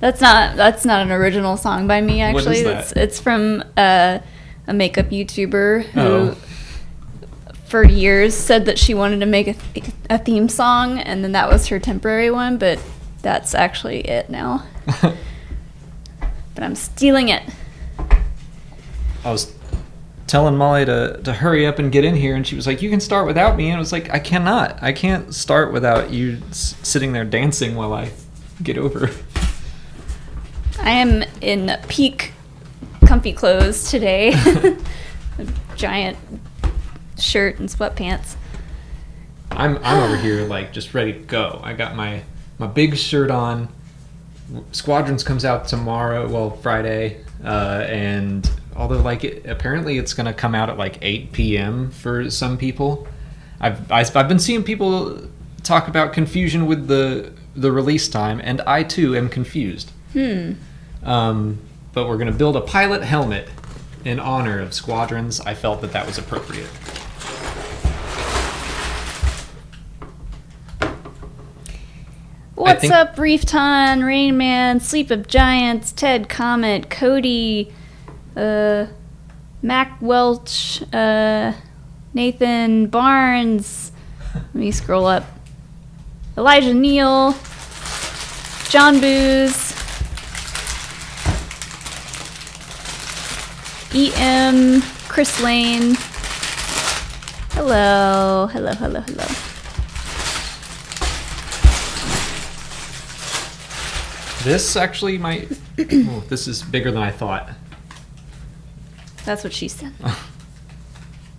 That's not an original song by me, actually. What is that? It's from a makeup YouTuber who for years said that she wanted to make a theme song, and then that was her temporary one, but that's actually it now. But I'm stealing it. I was telling Molly to hurry up and get in here, and she was like, you can start without me. And I was like, I can't start without you sitting there dancing while I get over. I am in peak comfy clothes today. A giant shirt and sweatpants. I'm over here like just ready to go. I got my big shirt on. Squadrons comes out tomorrow, well, Friday, and although apparently it's gonna come out at like 8 p.m. for some people. I've been seeing people talk about confusion with the release time, and I too am confused. But we're gonna build a pilot helmet in honor of Squadrons. I felt that was appropriate. What's up, Reefton, Rain Man, Sleep of Giants, Ted Comet, Cody, Mac Welch, Nathan Barnes. Let me scroll up. Elijah Neal, John Booz, E.M., Chris Lane. Hello. This actually might... oh, this is bigger than I thought. That's what she said.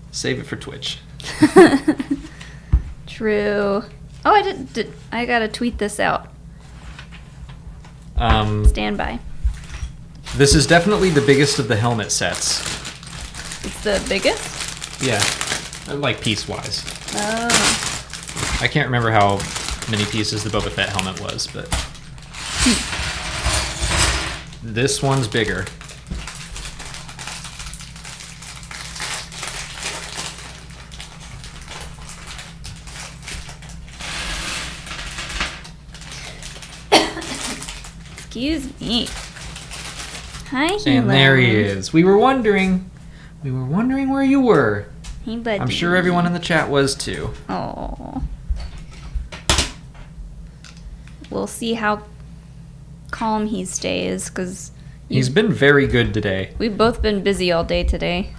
Save it for Twitch. True. Oh, I gotta tweet this out. Stand by. This is definitely the biggest of the helmet sets. It's the biggest? Yeah, like piece-wise. Oh. I can't remember how many pieces the Boba Fett helmet was, but... this one's bigger. Excuse me. Hi, Hilo. And there he is. We were wondering where you were. Hey, buddy. I'm sure everyone in the chat was too. Oh. We'll see how calm he stays, because He's been very good today. we've both been busy all day today.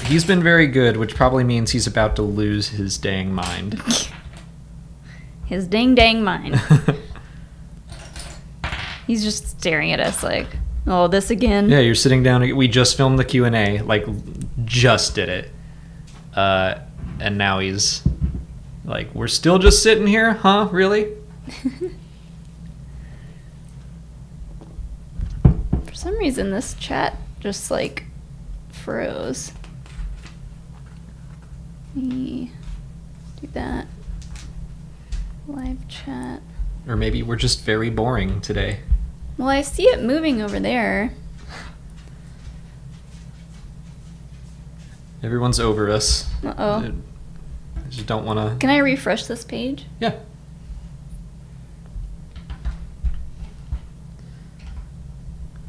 He's been very good, which probably means he's about to lose his dang mind. His dang mind. He's just staring at us like, oh, this again? Yeah, you're sitting down. We just filmed the Q&A, like, just did it. And now he's like, we're still just sitting here? Huh? Really? For some reason, this chat just, like, froze. Let me do that. Live chat. Or maybe we're just very boring today. Well, I see it moving over there. Everyone's over us. Uh-oh. I just don't want to... Can I refresh this page? Yeah.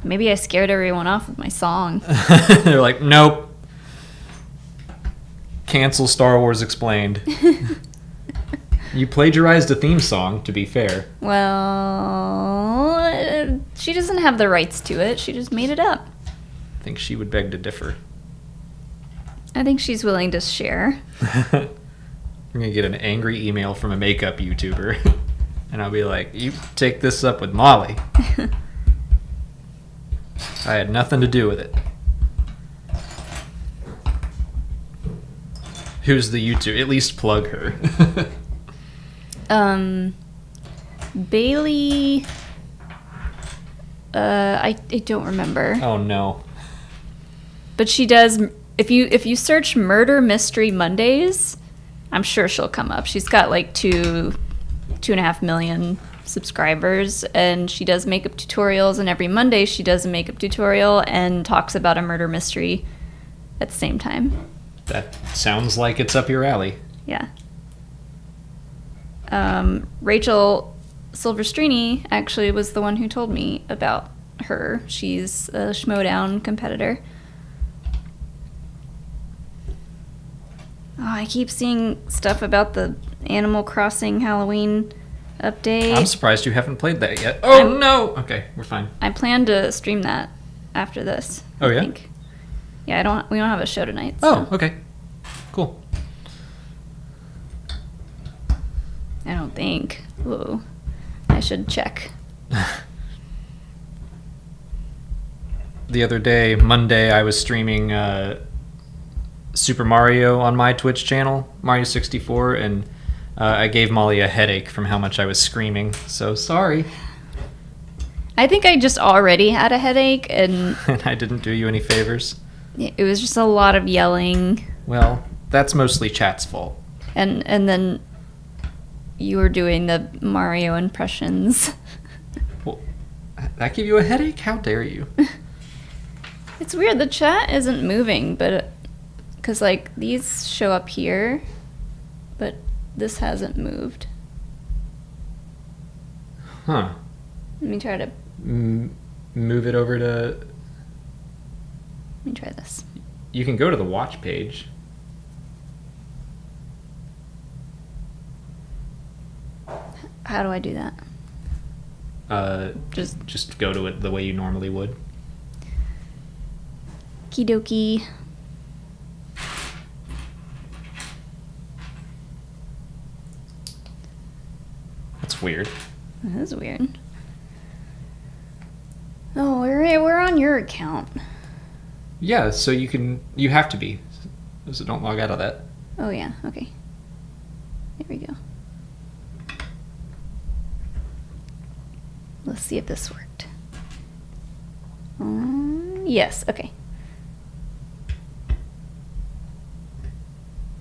Maybe I scared everyone off with my song. They're like, nope. Cancel Star Wars Explained. You plagiarized a theme song, to be fair. Well, she doesn't have the rights to it. She just made it up. I think she would beg to differ. I think she's willing to share. I'm going to get an angry email from a makeup YouTuber. And I'll be like, you take this up with Molly. I had nothing to do with it. Who's the YouTuber? At least plug her. Bailey... I don't remember. Oh, no. But she does... If you search Murder Mystery Mondays, I'm sure she'll come up. She's got like 2.5 million subscribers, and she does makeup tutorials, and every Monday she does a makeup tutorial and talks about a murder mystery at the same time. That sounds like it's up your alley. Yeah. Rachel Silverstrini actually was the one who told me about her. She's a Schmodown competitor. Oh, I keep seeing stuff about the Animal Crossing Halloween update. I'm surprised you haven't played that yet. Oh, no! Okay, we're fine. I plan to stream that after this. Oh, I yeah? think. Yeah, we don't have a show tonight. So. Oh, okay. Cool. I don't think. Whoa. I should check. The other day, Monday, I was streaming Super Mario on my Twitch channel, Mario 64, and I gave Molly a headache from how much I was screaming, so sorry. I think I just already had a headache, and And I didn't do you any favors. it was just a lot of yelling. Well, that's mostly chat's fault. And then you were doing the Mario impressions. Well, that give you a headache? How dare you? It's weird, the chat isn't moving, but because like these show up here, but this hasn't moved. Huh. Let me try to. Move it over to... Let me try this. You can go to the watch page. How do I do that? Just go to it the way you normally would. Okie dokie. That's weird. That is weird. Oh, we're on your account. Yeah, so you have to be. So don't log out of that. Oh yeah, okay. There we go. Let's see if this worked. Yes, okay.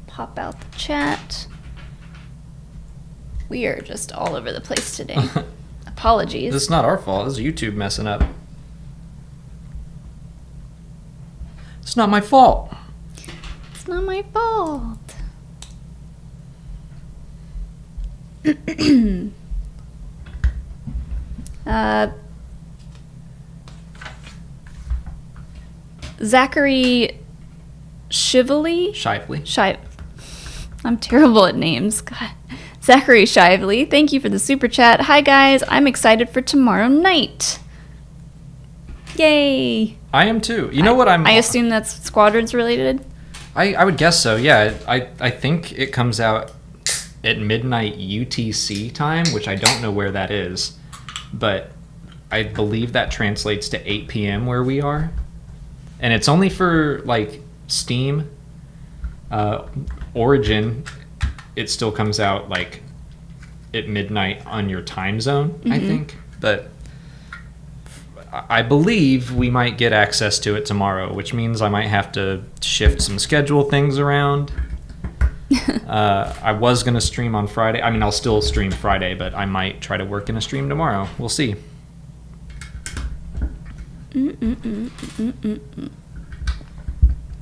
Pop out the chat. We are just all over the place today. Apologies. This is not our fault. This is YouTube messing up. It's not my fault. It's not my fault. Zachary Shively? I'm terrible at names. God. Zachary Shively, thank you for the super chat. Hi guys, I'm excited for tomorrow night. Yay! I am too. You know what I'm... I assume that's Squadrons related? I would guess so, yeah. I think it comes out at midnight UTC time, which I don't know where that is. But I believe that translates to 8 p.m. where we are. And it's only for, like, Steam. Origin, it still comes out, like, at midnight on your time zone, I think. But I believe we might get access to it tomorrow, which means I might have to shift some schedule things around. I was going to stream on Friday. I mean, I'll still stream Friday, but I might try to work in a stream tomorrow. We'll see.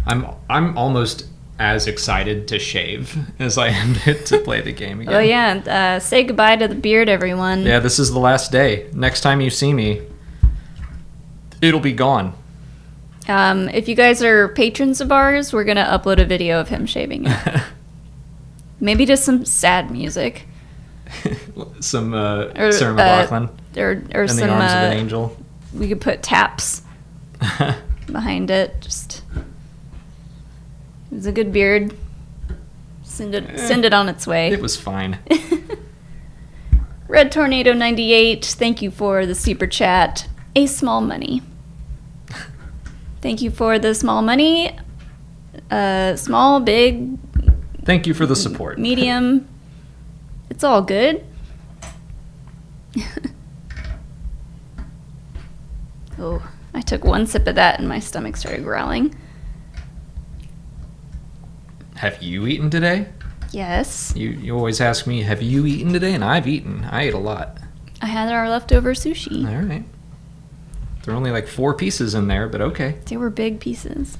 I'm almost as excited to shave as I am to play the game again. Oh yeah, say goodbye to the beard, everyone. Yeah, this is the last day. Next time you see me, it'll be gone. If you guys are patrons of ours, we're gonna upload a video of him shaving it. Maybe just some sad music. Some Sarah McLachlan. Or in some the arms of an angel. We could put taps behind it. Just it was a good beard. Send it on its way. It was fine. Red Tornado 98, thank you for the super chat. A small money. Thank you for the small money. Small, big. Thank you for the support. Medium. It's all good. Oh, I took one sip of that and my stomach started growling. Have you eaten today? Yes. You always ask me, have you eaten today? And I've eaten. I ate a lot. I had our leftover sushi. All right. There are only like 4 pieces in there, but okay. They were big pieces.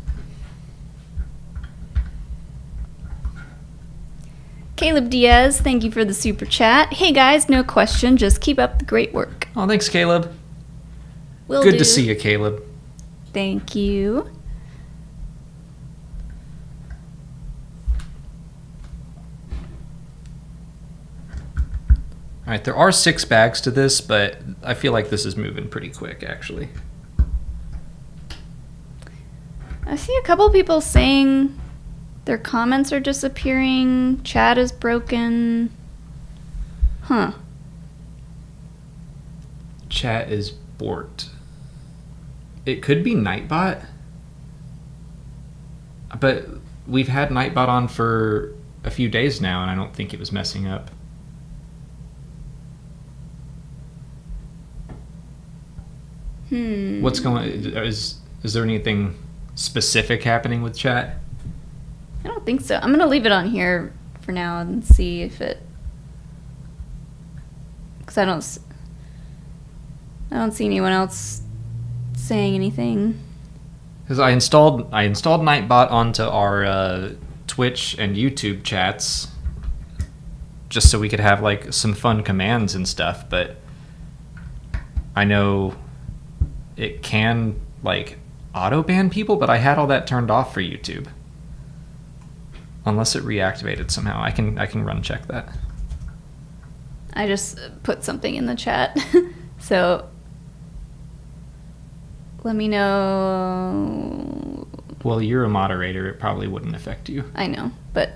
Caleb Diaz, thank you for the super chat. Hey guys, no question, just keep up the great work. Oh, thanks, Caleb. Will Good do. to see you, Caleb. Thank you. All right, there are 6 bags to this, but I feel like this is moving pretty quick, actually. I see a couple people saying their comments are disappearing, chat is broken. Huh. Chat is borked. It could be Nightbot, but we've had Nightbot on for a few days now, and I don't think it was messing up. What's going? Is there anything specific happening with chat? I don't think so. I'm gonna leave it on here for now and see if it, because I don't see anyone else saying anything. Because I installed Nightbot onto our Twitch and YouTube chats just so we could have like some fun commands and stuff, but I know it can like auto ban people, but I had all that turned off for YouTube. Unless it reactivated somehow. I can run check that. I just put something in the chat. So let me know. Well, you're a moderator. It probably wouldn't affect you. I know, but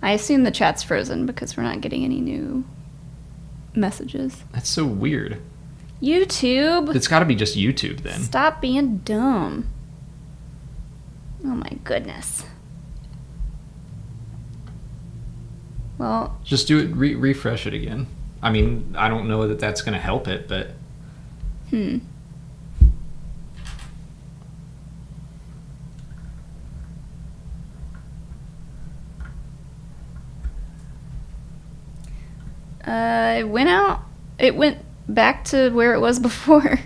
I assume the chat's frozen because we're not getting any new messages. That's so weird. YouTube. It's got to be just YouTube then. Stop being dumb. Oh my goodness. Well, Just do it. Refresh it again. I mean, I don't know that that's going to help it, but it went out. It went back to where it was before.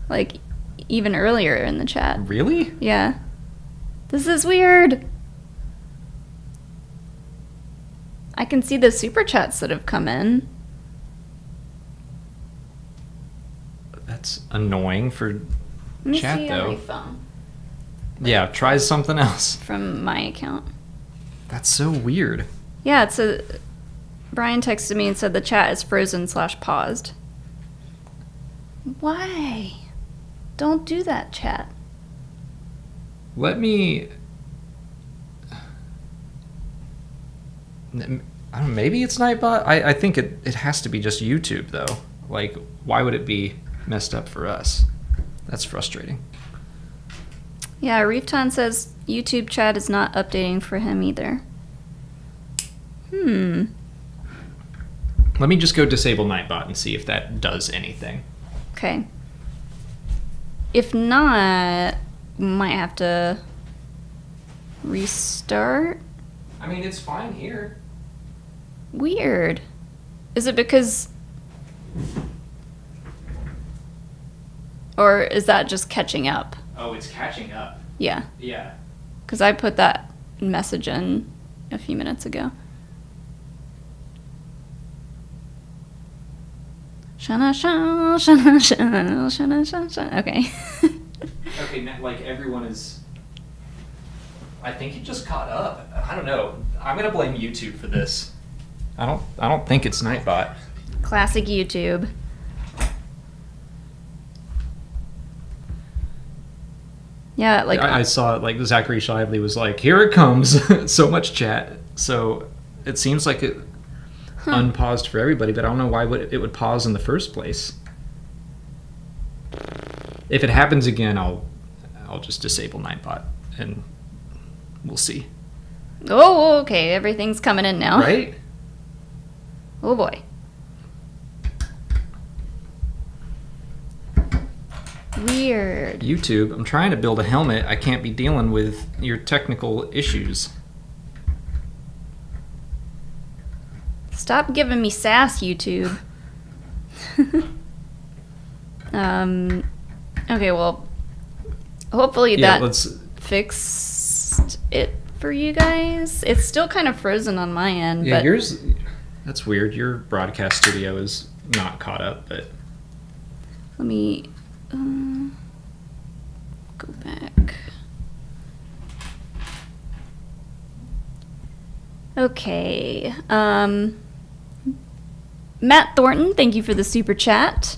Like, even earlier in the chat. really? Yeah. This is weird. I can see the super chats that have come in. That's annoying for Let me chat see though. on my phone Yeah, try something else. from my account. That's so weird. Yeah, it's a. Brian texted me and said the chat is frozen/paused. Why? Don't do that, chat. Let me. I don't know, maybe it's Nightbot. I think it has to be just YouTube though. Like, why would it be messed up for us? That's frustrating. Yeah, Reefton says YouTube chat is not updating for him either. Let me just go disable Nightbot and see if that does anything. Okay. If not, might have to restart. I mean, it's fine here. Weird. Is it because... Or is that just catching up? Oh, it's catching up. Yeah. Yeah. Because I put that message in a few minutes ago. Shana shana shana shana shana shana. Okay. Okay, like everyone is. I think it just caught up. I don't know. I'm gonna blame YouTube for this. I don't think it's Nightbot. Classic YouTube. Yeah, like I saw it. Like Zachary Shively was like, "Here it comes!" So much chat. So it seems like it unpaused for everybody, but I don't know why it would pause in the first place. If it happens again, I'll just disable Nightbot and we'll see. Oh, okay. Everything's coming in now. Right? Oh boy. Weird. YouTube, I'm trying to build a helmet. I can't be dealing with your technical issues. Stop giving me sass, YouTube. Okay, well, hopefully Yeah, that let's. fixed it for you guys. It's still kind of frozen on my end. Yeah, but yours... That's weird. Your broadcast studio is not caught up, but... Let me go back. Okay. Matt Thornton, thank you for the super chat.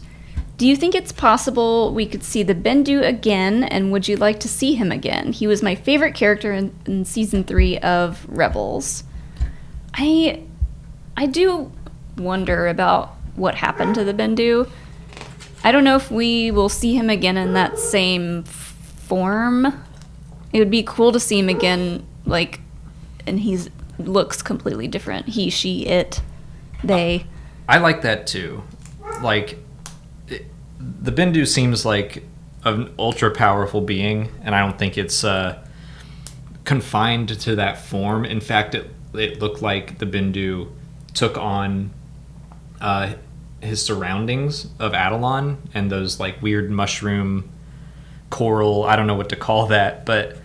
Do you think it's possible we could see the Bendu again, and would you like to see him again? He was my favorite character in season 3 of Rebels. I do wonder about what happened to the Bendu. I don't know if we will see him again in that same form. It would be cool to see him again, like, and he's looks completely different. He, she, it, they. I like that too. Like, the Bendu seems like an ultra powerful being, and I don't think it's confined to that form. In fact, it looked like the Bendu took on his surroundings of Adelon and those like weird mushroom coral, I don't know what to call that, but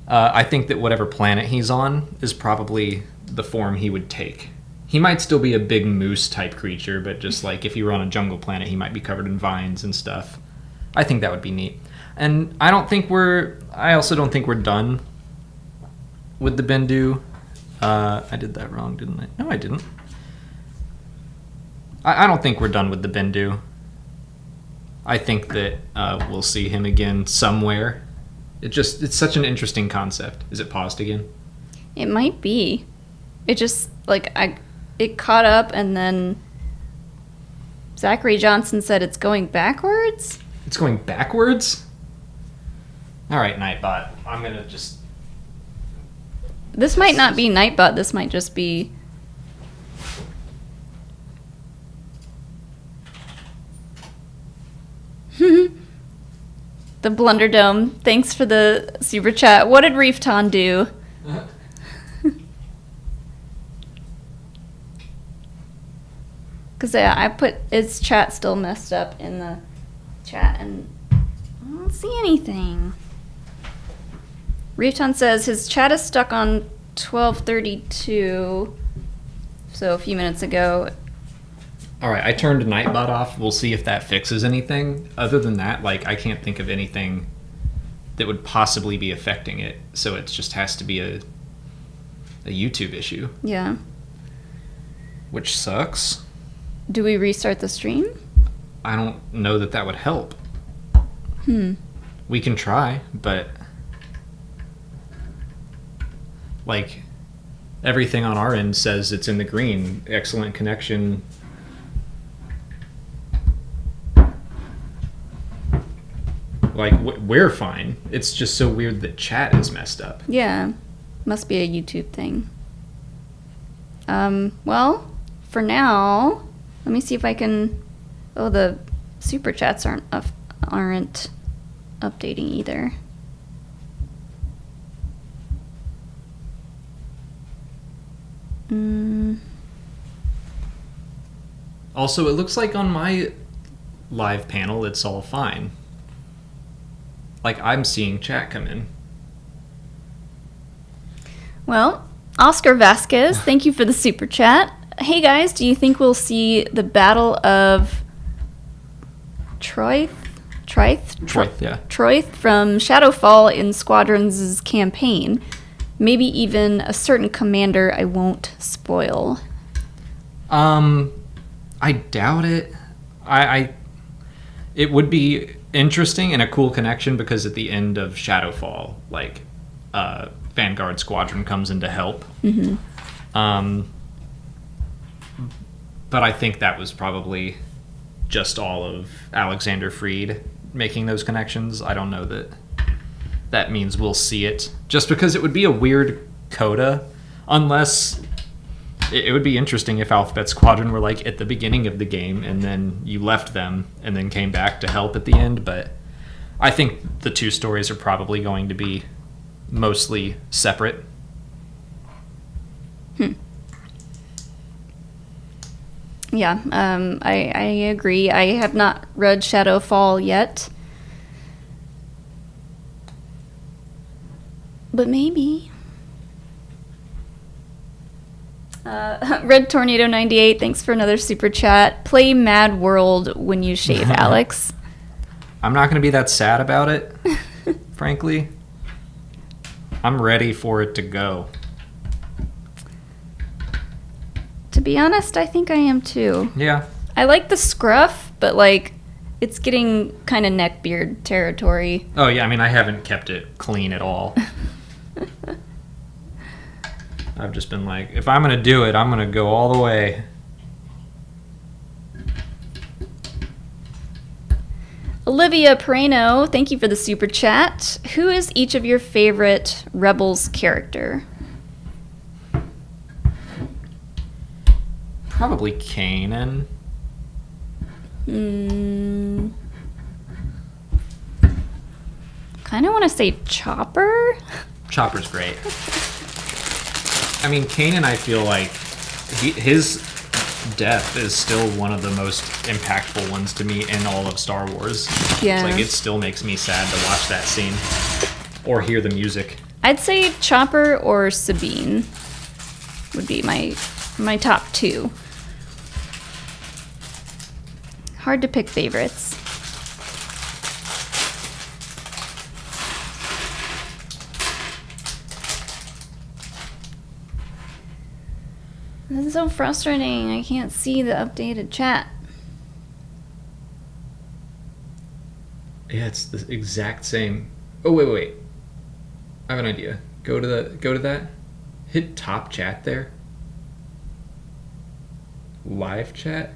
I think that whatever planet he's on is probably the form he would take. He might still be a big moose type creature, but just like if you were on a jungle planet, he might be covered in vines and stuff. I think that would be neat. And I also don't think we're done with the Bendu. I did that wrong, didn't I? No, I didn't. I don't think we're done with the Bendu. I think that we'll see him again somewhere. It's such an interesting concept. Is it paused again? It might be. It just, like, it caught up, and then Zachary Johnson said it's going backwards? It's going backwards? All right, Nightbot. I'm going to just... This might not be Nightbot. This might just be... The Blunderdome. Thanks for the super chat. What did Reefton do? Because I put his chat still messed up in the chat, and I don't see anything. Reefton says his chat is stuck on 12:32, so a few minutes ago. All right, I turned Nightbot off. We'll see if that fixes anything. Other than that, like, I can't think of anything that would possibly be affecting it. So it just has to be a YouTube issue. Yeah. Which sucks. Do we restart the stream? I don't know that would help. We can try, but... like, everything on our end says it's in the green. Excellent connection... like, we're fine. It's just so weird that chat is messed up. Yeah. Must be a YouTube thing. Well, for now, let me see if I can... Oh, the super chats aren't updating either. Also, it looks like on my live panel, it's all fine. Like, I'm seeing chat come in. Well, Oscar Vasquez, thank you for the super chat. Hey guys, do you think we'll see the Battle of Troith from Shadowfall in Squadrons' campaign? Maybe even a certain commander I won't spoil. I doubt it. It would be interesting and a cool connection because at the end of Shadowfall, like, Vanguard Squadron comes in to help. But I think that was probably just all of Alexander Freed making those connections. I don't know that means we'll see it. Just because it would be a weird coda, unless... It would be interesting if Alphabet Squadron were, like, at the beginning of the game, and then you left them, and then came back to help at the end, but I think the two stories are probably going to be mostly separate. Yeah, I agree. I have not read Shadowfall yet. But maybe. Red Tornado 98, thanks for another super chat. Play Mad World when you shave, Alex. I'm not going to be that sad about it, frankly. I'm ready for it to go. To be honest, I think I am too. Yeah. I like the scruff, but like it's getting kind of neckbeard territory. Oh, yeah, I mean, I haven't kept it clean at all. I've just been like, if I'm going to do it, I'm going to go all the way. Olivia Pereno, thank you for the super chat. Who is each of your favorite Rebels character? Probably Kanan. Kind of want to say Chopper. Chopper's great. I mean, Kanan, I feel like his death is still one of the most impactful ones to me in all of Star Wars. Yeah. It's like, it still makes me sad to watch that scene or hear the music. I'd say Chopper or Sabine would be my top two. Hard to pick favorites. This is so frustrating. I can't see the updated chat. Yeah, it's the exact same. Oh, wait. I have an idea. Go to that. Hit top chat there. Live chat.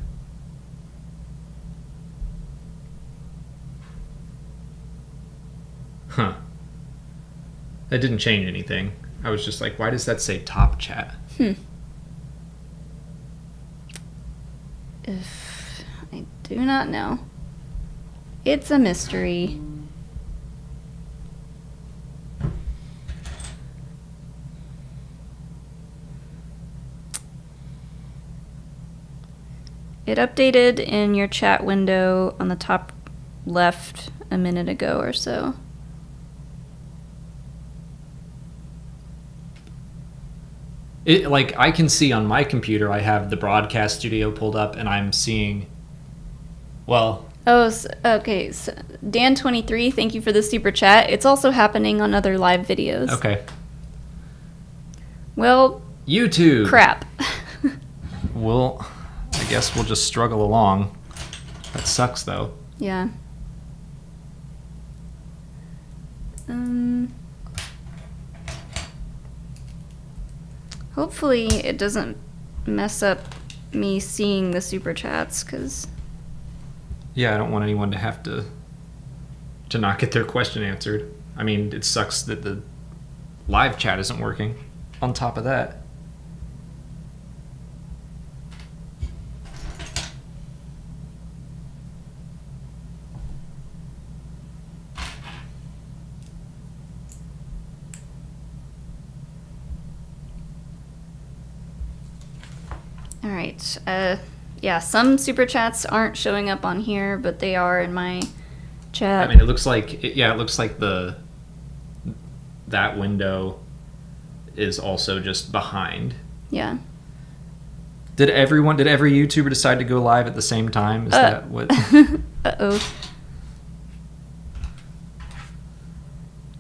Huh. That didn't change anything. I was just like, why does that say top chat? I do not know. It's a mystery. It updated in your chat window on the top left a minute ago or so. It, like, I can see on my computer, I have the broadcast studio pulled up, and I'm seeing, well... Oh, okay. So Dan23, thank you for the super chat. It's also happening on other live videos. Okay. Well... YouTube! Crap. Well, I guess we'll just struggle along. That sucks, though. Yeah. Hopefully it doesn't mess up me seeing the super chats, because... Yeah, I don't want anyone to have to not get their question answered. I mean, it sucks that the live chat isn't working on top of that. All right. Yeah, some super chats aren't showing up on here, but they are in my chat. I mean, it looks like that window is also just behind. Yeah. Did every YouTuber decide to go live at the same time? Is that what? Uh-oh.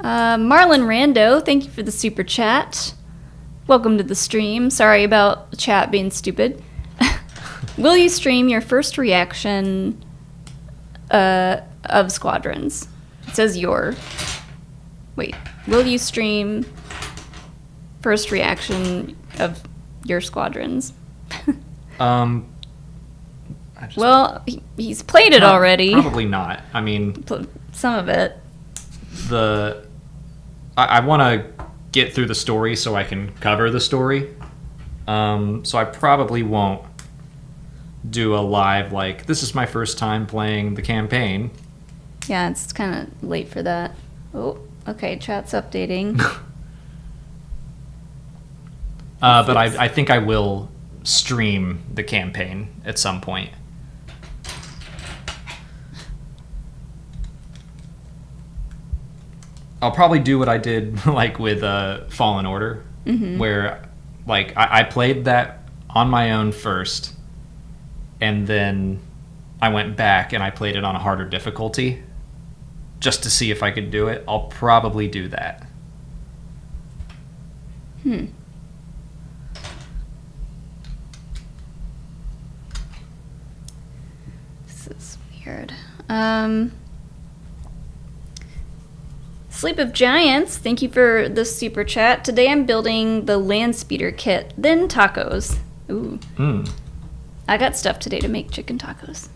Marlon Rando, thank you for the super chat. Welcome to the stream. Sorry about the chat being stupid. Will you stream your first reaction of Squadrons? It says your. Wait. Will you stream first reaction of your Squadrons? Well, he's played it already. Probably not. I mean, some of it. I want to get through the story so I can cover the story. So I probably won't do a live, like, this is my first time playing the campaign. Yeah, it's kind of late for that. Oh, okay, chat's updating. But I think I will stream the campaign at some point. I'll probably do what I did like with Fallen Order, where like I played that on my own first, and then I went back and I played it on a harder difficulty just to see if I could do it. I'll probably do that. This is weird. Sleep of Giants, thank you for the super chat. Today I'm building the land speeder kit, then tacos. Ooh. I got stuff today to make chicken tacos.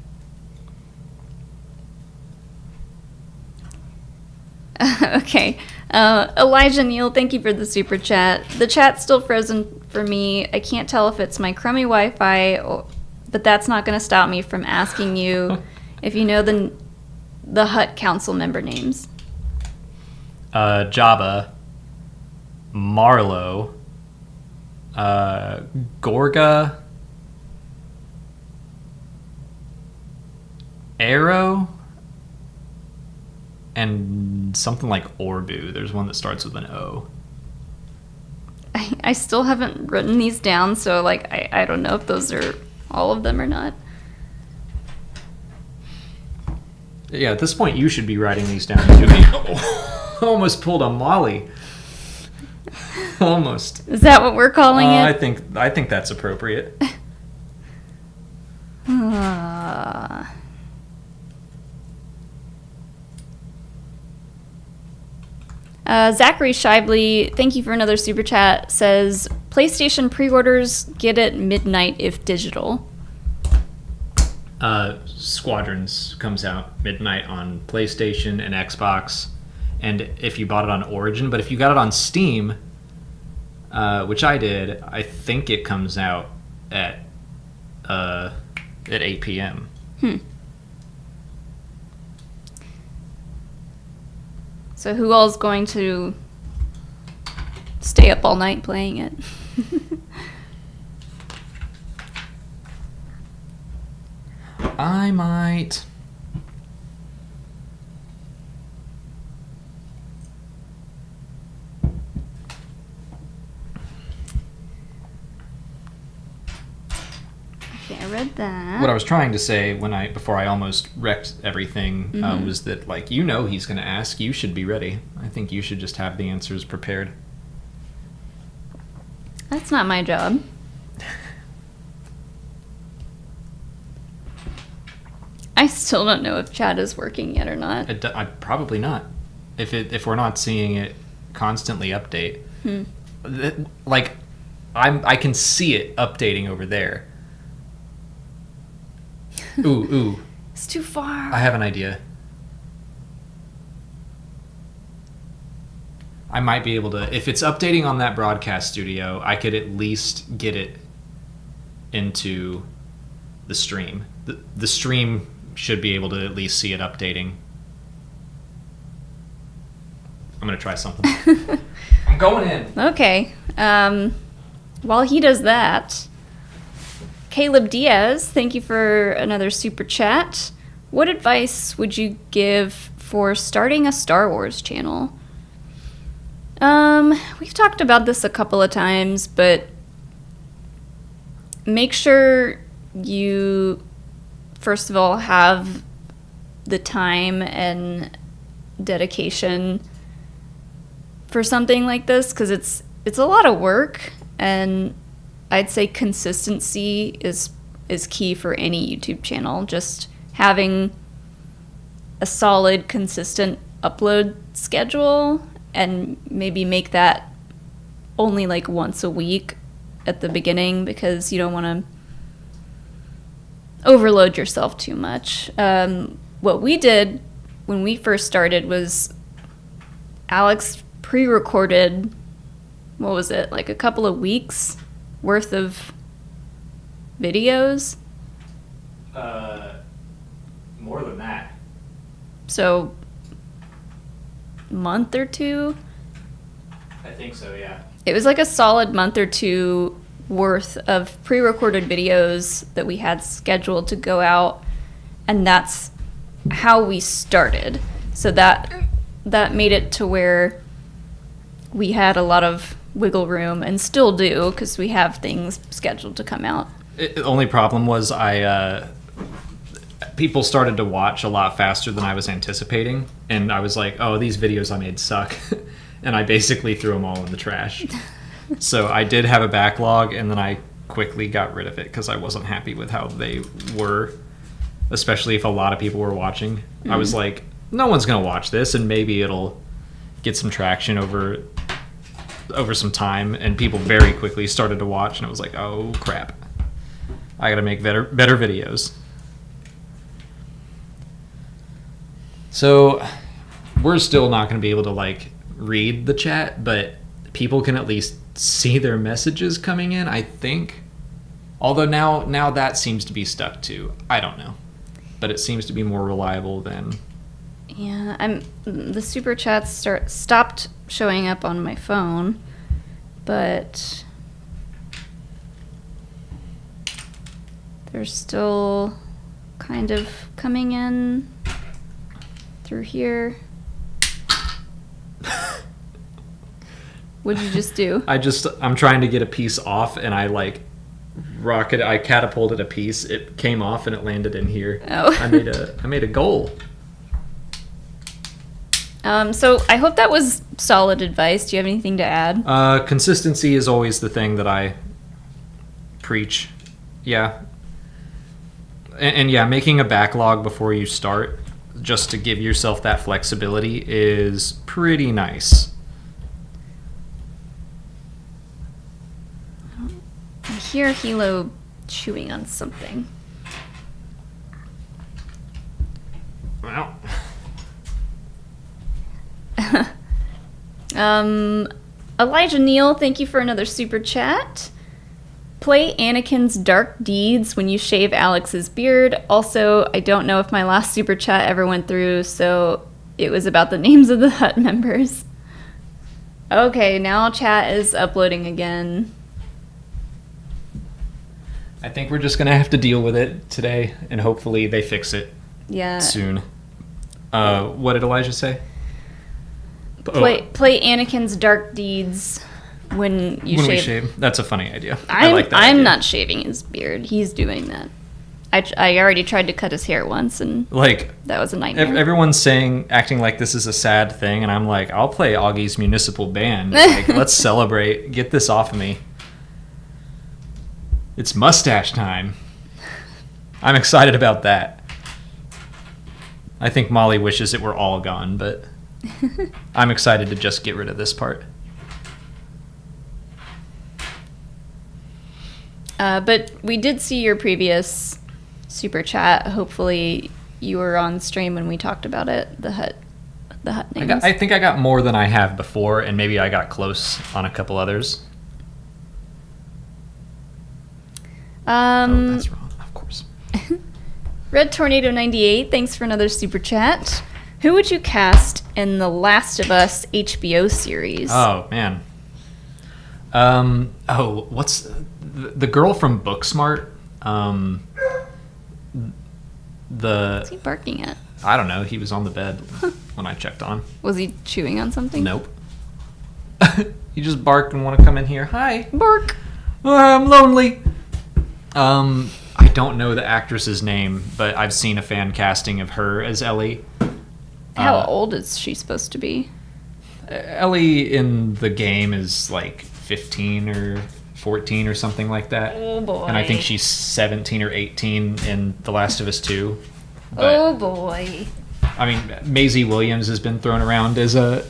Okay. Elijah Neal, thank you for the super chat. The chat's still frozen for me. I can't tell if it's my crummy Wi-Fi, but that's not going to stop me from asking you if you know the Hut Council member names. Jabba, Marlowe, Gorga, Arrow, and something like Orbu. There's one that starts with an O. I still haven't written these down, so like I don't know if those are all of them or not. Yeah, at this point you should be writing these down too. Almost pulled a Molly. Almost. Is that what we're calling it? I think that's appropriate. Zachary Shively, thank you for another super chat, says PlayStation pre-orders get at midnight if digital. Squadrons comes out midnight on PlayStation and Xbox, and if you bought it on Origin, but if you got it on Steam, which I did, I think it comes out at 8 p.m. So who all's going to stay up all night playing it? I might. Okay, I read that. What I was trying to say before I almost wrecked everything was that, like, he's going to ask. You should be ready. I think you should just have the answers prepared. That's not my job. I still don't know if chat is working yet or not. Probably not. If we're not seeing it constantly update. Like, I can see it updating over there. Ooh. It's too far. I have an idea. I might be able to, if it's updating on that broadcast studio, I could at least get it into the stream. The stream should be able to at least see it updating. I'm going to try something. I'm going in. Okay. While he does that, Caleb Diaz, thank you for another super chat. What advice would you give for starting a Star Wars channel? We've talked about this a couple of times, but make sure you, first of all, have the time and dedication for something like this, because it's a lot of work, and I'd say consistency is key for any YouTube channel. Just having a solid, consistent upload schedule, and maybe make that only like once a week at the beginning, because you don't want to overload yourself too much. What we did when we first started was Alex pre-recorded, what was it, like a couple of weeks worth of videos? More than that. So, month or two? I think so, yeah. It was like a solid month or two worth of pre-recorded videos that we had scheduled to go out, and that's how we started. So that made it to where we had a lot of wiggle room, and still do, because we have things scheduled to come out. The only problem was people started to watch a lot faster than I was anticipating, and I was like, oh, these videos I made suck. And I basically threw them all in the trash. So I did have a backlog, and then I quickly got rid of it because I wasn't happy with how they were, especially if a lot of people were watching. Mm-hmm. I was like, no one's going to watch this, and maybe it'll get some traction over some time, and people very quickly started to watch, and I was like, oh, crap. I got to make better videos. So we're still not going to be able to like read the chat, but people can at least see their messages coming in, I think. Although now that seems to be stuck too. I don't know, but it seems to be more reliable than. Yeah, the super chats stopped showing up on my phone, but they're still kind of coming in through here. What'd you just do? I'm trying to get a piece off, and I like I catapulted a piece. It came off and it landed in here. Oh. I made a goal. So I hope that was solid advice. Do you have anything to add? Consistency is always the thing that I preach. Yeah. And yeah, making a backlog before you start, just to give yourself that flexibility, is pretty nice. I hear Hilo chewing on something. Well. Elijah Neal, thank you for another super chat. Play Anakin's dark deeds when you shave Alex's beard. Also, I don't know if my last super chat ever went through, so it was about the names of the Hut members. Okay, now chat is uploading again. I think we're just going to have to deal with it today, and hopefully they fix it soon. What did Elijah say? Play Anakin's dark deeds when we shave. That's a funny idea. I like that idea. I'm not shaving his beard. He's doing that. I already tried to cut his hair once, and that was a nightmare. Everyone's acting like this is a sad thing, and I'm like, I'll play Augie's municipal band. Let's celebrate. Get this off of me. It's mustache time. I'm excited about that. I think Molly wishes it were all gone, but I'm excited to just get rid of this part. But we did see your previous super chat. Hopefully you were on stream when we talked about it, the hut names. I think I got more than I have before, and maybe I got close on a couple others. Oh, that's wrong, of course. Red Tornado 98, thanks for another super chat. Who would you cast in the Last of Us HBO series? Oh, man. What's the girl from Booksmart? What's he barking at? I don't know. He was on the bed when I checked on him. Was he chewing on something? Nope. He just barked and want to come in here. Hi. Bark. I'm lonely. I don't know the actress's name, but I've seen a fan casting of her as Ellie. How old is she supposed to be? Ellie in the game is like 15 or 14 or something like that. Oh boy. And I think she's 17 or 18 in The Last of Us 2. Oh boy. I mean, Maisie Williams has been thrown around as a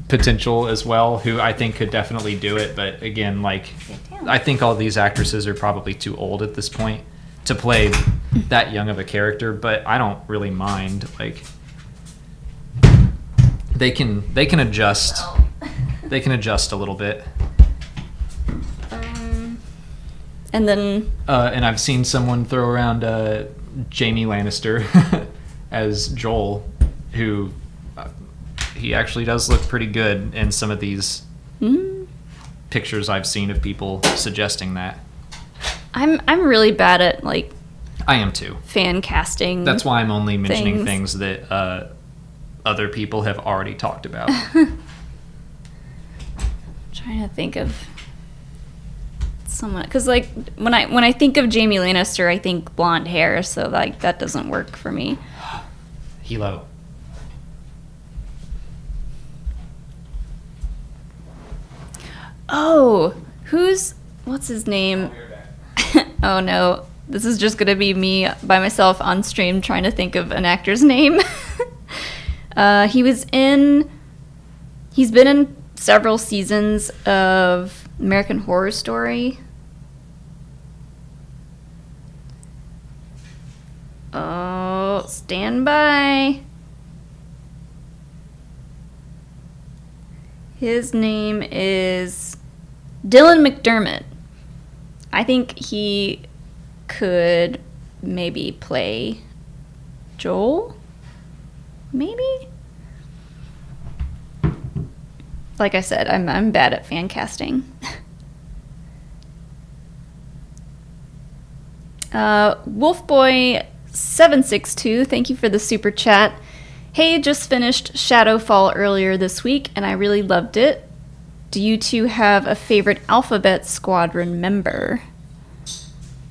potential as well, who I think could definitely do it. But again, I think all these actresses are probably too old at this point to play that young of a character. But I don't really mind. They can adjust. They can adjust a little bit. And then. And I've seen someone throw around Jaime Lannister as Joel, who he actually does look pretty good in some of these pictures I've seen of people suggesting that. I'm really bad at I am too. Fan casting. That's why I'm only mentioning things that other people have already talked about. Trying trying to think of someone, because like when I think of Jamie Lannister, I think blonde hair, so like that doesn't work for me. Hilo. Oh, what's his name? Oh no, this is just gonna be me by myself on stream trying to think of an actor's name. He's been in several seasons of American Horror Story. Oh, stand by. His name is Dylan McDermott. I think he could maybe play Joel? Maybe? Like I said, I'm bad at fan casting. Wolfboy762, thank you for the super chat. Hey, just finished Shadowfall earlier this week, and I really loved it. Do you two have a favorite Alphabet Squadron member?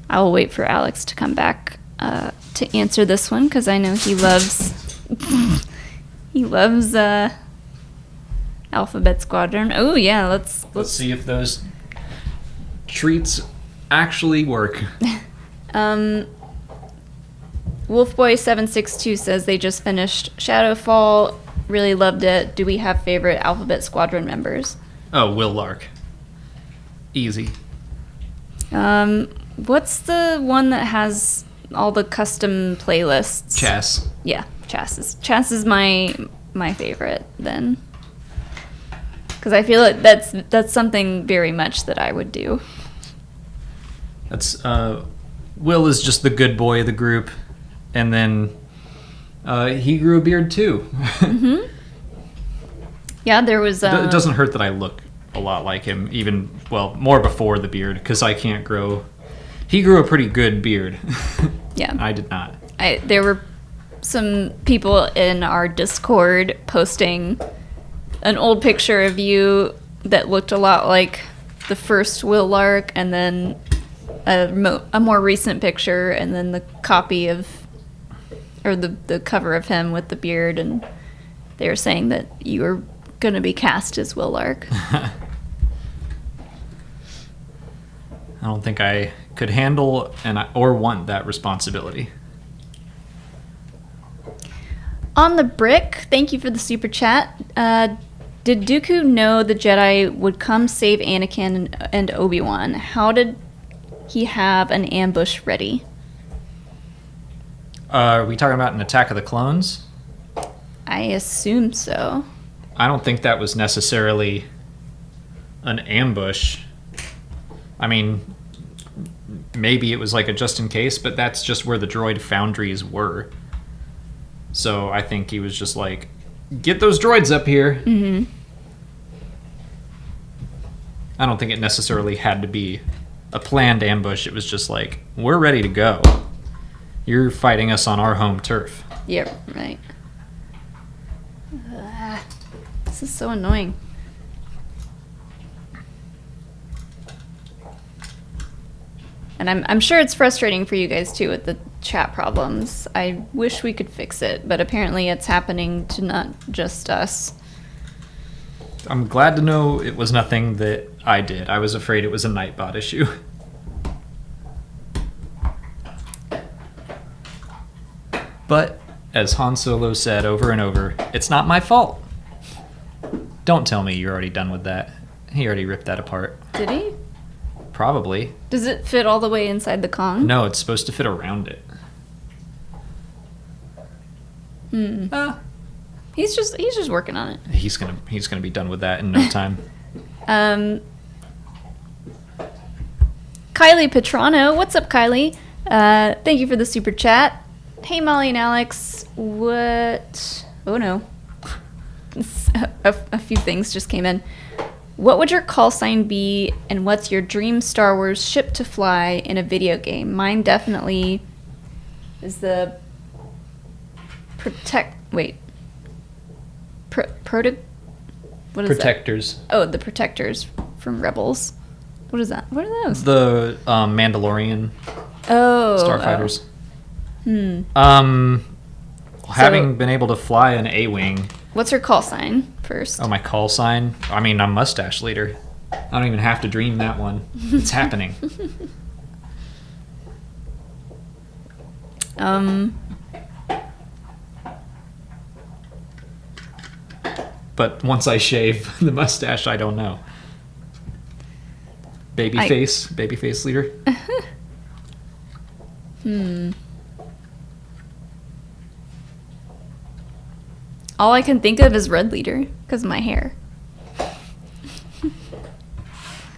I will wait for Alex to come back to answer this one, because I know he loves Alphabet Squadron. Oh yeah, let's see if those treats actually work. Wolfboy762 says they just finished Shadowfall, really loved it. Do we have favorite Alphabet Squadron members? Oh, Will Lark. Easy. What's the one that has all the custom playlists? Chess. Yeah, Chess is my favorite then. Because I feel like that's something very much that I would do. That's Will is just the good boy of the group, and then he grew a beard too. Mm-hmm. Yeah, there was. It doesn't hurt that I look a lot like him, even more before the beard, because I can't grow. He grew a pretty good beard. Yeah, I did not. There were some people in our Discord posting an old picture of you that looked a lot like the first Will Lark, and then a more recent picture, and then the copy of, or the cover of him with the beard, and they were saying that you were going to be cast as Will Lark. I don't think I could handle or want that responsibility. On the Brick, thank you for the super chat. Did Dooku know the Jedi would come save Anakin and Obi-Wan? How did he have an ambush ready? Are we talking about an Attack of the Clones? I assume so. I don't think that was necessarily an ambush. I mean, maybe it was like a just in case, but that's just where the droid foundries were. So I think he was just like, get those droids up here. Mm-hmm. I don't think it necessarily had to be a planned ambush. It was just like, we're ready to go. You're fighting us on our home turf. Yep, right. This is so annoying. And I'm sure it's frustrating for you guys too with the chat problems. I wish we could fix it, but apparently it's happening to not just us. I'm glad to know it was nothing that I did. I was afraid it was a Nightbot issue. But, as Han Solo said over and over, it's not my fault. Don't tell me you're already done with that. He already ripped that apart. Did he? Probably. Does it fit all the way inside the Kong? No, it's supposed to fit around it. He's just working on it. He's gonna be done with that in no time. Kylie Petrano, what's up, Kylie? Thank you for the super chat. Hey, Molly and Alex, what? Oh no, a few things just came in. What would your call sign be, and what's your dream Star Wars ship to fly in a video game? Mine definitely is the what is Protectors. that? Oh, the Protectors. from Rebels. What is that? What are those? The Mandalorian Oh. starfighters. Oh. Having been able to fly an A-wing. What's her call sign first? Oh, my call sign? I mean, I'm mustache leader. I don't even have to dream that one. It's happening. But once I shave the mustache, I don't know. Babyface leader. All I can think of is red leader because of my hair.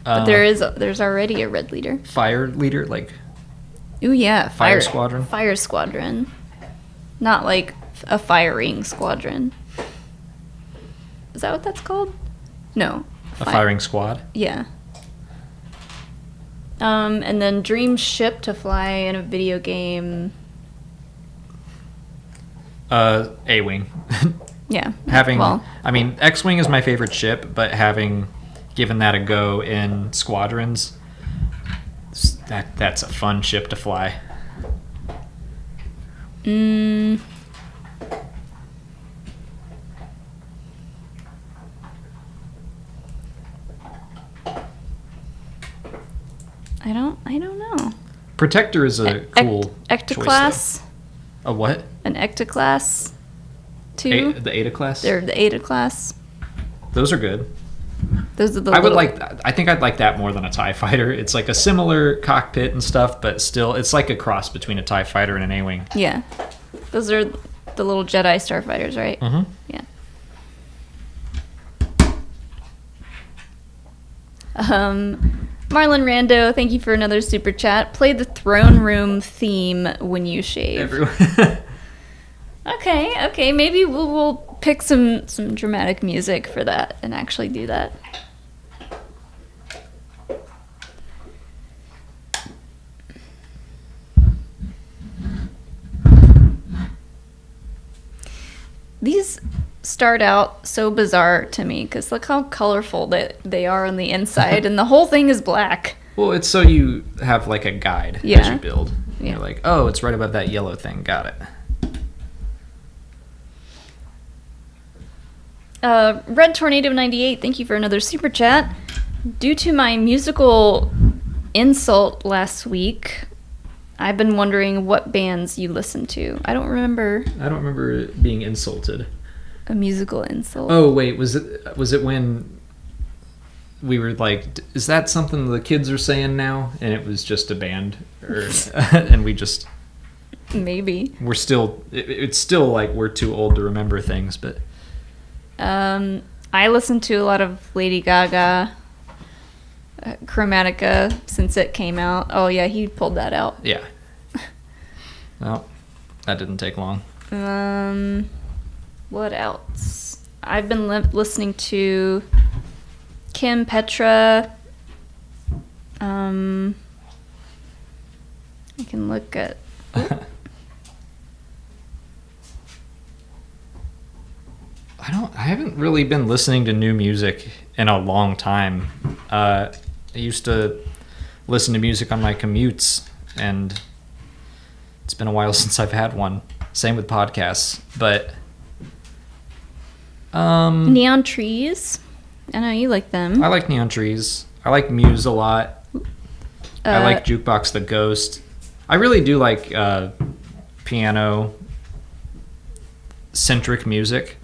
But there's already a red leader. Fire leader, like Ooh yeah, Fire Squadron? Fire Squadron. Not like a firing squadron. Is that what that's called? No. a firing squad. Yeah. And then dream ship to fly in a video game. A-wing. Yeah. I mean, X-wing is my favorite ship, but having given that a go in Squadrons, that's a fun ship to fly. I don't know. Protector is a cool Ectoclass. choice, though. A what? An Ectoclass. Two. The Eta class. They're the Eta class. Those are good. Those are the. I think I'd like that more than a TIE fighter. It's like a similar cockpit and stuff, but still, it's like a cross between a TIE fighter and an A-wing. Yeah, those are the little Jedi starfighters, right? Mm-hmm. Yeah. Marlon Rando, thank you for another super chat. Play the throne room theme when you shave. Everyone. Okay. Maybe we'll pick some dramatic music for that and actually do that. These start out so bizarre to me because look how colorful they are on the inside, and the whole thing is black. Well, it's so you have like a guide as Yeah. you build. Yeah. You're like, oh, it's right above that yellow thing. Got it. Red Tornado 98, thank you for another super chat. Due to my musical insult last week, I've been wondering what bands you listen to. I don't remember being insulted. a musical insult. Oh wait, was it when we were like, is that something the kids are saying now? And it was just a band, and we just Maybe. we're still it's still like we're too old to remember things, but. I listen to a lot of Lady Gaga, Chromatica since it came out. Oh yeah, he pulled that out. Yeah. Well, that didn't take long. What else? I've been listening to Kim Petra. I can look at. I haven't really been listening to new music in a long time. I used to listen to music on my commutes, and it's been a while since I've had one. Same with podcasts, but Neon Trees. I know you like them. I like Neon Trees. I like Muse a lot. I like Jukebox the Ghost. I really do like piano centric music.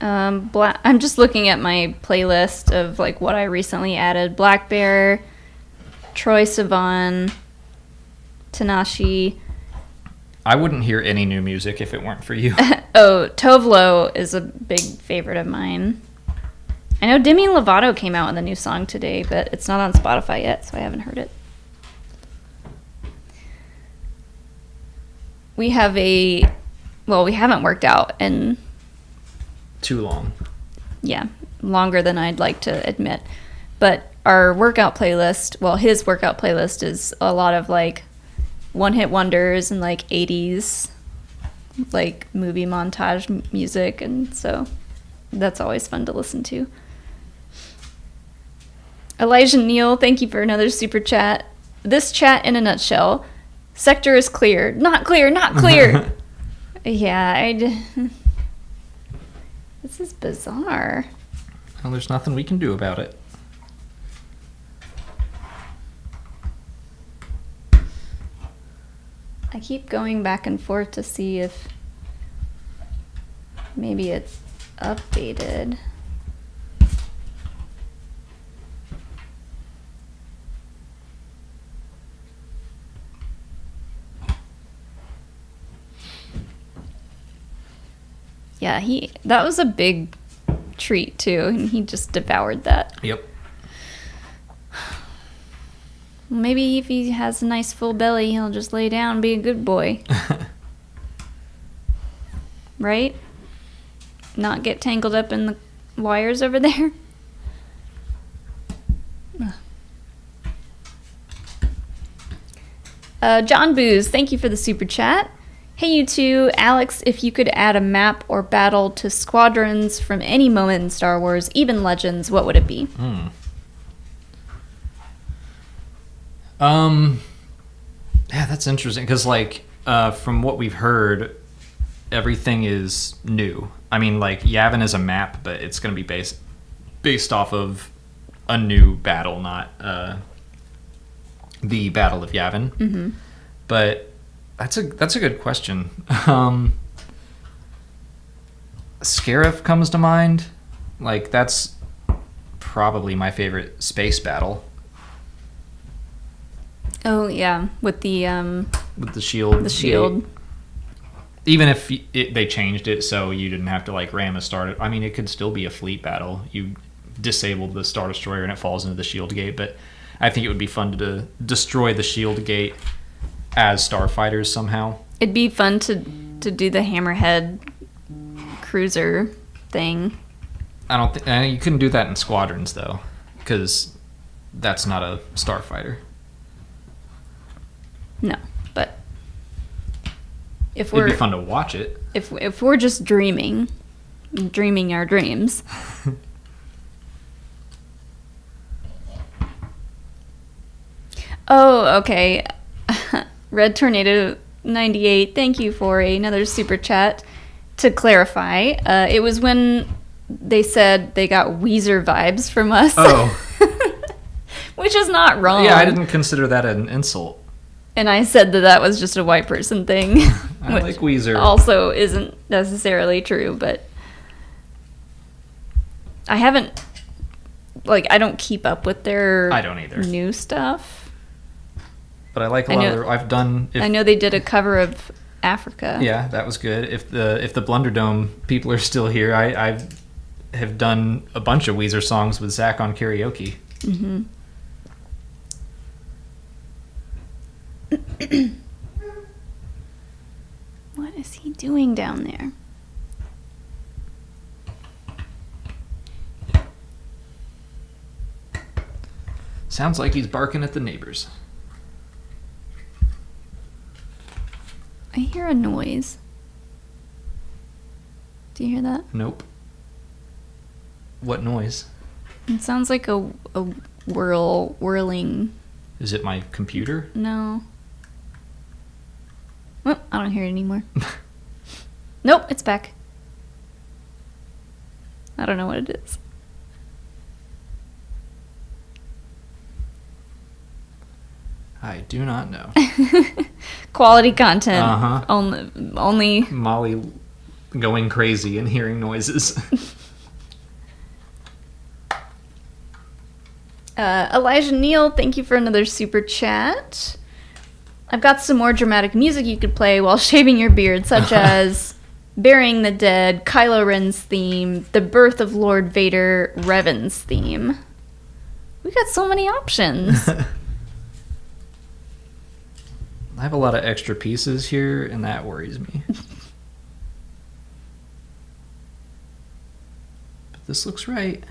I'm just looking at my playlist of like what I recently added. Black Bear, Troye Sivan, Tanashi. I wouldn't hear any new music if it weren't for you. Oh, Tovlo is a big favorite of mine. I know Demi Lovato came out with a new song today, but it's not on Spotify yet, so I haven't heard it. We haven't worked out in Too long. Yeah, longer than I'd like to admit. But our workout playlist, his workout playlist is a lot of like one-hit wonders and like 80s like movie montage music, and so that's always fun to listen to. Elijah Neal, thank you for another super chat. This chat in a nutshell. Sector is clear. Not clear, not clear. Yeah, this is bizarre. Well, there's nothing we can do about it. I keep going back and forth to see if maybe it's updated. Yeah, that was a big treat too, and he just devoured that. Yep. Maybe if he has a nice full belly, he'll just lay down and be a good boy. Right? Not get tangled up in the wires over there. John Booze, thank you for the super chat. Hey you two, Alex, if you could add a map or battle to Squadrons from any moment in Star Wars, even Legends, what would it be? Yeah, that's interesting because, like, from what we've heard, everything is new. I mean, like, Yavin is a map, but it's going to be based off of a new battle, not the Battle of Yavin. Mm-hmm. But that's a good question. Scarif comes to mind. Like, that's probably my favorite space battle. Oh yeah, with the shield. The shield. Gate. Even if they changed it so you didn't have to like ram a star. I mean, it could still be a fleet battle. You disable the Star Destroyer and it falls into the shield gate. But I think it would be fun to destroy the shield gate as starfighters somehow. It'd be fun to do the Hammerhead cruiser thing. I don't think you couldn't do that in Squadrons though, because that's not a starfighter. No, but if it'd be fun to watch it. If we're just dreaming our dreams. Oh, okay. Red Tornado 98, thank you for another super chat. To clarify, it was when they said they got Weezer vibes from us. Oh. Which is not wrong. Yeah, I didn't consider that an insult. And I said that was just a white person thing. I like Weezer. Also isn't necessarily true, but I haven't, like, I don't keep up with their I don't either. New stuff. But I like a lot of their, I've done... I know they did a cover of Africa. Yeah, that was good. If the Blunderdome people are still here, I have done a bunch of Weezer songs with Zach on karaoke. Mm-hmm. What is he doing down there? Sounds like he's barking at the neighbors. I hear a noise. Do you hear that? Nope. What noise? It sounds like a whirling. Is it my computer? No. Well, I don't hear it anymore. Nope, it's back. I don't know what it is. I do not know. Quality content. Uh-huh. Only. Molly going crazy and hearing noises. Elijah Neal, thank you for another super chat. I've got some more dramatic music you could play while shaving your beard, such as Burying the Dead, Kylo Ren's theme, The Birth of Lord Vader, Revan's theme. We got so many options. I have a lot of extra pieces here, and that worries me. But this looks right.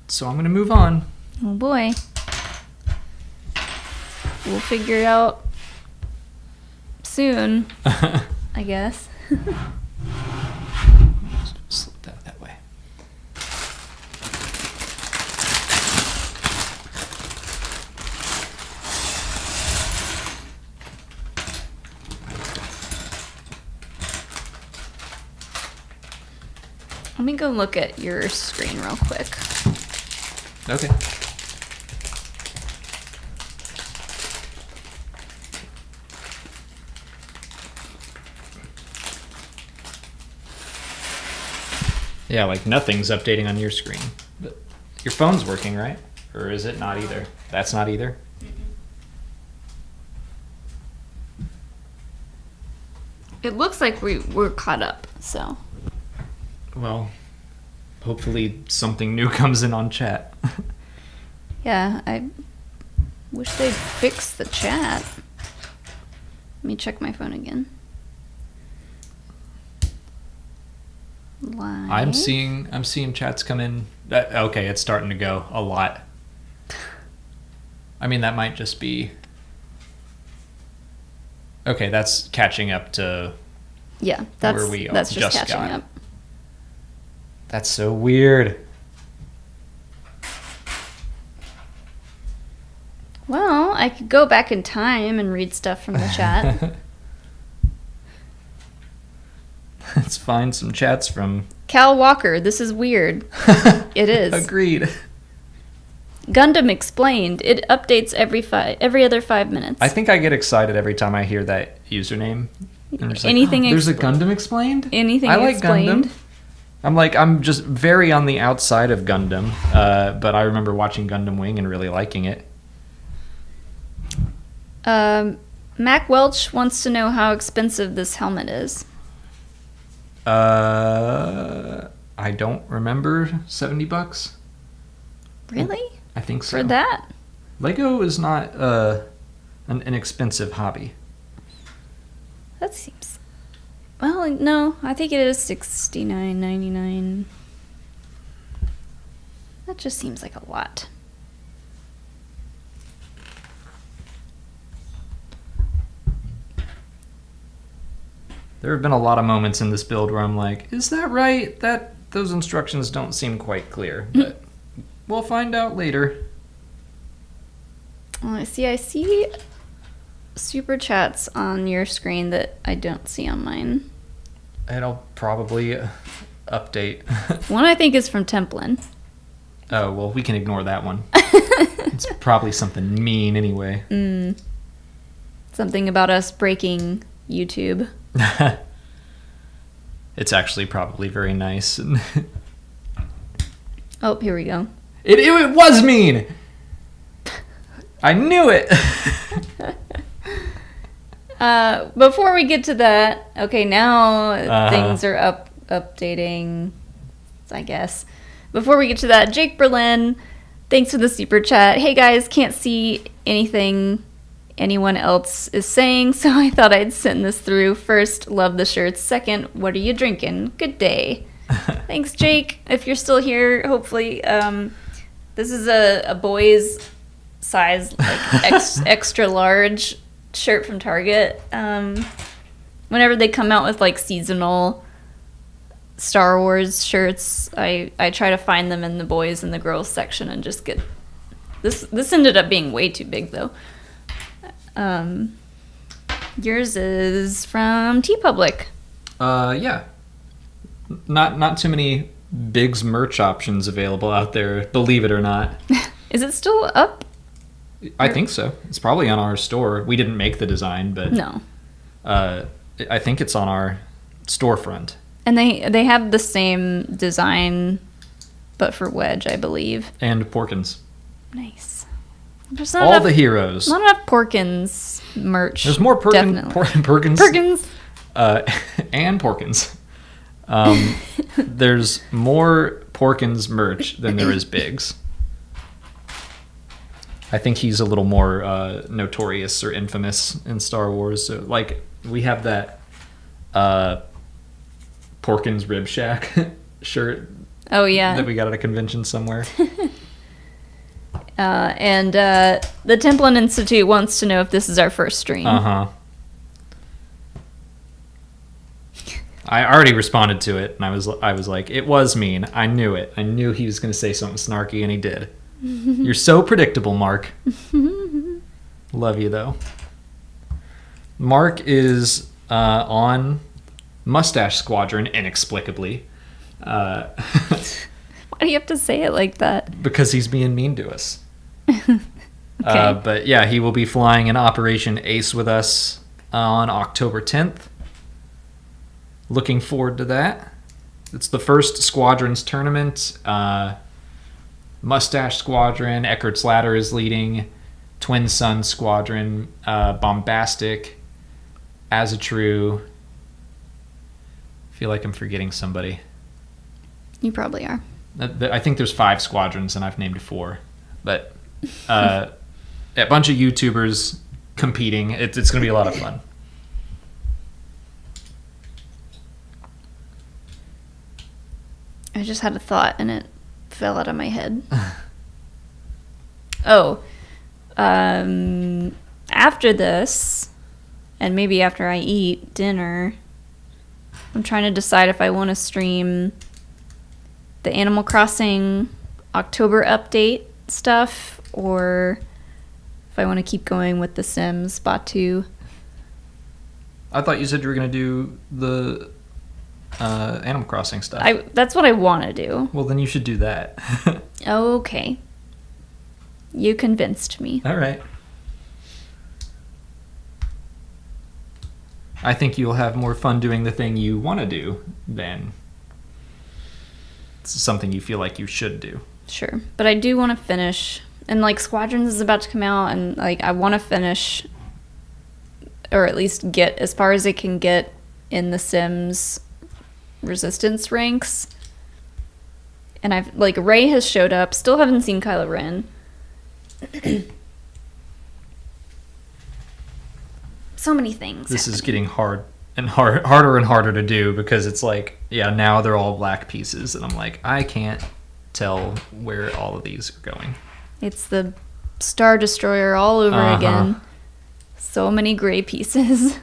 So I'm going to move on. Oh boy. We'll figure it out soon, I guess. Slip that way. Let me go look at your screen real quick. Okay. Yeah, like nothing's updating on your screen. But your phone's working, right? Or is it not either? That's not either? It looks like we're caught up, so. Well, hopefully something new comes in on chat. Yeah, I wish they'd fix the chat. Let me check my phone again. Live. I'm seeing chats come in. Okay, it's starting to go a lot. I mean, that might just be... Okay, that's catching up to Yeah, where we that's just just catching got. up. That's so weird. Well, I could go back in time and read stuff from the chat. Let's find some chats from... Cal Walker, this is weird. It is. Agreed. Gundam Explained. It updates every other 5 minutes. I think I get excited every time I hear that username. I'm just like, Anything there's a Gundam Explained? Anything I like Explained. Gundam. I'm just very on the outside of Gundam, but I remember watching Gundam Wing and really liking it. Mac Welch wants to know how expensive this helmet is. I don't remember. $70? Really? I think so. For that? Lego is not an inexpensive hobby. That seems... Well, no, I think it is $69.99. That just seems like a lot. There have been a lot of moments in this build where I'm like, is that right? Those instructions don't seem quite clear, but we'll find out later. Oh, I see super chats on your screen that I don't see on mine. It'll probably update. One I think is from Templin. Oh, well, we can ignore that one. It's probably something mean anyway. Something about us breaking YouTube. It's actually probably very nice. Oh, here we go. It was mean! I knew it! Before we get to that, okay, now things are updating, I guess. Before we get to that, Jake Berlin, thanks for the super chat. Hey guys, can't see anything anyone else is saying, so I thought I'd send this through. First, love the shirts. Second, what are you drinking? Good day. Thanks, Jake. If you're still here, hopefully, this is a boy's size, like extra large shirt from Target. Whenever they come out with like seasonal Star Wars shirts, I try to find them in the boys and the girls section and just get this ended up being way too big though. Yours is from TeePublic. Yeah. Not too many Biggs merch options available out there, believe it or not. Is it still up? I think so. It's probably on our store. We didn't make the design, but No. I think it's on our storefront. And they have the same design, but for Wedge, I believe. And Porkins. Nice. There's not All enough, the heroes. not enough Porkins merch. There's more definitely. Perkins. Perkins. And Porkins. There's more Porkins merch than there is Biggs. I think he's a little more notorious or infamous in Star Wars. So, like, we have that Porkins Rib Shack shirt. Oh yeah. That we got at a convention somewhere. And the Templin Institute wants to know if this is our first stream. Uh-huh. I already responded to it, and I was like, it was mean. I knew it. I knew he was going to say something snarky, and he did. You're so predictable, Mark. Love you, though. Mark is on Mustache Squadron, inexplicably. Why do you have to say it like that? Because he's being mean to us. Okay. But yeah, he will be flying in Operation Ace with us on October 10th. Looking forward to that. It's the first Squadrons tournament. Mustache Squadron, Eckert's Ladder is leading. Twin Sun Squadron, Bombastic, As a True. I feel like I'm forgetting somebody. You probably are. I think there's 5 squadrons and I've named 4. But a bunch of YouTubers competing. It's going to be a lot of fun. I just had a thought and it fell out of my head. After this, and maybe after I eat dinner, I'm trying to decide if I want to stream the Animal Crossing October update stuff or if I want to keep going with The Sims Batu. I thought you said you were going to do the Animal Crossing stuff. That's what I want to do. Well, then you should do that. Okay. You convinced me. All right. I think you'll have more fun doing the thing you want to do than something you feel like you should do. Sure. But I do want to finish. And, like, Squadrons is about to come out, and, like, I want to finish, or at least get as far as it can get in the Sims Resistance ranks. And I've, like, Rey has showed up. Still haven't seen Kylo Ren. So many things. This is happening. getting harder and harder to do because it's like, yeah, now they're all black pieces, and I'm like, I can't tell where all of these are going. It's the Star Destroyer all over again. So many gray pieces.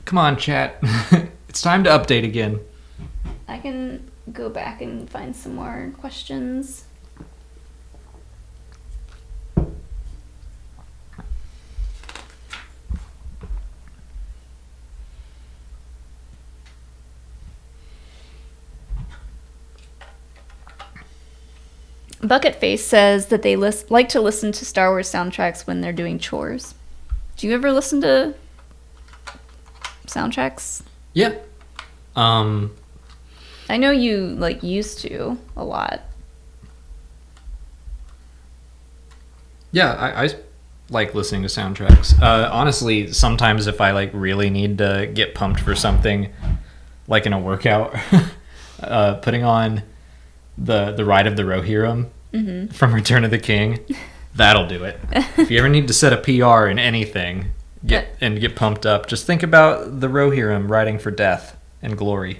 Come on, chat. It's time to update again. I can go back and find some more questions. Bucketface says that they like to listen to Star Wars soundtracks when they're doing chores. Do you ever listen to soundtracks? Yeah. I know you, like, used to a lot. Yeah, I like listening to soundtracks. Honestly, sometimes if I, like, really need to get pumped for something, like in a workout, putting on the Ride of the Rohirrim from Return of the King, that'll do it. If you ever need to set a PR in anything get pumped up, just think about the Rohirrim riding for death and glory.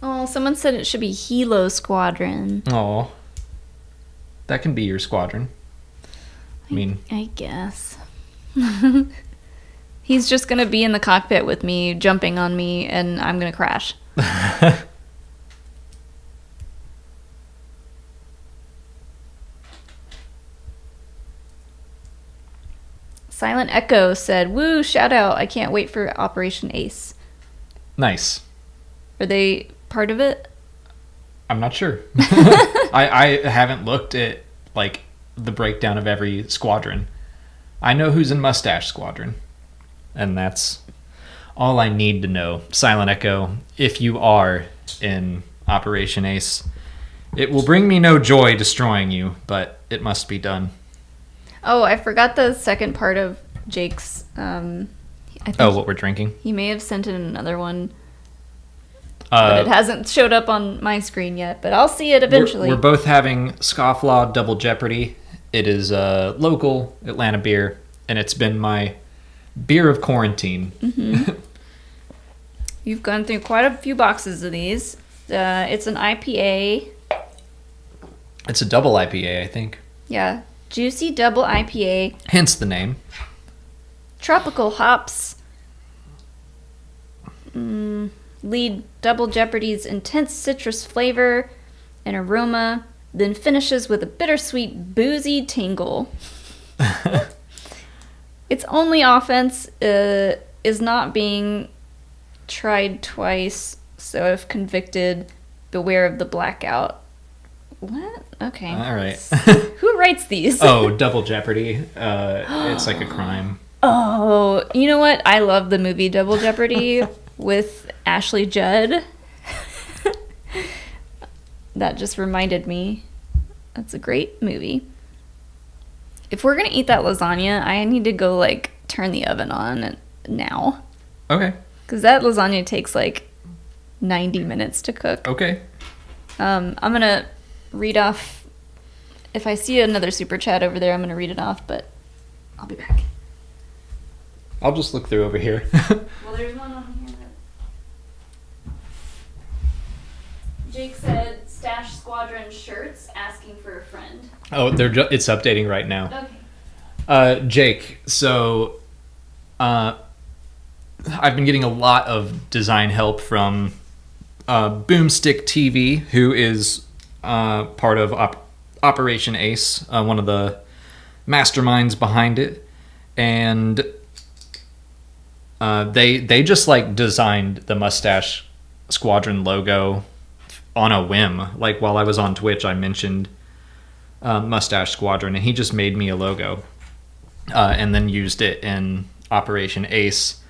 Oh, someone said it should be Hilo Squadron. Oh, that can be your squadron. I guess. He's just going to be in the cockpit with me, jumping on me, and I'm going to crash. Silent Echo said, "Woo, shout out. I can't wait for Operation Ace." Nice. Are they part of it? I'm not sure. I haven't looked at, like, the breakdown of every squadron. I know who's in Mustache Squadron, and that's all I need to know. Silent Echo, if you are in Operation Ace, it will bring me no joy destroying you, but it must be done. Oh, I forgot the second part of Jake's. I think what we're drinking? he may have sent in another one, but it hasn't showed up on my screen yet. But I'll see it eventually. We're both having Scofflaw Double Jeopardy. It is a local Atlanta beer, and it's been my beer of quarantine. Mm-hmm. You've gone through quite a few boxes of these. It's an IPA. It's a double IPA, I think. Yeah. Juicy double IPA. Hence the name. Tropical hops. lead Double Jeopardy's intense citrus flavor and aroma, then finishes with a bittersweet, boozy tingle. Its only offense is not being tried twice, so if convicted, beware of the blackout. What? Okay. All right. Who writes these? Oh, Double Jeopardy. It's like a crime. Oh, you know what? I love the movie Double Jeopardy with Ashley Judd. That just reminded me. That's a great movie. If we're going to eat that lasagna, I need to go, like, turn the oven on now. Okay. Because that lasagna takes, like, 90 minutes to cook. Okay. I'm going to read off. If I see another super chat over there, I'm going to read it off, but I'll be back. I'll just look through over here. Well, there's one on here that Jake said, stash Squadron shirts, asking for a friend. Oh, it's updating right now. Okay. Jake, so I've been getting a lot of design help from Boomstick TV, who is part of Operation Ace, one of the masterminds behind it, and they just like designed the Mustache Squadron logo on a whim. Like while I was on Twitch, I mentioned Mustache Squadron, and he just made me a logo and then used it in Operation Ace.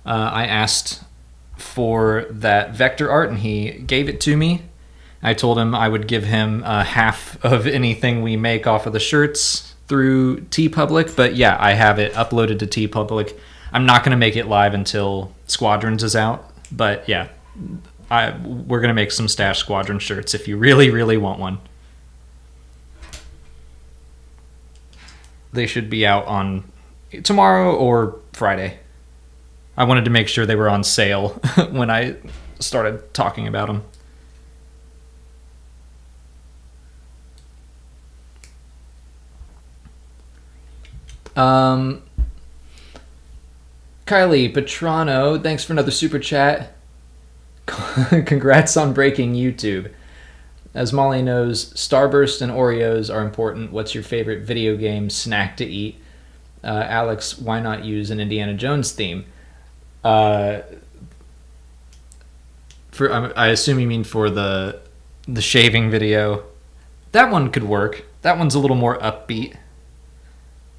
I asked for that vector art, and he gave it to me. I told him I would give him half of anything we make off of the shirts through TeePublic, but yeah, I have it uploaded to TeePublic. I'm not going to make it live until Squadrons is out, but yeah, we're going to make some Stash Squadron shirts if you really, really want one. They should be out on tomorrow or Friday. I wanted to make sure they were on sale when I started talking about them. Kylie Petrano, thanks for another super chat. Congrats on breaking YouTube. As Molly knows, Starburst and Oreos are important. What's your favorite video game snack to eat? Alex, why not use an Indiana Jones theme? I assume you mean for the shaving video. That one could work. That one's a little more upbeat.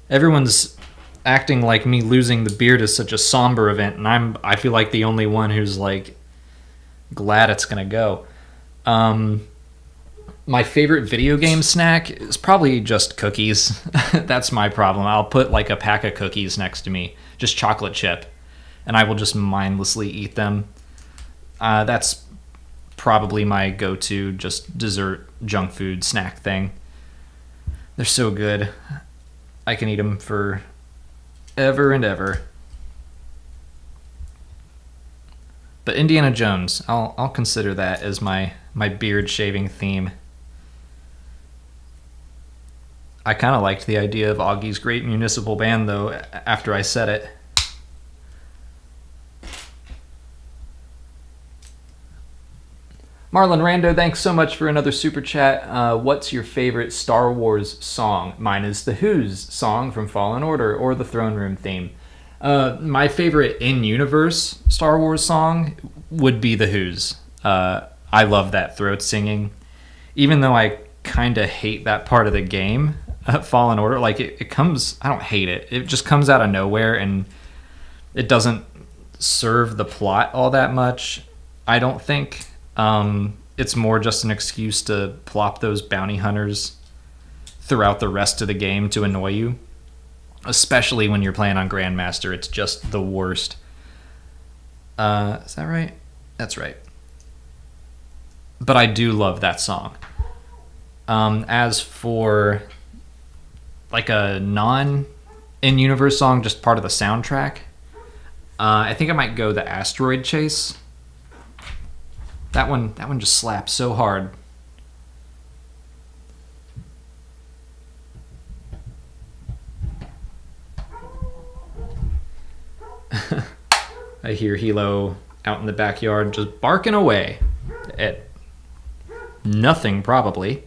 Everyone's acting like me losing the beard is such a somber event, and I feel like the only one who's like glad it's gonna go. My favorite video game snack is probably just cookies. That's my problem. I'll put like a pack of cookies next to me, just chocolate chip, and I will just mindlessly eat them. That's probably my go-to just dessert junk food snack thing. They're so good. I can eat them for ever and ever. But Indiana Jones, I'll consider that as my beard shaving theme. I kind of liked the idea of Augie's Great Municipal Band, though, after I said it. Marlon Rando, thanks so much for another super chat. What's your favorite Star Wars song? Mine is The Who's song from Fallen Order, or the Throne Room theme. My favorite in-universe Star Wars song would be The Who's. I love that throat singing. Even though I kind of hate that part of the game, Fallen Order, like it comes, I don't hate it. It just comes out of nowhere, and it doesn't serve the plot all that much, I don't think. It's more just an excuse to plop those bounty hunters throughout the rest of the game to annoy you. Especially when you're playing on Grandmaster, it's just the worst. Is that right? That's right. But I do love that song. As for like a non-in-universe song, just part of the soundtrack, I think I might go the Asteroid Chase. That one just slaps so hard. I hear Hilo out in the backyard just barking away at nothing, probably.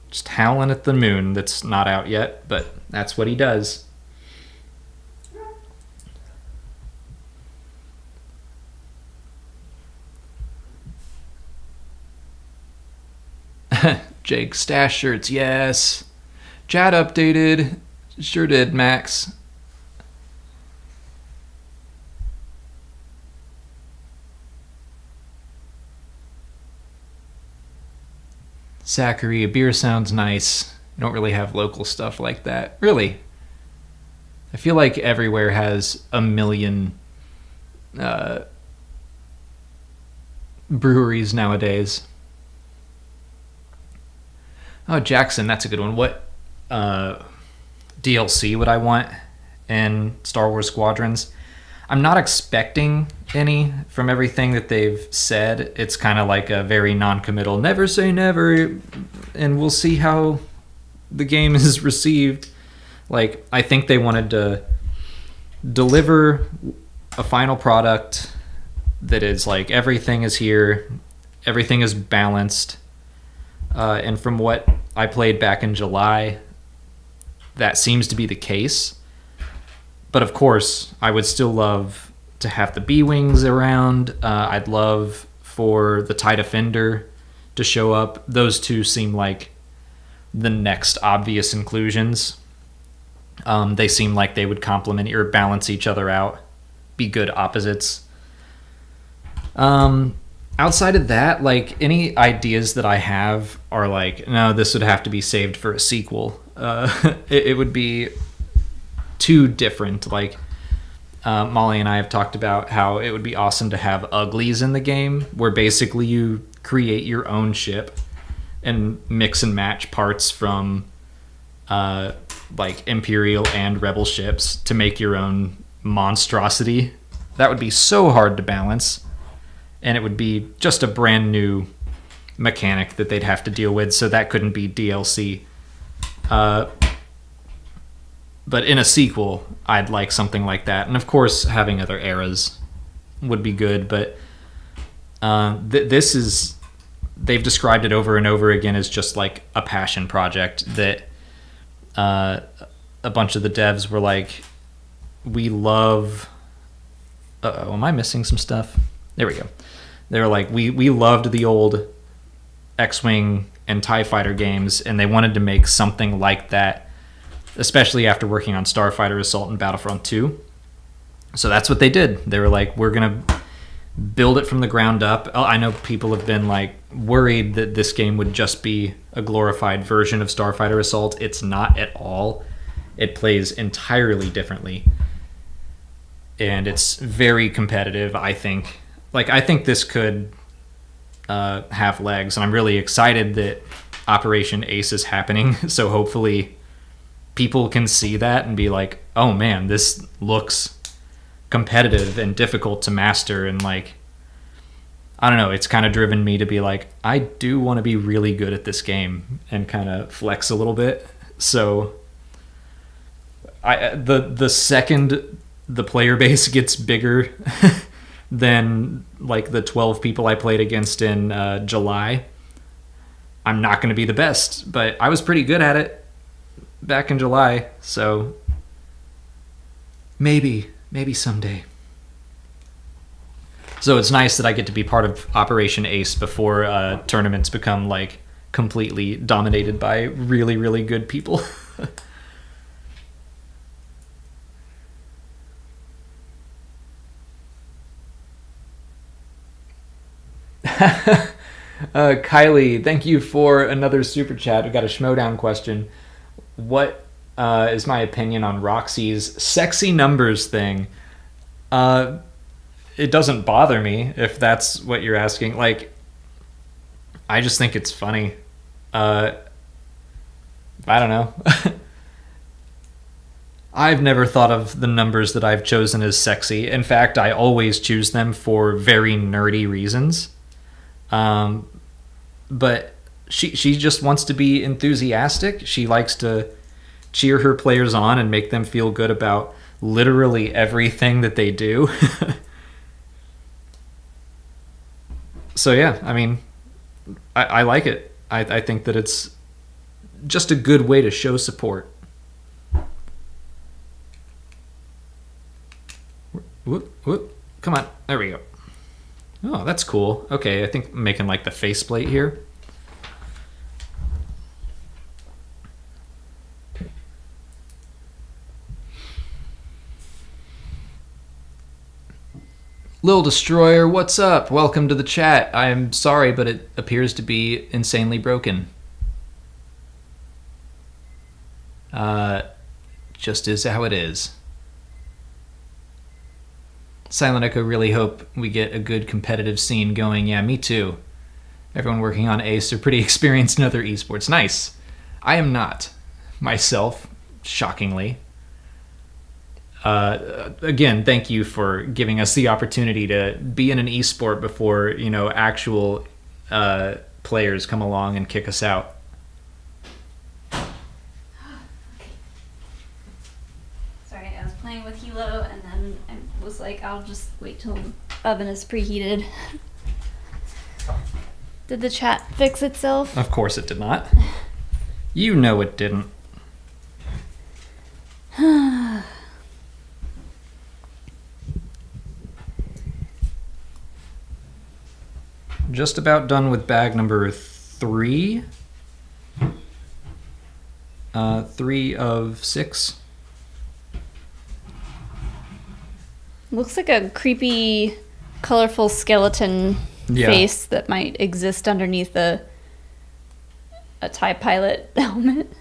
Just howling at the moon that's not out yet, but that's what he does. Jake stash shirts, yes. Chat updated. Sure did, Max. Zachary, a beer sounds nice. You don't really have local stuff like that. Really? I feel like everywhere has a million breweries nowadays. Oh, Jackson, that's a good one. What DLC would I want in Star Wars Squadrons? I'm not expecting any from everything that they've said. It's kind of like a very non-committal, never say never, and we'll see how the game is received. Like, I think they wanted to deliver a final product that is like, everything is here, everything is balanced. And from what I played back in July, that seems to be the case. But of course, I would still love to have the B-Wings around. I'd love for the TIE Defender to show up. Those two seem like the next obvious inclusions. They seem like they would complement or balance each other out, be good opposites. Outside of that, like, any ideas that I have are like, no, this would have to be saved for a sequel. It would be too different. Like, Molly and I have talked about how it would be awesome to have uglies in the game, where basically you create your own ship and mix and match parts from like Imperial and Rebel ships to make your own monstrosity. That would be so hard to balance. And it would be just a brand new mechanic that they'd have to deal with, so that couldn't be DLC. But in a sequel, I'd like something like that. And of course, having other eras would be good, but this is... They've described it over and over again as just like a passion project that a bunch of the devs were like, we love... Uh-oh, am I missing some stuff? There we go. They were like, we loved the old X-Wing and TIE Fighter games, and they wanted to make something like that, especially after working on Starfighter Assault and Battlefront 2. So that's what they did. They were like, we're going to build it from the ground up. I know people have been like worried that this game would just be a glorified version of Starfighter Assault. It's not at all. It plays entirely differently. And it's very competitive, I think. Like, I think this could have legs, and I'm really excited that Operation Ace is happening. So hopefully people can see that and be like, oh man, this looks competitive and difficult to master. And like, I don't know, it's kind of driven me to be like, I do want to be really good at this game and kind of flex a little bit. So the second the player base gets bigger than like the 12 people I played against in July, I'm not going to be the best, but I was pretty good at it back in July, so maybe someday. So it's nice that I get to be part of Operation Ace before tournaments become like completely dominated by really, really good people. Kylie, thank you for another super chat. We got a Schmodown question. What is my opinion on Roxy's sexy numbers thing? It doesn't bother me, if that's what you're asking. Like, I just think it's funny. I don't know. I've never thought of the numbers that I've chosen as sexy. In fact, I always choose them for very nerdy reasons. But she just wants to be enthusiastic. She likes to cheer her players on and make them feel good about literally everything that they do. So yeah, I mean, I like it. I think that it's just a good way to show support. Whoop, whoop. Come on. There we go. Oh, that's cool. Okay, I think I'm making like the faceplate here. Lil Destroyer, what's up? Welcome to the chat. I am sorry, but it appears to be insanely broken. Just is how it is. Silent Echo, really hope we get a good competitive scene going. Yeah, me too. Everyone working on Ace are pretty experienced in other esports. Nice. I am not. Myself, shockingly. Again, thank you for giving us the opportunity to be in an esport before, you know, actual players come along and kick us out. Sorry, I was playing with Hilo and then I was like, I'll just wait till the oven is preheated. Did the chat fix itself? Of course it did not. You know it didn't. Just about done with bag number 3. 3 of 6. Looks like a creepy, colorful skeleton face that might exist underneath a TIE pilot helmet.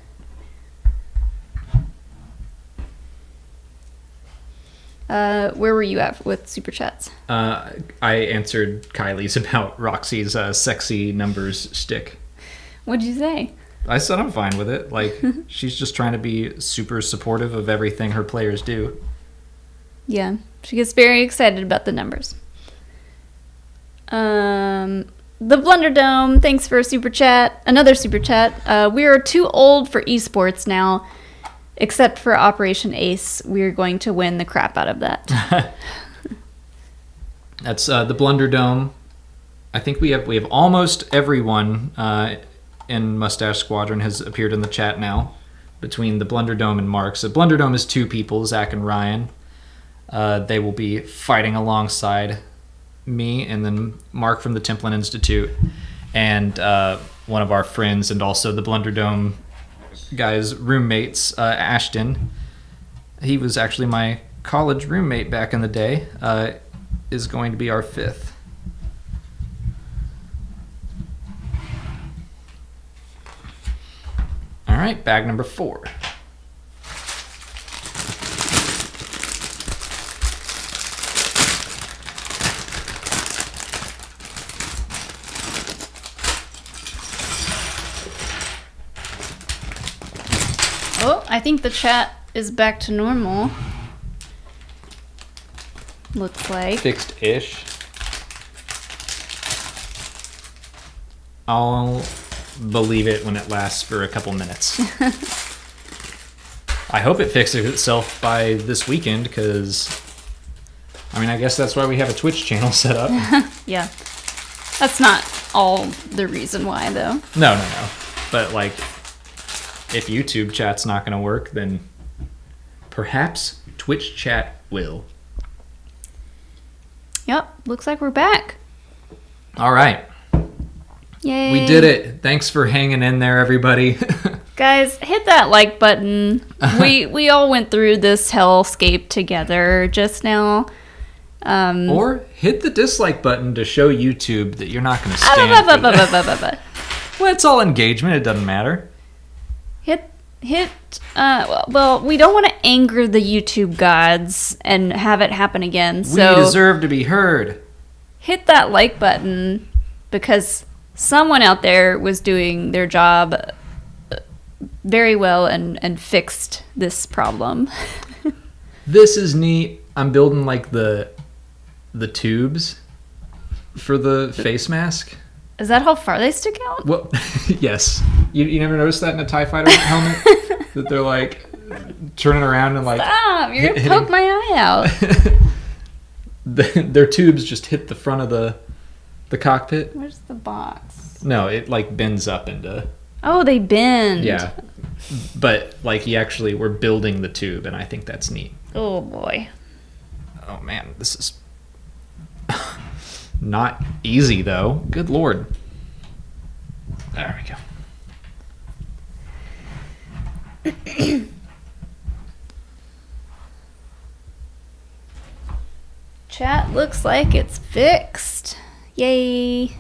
Where were you at with super chats? I answered Kylie's about Roxy's sexy numbers shtick. What'd you say? I said I'm fine with it. Like, she's just trying to be super supportive of everything her players do. Yeah, she gets very excited about the numbers. The Blunderdome, thanks for a super chat. Another super chat. We are too old for esports now. Except for Operation Ace, we're going to win the crap out of that. That's the Blunderdome. I think we have almost everyone in Mustache Squadron has appeared in the chat now, between the Blunderdome and Mark. So Blunderdome is 2 people, Zach and Ryan. They will be fighting alongside me, and then Mark from the Templin Institute, and one of our friends, and also the Blunderdome guys' roommates, Ashton. He was actually my college roommate back in the day, is going to be our 5th. All right, bag number 4. Oh, I think the chat is back to normal. Looks like. Fixed-ish. I'll believe it when it lasts for a couple minutes. I hope it fixes itself by this weekend, because, I mean, I guess that's why we have a Twitch channel set up. Yeah. That's not all the reason why, though. No. But, like, if YouTube chat's not going to work, then perhaps Twitch chat will. Yep, looks like we're back. All right. Yay. We did it. Thanks for hanging in there, everybody. Guys, hit that like button. We all went through this hellscape together just now. Or hit the dislike button to show YouTube that you're not going to stand for that. Well, it's all engagement. It doesn't matter. Well, we don't want to anger the YouTube gods and have it happen again. So we deserve to be heard. Hit that like button, because someone out there was doing their job very well and fixed this problem. This is neat. I'm building like the tubes for the face mask. Is that how far they stick out? Well, yes. You never noticed that in a TIE fighter helmet? That they're like turning around and like... Stop! You're going to poke my eye out. Their tubes just hit the front of the The cockpit? Where's the box? No, it like bends up into. Oh, they bend. Yeah, but like we're building the tube, and I think that's neat. Oh boy. Oh man, this is not easy though. Good lord. There we go. Chat looks like it's fixed. Yay.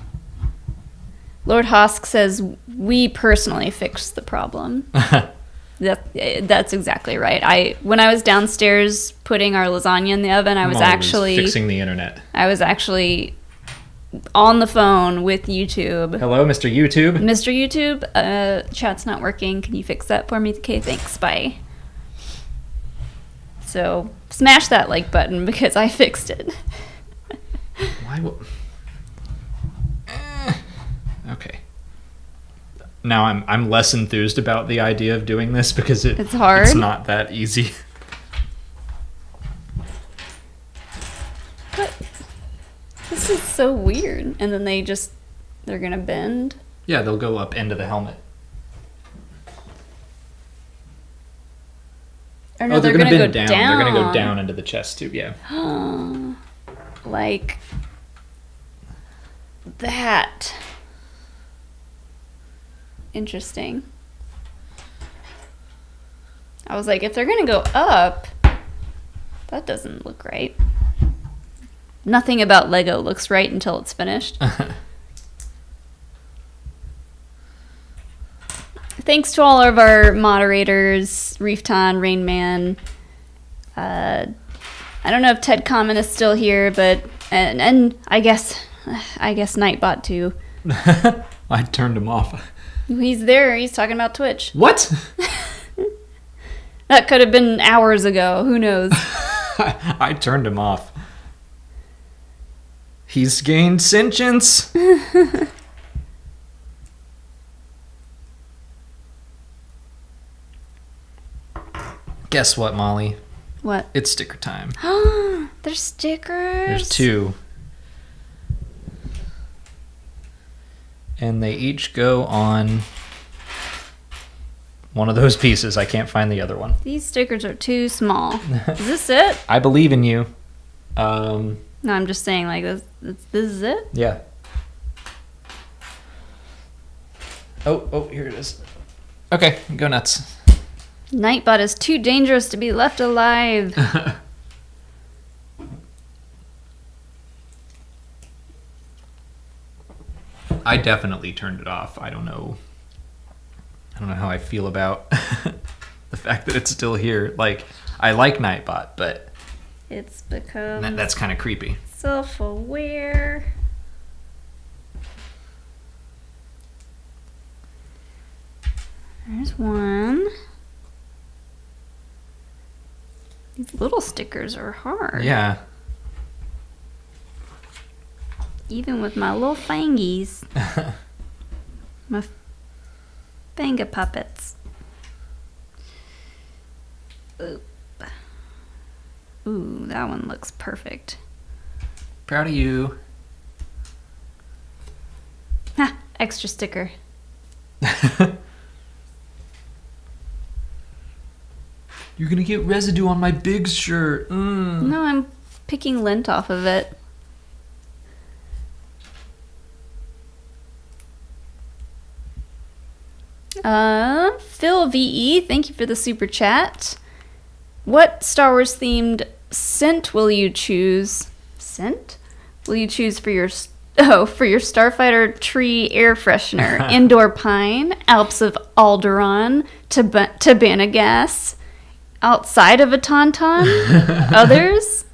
Lord Hosk says, we personally fixed the problem. That's exactly right. When I was downstairs putting our lasagna in the oven, I was actually fixing the internet. I was actually on the phone with YouTube. Hello, Mr. YouTube. Mr. YouTube, chat's not working. Can you fix that for me? Okay, thanks. Bye. So smash that like button because I fixed it. Why? Okay. Now I'm less enthused about the idea of doing this because it's hard. It's not that easy. But this is so weird. And then they're gonna bend. Yeah, they'll go up into the helmet. Or no, they're gonna go down. They're gonna go down into the chest tube. Yeah. Like that. Interesting. I was like, if they're gonna go up, that doesn't look right. Nothing about Lego looks right until it's finished. Thanks to all of our moderators, Reefton, Rainman. I don't know if Ted Common is still here, but and I guess Nightbot too. I turned him off. He's there. He's talking about Twitch. What? That could have been hours ago. Who knows? I turned him off. He's gained sentience. Guess what, Molly? What? It's sticker time. There's stickers. There's 2. And they each go on one of those pieces. I can't find the other one. These stickers are too small. Is this it? I believe in you. No, I'm just saying, like, this is it? Yeah. Oh, here it is. Okay, go nuts. Nightbot is too dangerous to be left alive. I definitely turned it off. I don't know how I feel about the fact that it's still here. Like, I like Nightbot, but it's become that's kind of creepy. Self-aware. There's one. These little stickers are hard. Yeah. Even with my little fangies. My finger puppets. Oop. Ooh, that one looks perfect. Proud of you. Ha! Extra sticker. You're gonna get residue on my big shirt. No, I'm picking lint off of it. Phil VE, thank you for the super chat. What Star Wars themed scent will you choose? Scent? Will you choose for your Starfighter tree air freshener? Indoor pine, Alps of Alderaan, Tabana gas, outside of a tauntaun, others.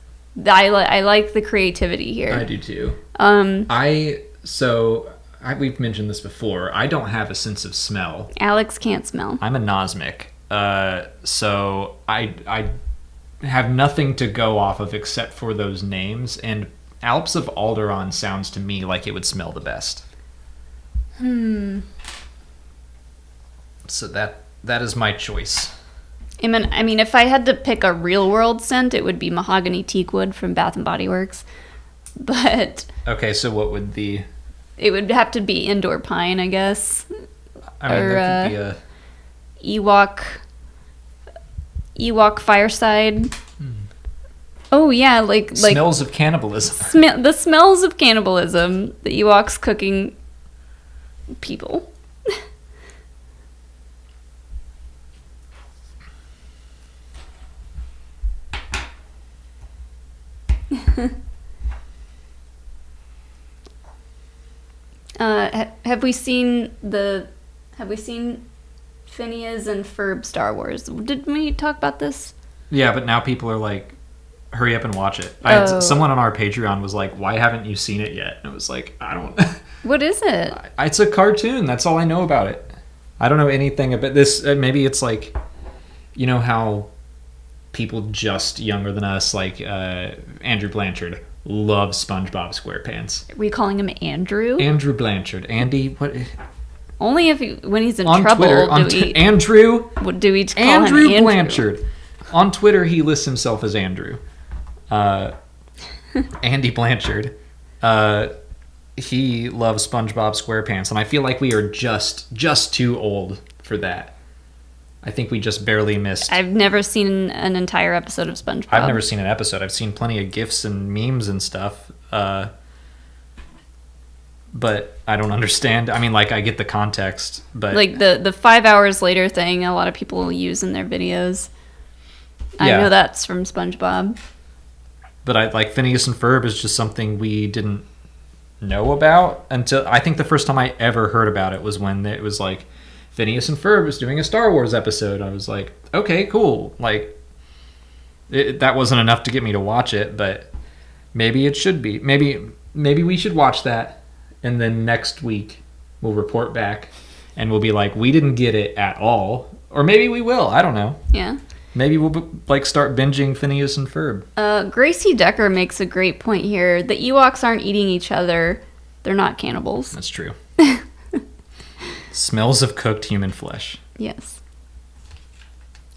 I like the creativity here. I do too. We've mentioned this before. I don't have a sense of smell. Alex can't smell. I'm a nosmic. So I have nothing to go off of except for those names, and Alps of Alderaan sounds to me like it would smell the best. So that is my choice. I mean, if I had to pick a real world scent, it would be mahogany teakwood from Bath and Body Works. but Okay, so what would the... it would have to be indoor pine, I guess. I mean, there could be a... Ewok fireside. Oh yeah, like Smells of cannibalism. the smells of cannibalism. The Ewoks cooking people. Have we seen Phineas and Ferb Star Wars? Did we talk about this? Yeah, but now people are like, hurry up and watch it. Someone on our Patreon was like, why haven't you seen it yet? And I was like, I don't... What is it? It's a cartoon. That's all I know about it. I don't know anything about this. Maybe it's like, you know how people just younger than us, like Andrew Blanchard, loves SpongeBob SquarePants. Are we calling him Andrew? Andrew Blanchard. Andy, what? Only when he's in On trouble Twitter, Andrew. Do we call Andrew him Andrew Blanchard. On Twitter, he lists himself as Andrew. Andy Blanchard. He loves SpongeBob SquarePants, and I feel like we are just too old for that. I think we just barely missed. I've never seen an entire episode of SpongeBob. I've never seen an episode. I've seen plenty of GIFs and memes and stuff. But I don't understand. I mean, like, I get the context, but... Like, the 5 hours later thing a lot of people use in their videos. I Yeah. know that's from SpongeBob. But I like Phineas and Ferb is just something we didn't know about until... I think the first time I ever heard about it was when it was like, Phineas and Ferb is doing a Star Wars episode. I was like, okay, cool. Like, that wasn't enough to get me to watch it, but maybe it should be. Maybe we should watch that, and then next week we'll report back, and we'll be like, we didn't get it at all. Or maybe we will. I don't know. Yeah. Maybe we'll like start binging Phineas and Ferb. Gracie Decker makes a great point here. The Ewoks aren't eating each other. They're not cannibals. That's true. Smells of cooked human flesh. Yes.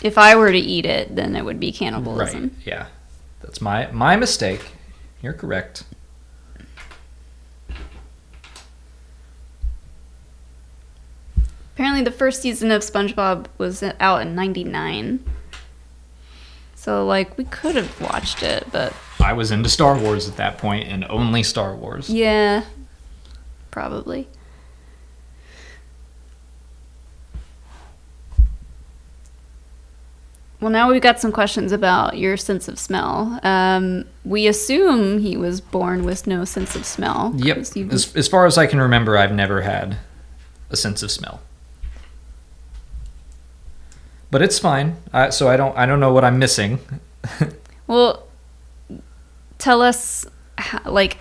If I were to eat it, then it would be cannibalism. Right. Yeah. That's my mistake. You're correct. Apparently the first season of SpongeBob was out in 99. So, like, we could have watched it, but... I was into Star Wars at that point, and only Star Wars. Yeah. Probably. Well, now we've got some questions about your sense of smell. We assume he was born with no sense of smell. Yep. As far as I can remember, I've never had a sense of smell. But it's fine. So I don't know what I'm missing. Well, tell us, like,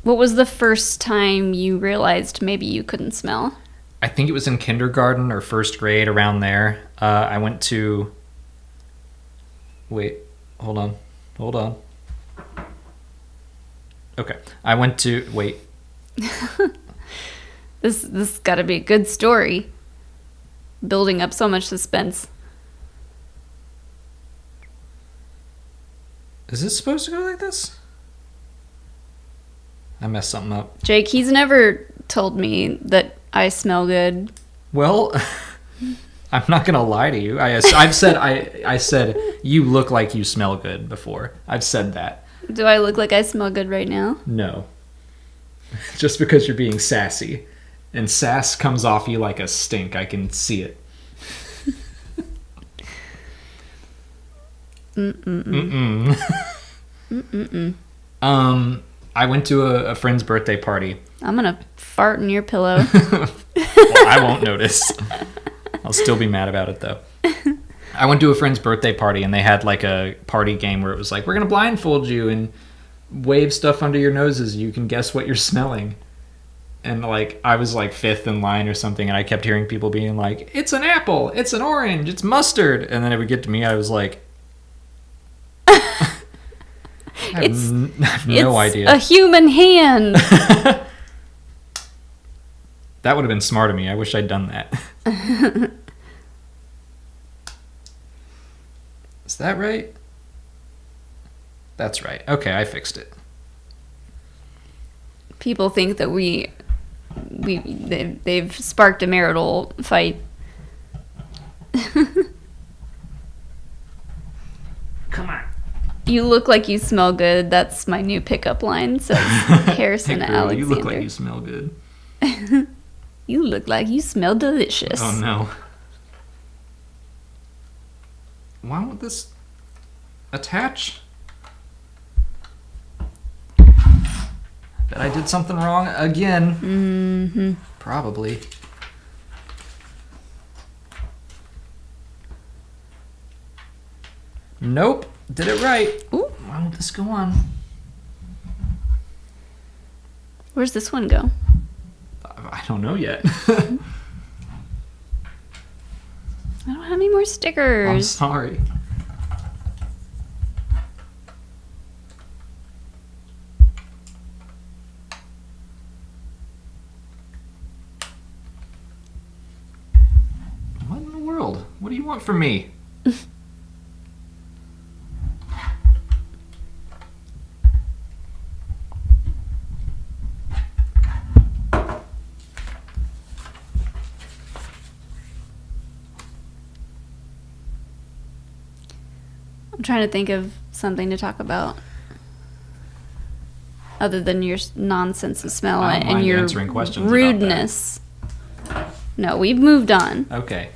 what was the first time you realized maybe you couldn't smell? I think it was in kindergarten or first grade, around there. I went to... Wait, hold on. Okay, I went to... Wait. This got to be a good story. Building up so much suspense. Is this supposed to go like this? I messed something up. Jake, he's never told me that I smell good. Well, I'm not gonna lie to you. I've said I said you look like you smell good before. I've said that. Do I look like I smell good right now? No. Just because you're being sassy, and sass comes off you like a stink. I can see it. I went to a friend's birthday party. I'm gonna fart in your pillow. Well, I won't notice. I'll still be mad about it though. I went to a friend's birthday party and they had like a party game where it was like, we're gonna blindfold you and wave stuff under your noses. You can guess what you're smelling. And like I was like fifth in line or something, and I kept hearing people being like, "It's an apple, it's an orange, it's mustard." And then it would get to me, I was like, I have no idea. A human hand. That would have been smart of me. I wish I'd done that. Is that right? That's right. Okay, I fixed it. people think that they've sparked a marital fight. Come on. You look like you smell good. That's my new pickup line, says Harrison Hey, girl, Alexander. you look like you smell good. You look like you smell delicious. Oh no. Why won't this attach? Bet I did something wrong again. Mm-hmm. Probably. Nope. Did it right. Ooh. Why won't this go on? Where's this one go? I don't know yet. I don't have any more stickers. I'm sorry. What in the world? What do you want from me? I'm trying to think of something to talk about other than your nonsense of smell I don't and mind your answering questions about rudeness. No, we've moved on. Okay.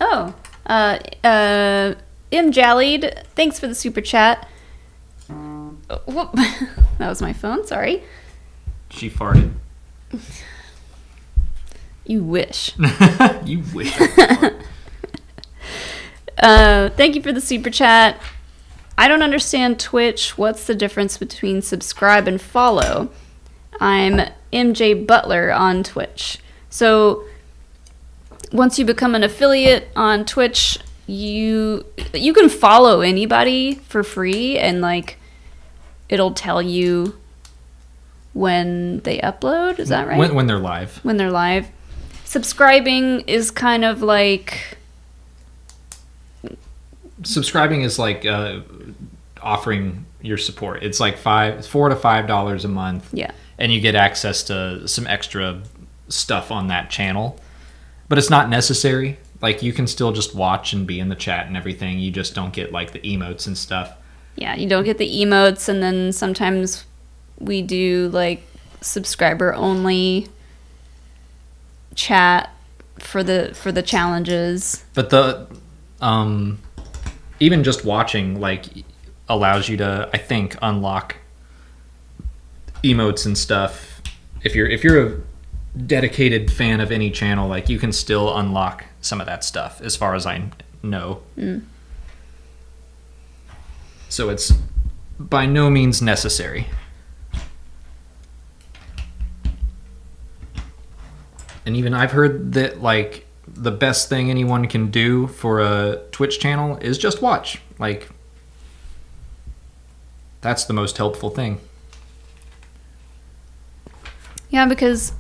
Oh, M. Jallied, thanks for the super chat. Whoop. That was my phone, sorry. She farted. You wish. You wish. Thank you for the super chat. I don't understand Twitch. What's the difference between subscribe and follow? I'm MJ Butler on Twitch. So once you become an affiliate on Twitch, you can follow anybody for free, and like it'll tell you when they upload. Is that right? When they're live. When they're live. Subscribing is kind of like... Subscribing is like offering your support. It's like $4 to $5 a month. Yeah. And you get access to some extra stuff on that channel. But it's not necessary. Like, you can still just watch and be in the chat and everything. You just don't get like the emotes and stuff. Yeah, you don't get the emotes, and then sometimes we do like subscriber only chat for the challenges. But the even just watching like allows you to, I think, unlock emotes and stuff. If you're a dedicated fan of any channel, like, you can still unlock some of that stuff, as far as I know. So it's by no means necessary. And even I've heard that like the best thing anyone can do for a Twitch channel is just watch. Like, that's the most helpful thing. Yeah, because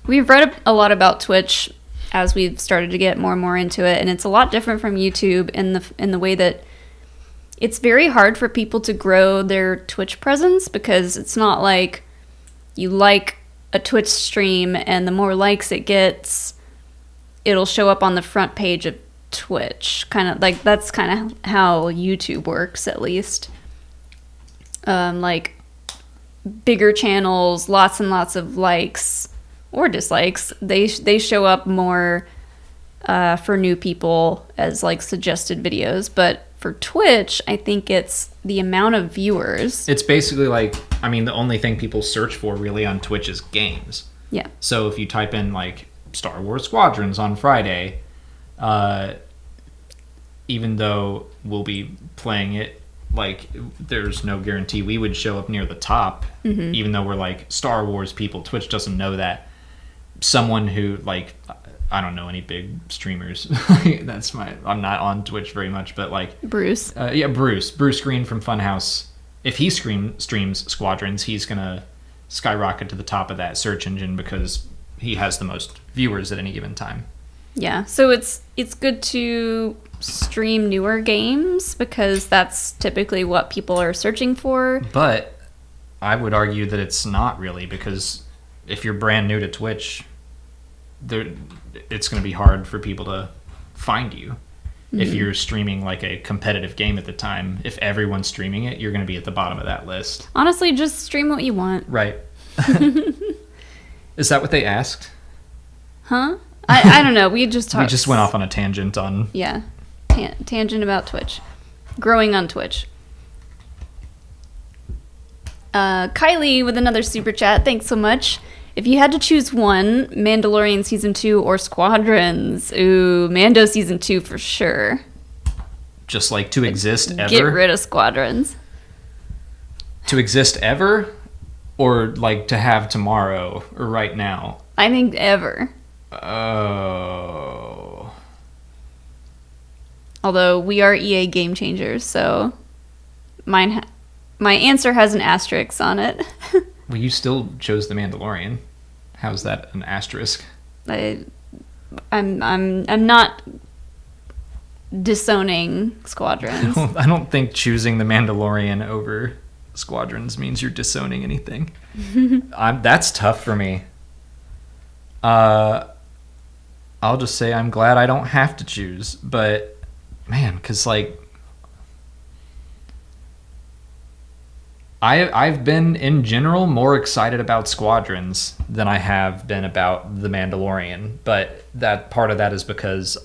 we've read a lot about Twitch as we've started to get more and more into it, and it's a lot different from YouTube in the way that it's very hard for people to grow their Twitch presence, because it's not like you like a Twitch stream and the more likes it gets, it'll show up on the front page of Twitch. Kind of like, that's kind of how YouTube works, at least. Like bigger channels, lots and lots of likes or dislikes, they show up more for new people as like suggested videos. But for Twitch, I think it's the amount of viewers. It's basically like, I mean, the only thing people search for really on Twitch is games. Yeah. So if you type in like Star Wars Squadrons on Friday, even though we'll be playing it, like, there's no guarantee we would show up near the top, even though we're like Star Wars people. Twitch doesn't know that. Someone who like I don't know any big streamers. I'm not on Twitch very much, but like Bruce. Bruce Green from Funhouse. If he streams Squadrons, he's gonna skyrocket to the top of that search engine because he has the most viewers at any given time. Yeah, so it's good to stream newer games because that's typically what people are searching for. But I would argue that it's not really, because if you're brand new to Twitch, it's going to be hard for people to find you. Mm-hmm. If you're streaming like a competitive game at the time, if everyone's streaming it, you're going to be at the bottom of that list. Honestly, just stream what you want. Right. Is that what they asked? Huh? I don't know. We just talked. We just went off on a tangent on... Yeah. Tangent about Twitch. Growing on Twitch. Kylie with another super chat. Thanks so much. If you had to choose one, Mandalorian Season 2 or Squadrons? Ooh, Mando Season 2 for sure. Just like to exist ever? Get rid of Squadrons. To exist ever? Or like to have tomorrow or right now? I think ever. Oh. Although we are EA game changers, so my answer has an asterisk on it. Well, you still chose the Mandalorian. How's that an asterisk? I'm not disowning Squadrons. I don't think choosing the Mandalorian over Squadrons means you're disowning anything. That's tough for me. I'll just say I'm glad I don't have to choose, but man, because like I've been in general more excited about Squadrons than I have been about the Mandalorian, but that part of that is because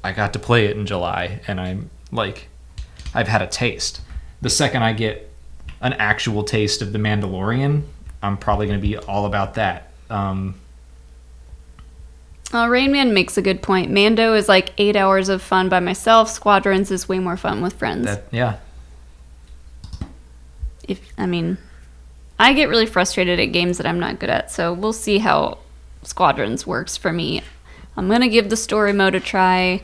I got to play it in July and I've had a taste. The second I get an actual taste of the Mandalorian, I'm probably going to be all about that. Rain Man makes a good point. Mando is like 8 hours of fun by myself. Squadrons is way more fun with friends. Yeah. I get really frustrated at games that I'm not good at, so we'll see how Squadrons works for me. I'm gonna give the story mode a try,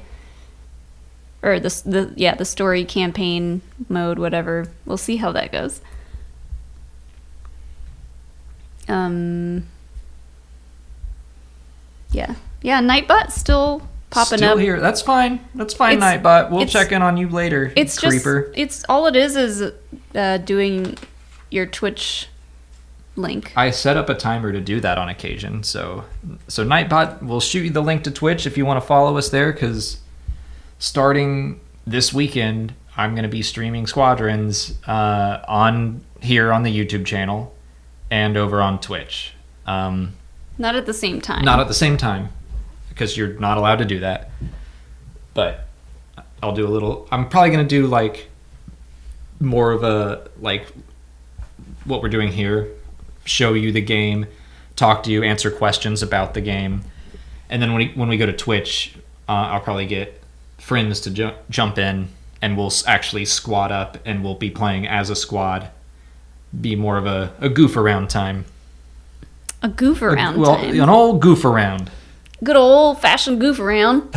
or the story campaign mode, whatever. We'll see how that goes. Yeah, Nightbot's still popping Still up here. That's fine, Nightbot. We'll check in on you later. It's creeper. It's all it is doing your Twitch link. I set up a timer to do that on occasion. So Nightbot, we'll shoot you the link to Twitch if you want to follow us there, because starting this weekend, I'm going to be streaming Squadrons on the YouTube channel and over on Twitch. Not at the same time. Not at the same time, because you're not allowed to do that. But I'll do a little... I'm probably going to do, like, more of a, like, what we're doing here. Show you the game, talk to you, answer questions about the game. And then when we go to Twitch, I'll probably get friends to jump in, and we'll actually squad up, and we'll be playing as a squad. Be more of a goof around time. A goof around time? An old goof around. Good old fashioned goof around.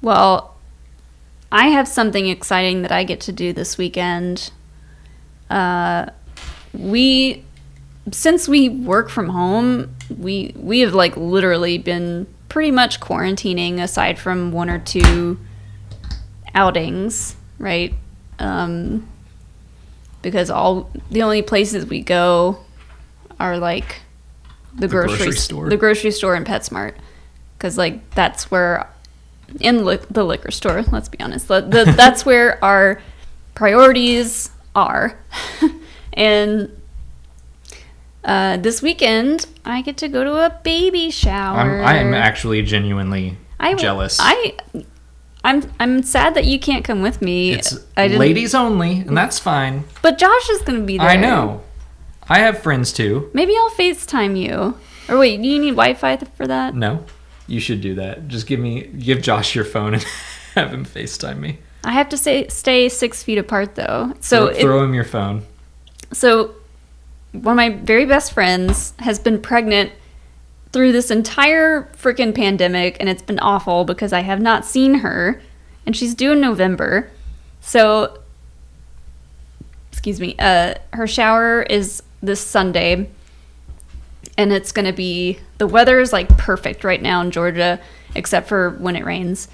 Well, I have something exciting that I get to do this weekend. Since we work from home, we have like literally been pretty much quarantining aside from one or two outings, right? Because the only places we go are like the grocery store and PetSmart, because like that's where the liquor store. Let's be honest, that's where our priorities are. And this weekend, I get to go to a baby shower. I am actually genuinely jealous. I'm sad that you can't come with me. It's ladies only, and that's fine. But Josh is going to be there. I know. I have friends too. Maybe I'll FaceTime you. Or wait, do you need Wi-Fi for that? No, you should do that. Just give Josh your phone and have him FaceTime me. I have to stay 6 feet apart though. So throw him your phone. So one of my very best friends has been pregnant through this entire freaking pandemic, and it's been awful because I have not seen her, and she's due in November. So, excuse me, her shower is this Sunday, and it's going to be, the weather is like perfect right now in Georgia, except for when it rains.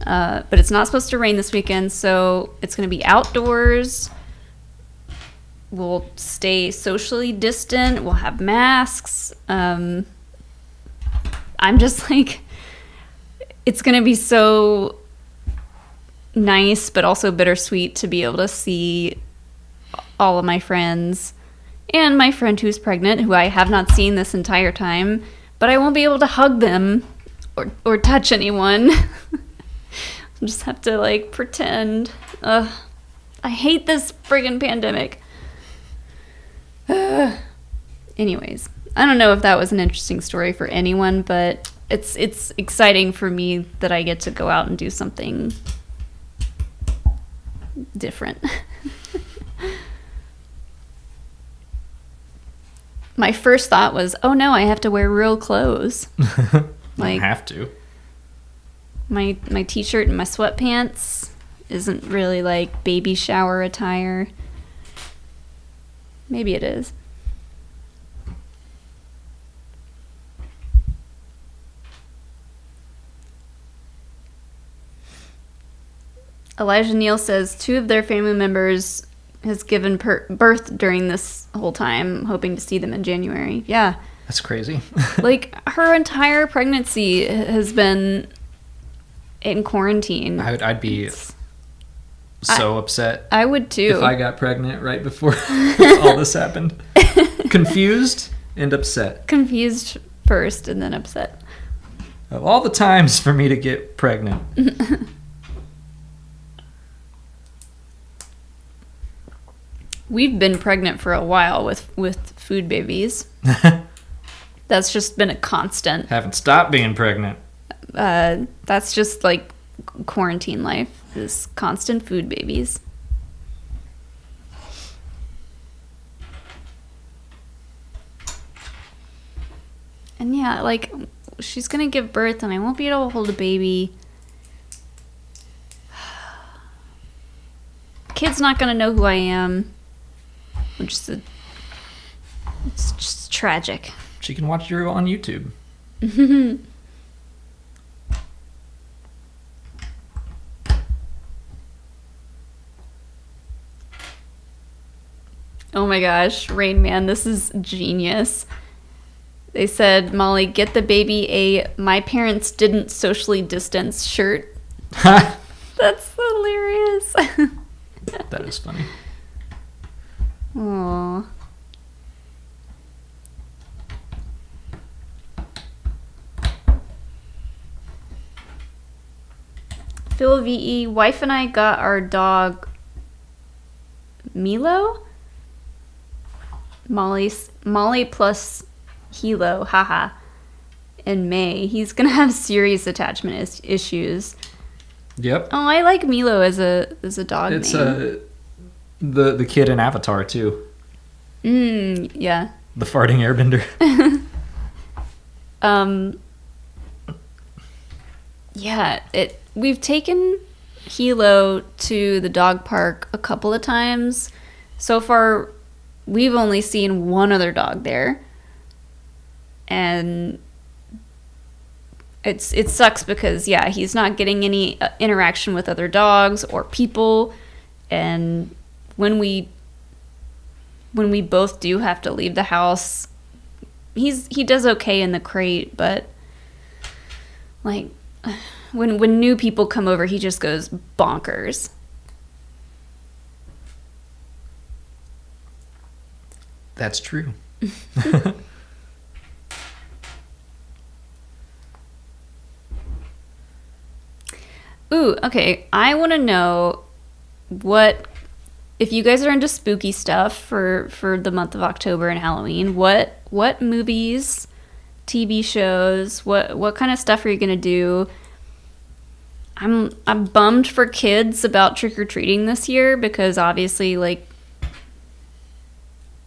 But it's not supposed to rain this weekend, so it's going to be outdoors. We'll stay socially distant. We'll have masks. I'm just like, it's going to be so nice, but also bittersweet to be able to see all of my friends and my friend who's pregnant, who I have not seen this entire time, but I won't be able to hug them or touch anyone. I'll just have to like pretend. I hate this friggin' pandemic. Anyways, I don't know if that was an interesting story for anyone, but it's exciting for me that I get to go out and do something different. My first thought was, oh no, I have to wear real clothes. Like, you have to. My t-shirt and my sweatpants isn't really like baby shower attire. Maybe it is. Elijah Neal says 2 of their family members has given birth during this whole time, hoping to see them in January. Yeah. That's crazy. Like, her entire pregnancy has been in quarantine. I'd be so upset. I would too. If I got pregnant right before all this happened. Confused and upset. Confused first and then upset. Of all the times for me to get pregnant. We've been pregnant for a while with food babies. That's just been a constant. Haven't stopped being pregnant. That's just like quarantine life, is constant food babies. And yeah, like, she's gonna give birth and I won't be able to hold a baby. Kid's not gonna know who I am, which is it's just tragic. She can watch you on YouTube. Oh my gosh, Rain Man, this is genius. They said, Molly, get the baby a "my parents didn't socially distance" shirt. That's hilarious. That is funny. Aww. Phil VE, wife and I got our dog Milo? Molly plus Hilo, haha. In May. He's gonna have serious attachment issues. Yep. Oh, I like Milo as a dog It's name. the kid in Avatar too. Yeah. The farting airbender. Yeah, we've taken Hilo to the dog park a couple of times. So far, we've only seen one other dog there. And it sucks because, yeah, he's not getting any interaction with other dogs or people. And when we both do have to leave the house, he does okay in the crate, but like when new people come over, he just goes bonkers. That's true. Ooh, okay. I want to know if you guys are into spooky stuff for the month of October and Halloween, what movies, TV shows, what kind of stuff are you going to do? I'm bummed for kids about trick-or-treating this year because obviously, like,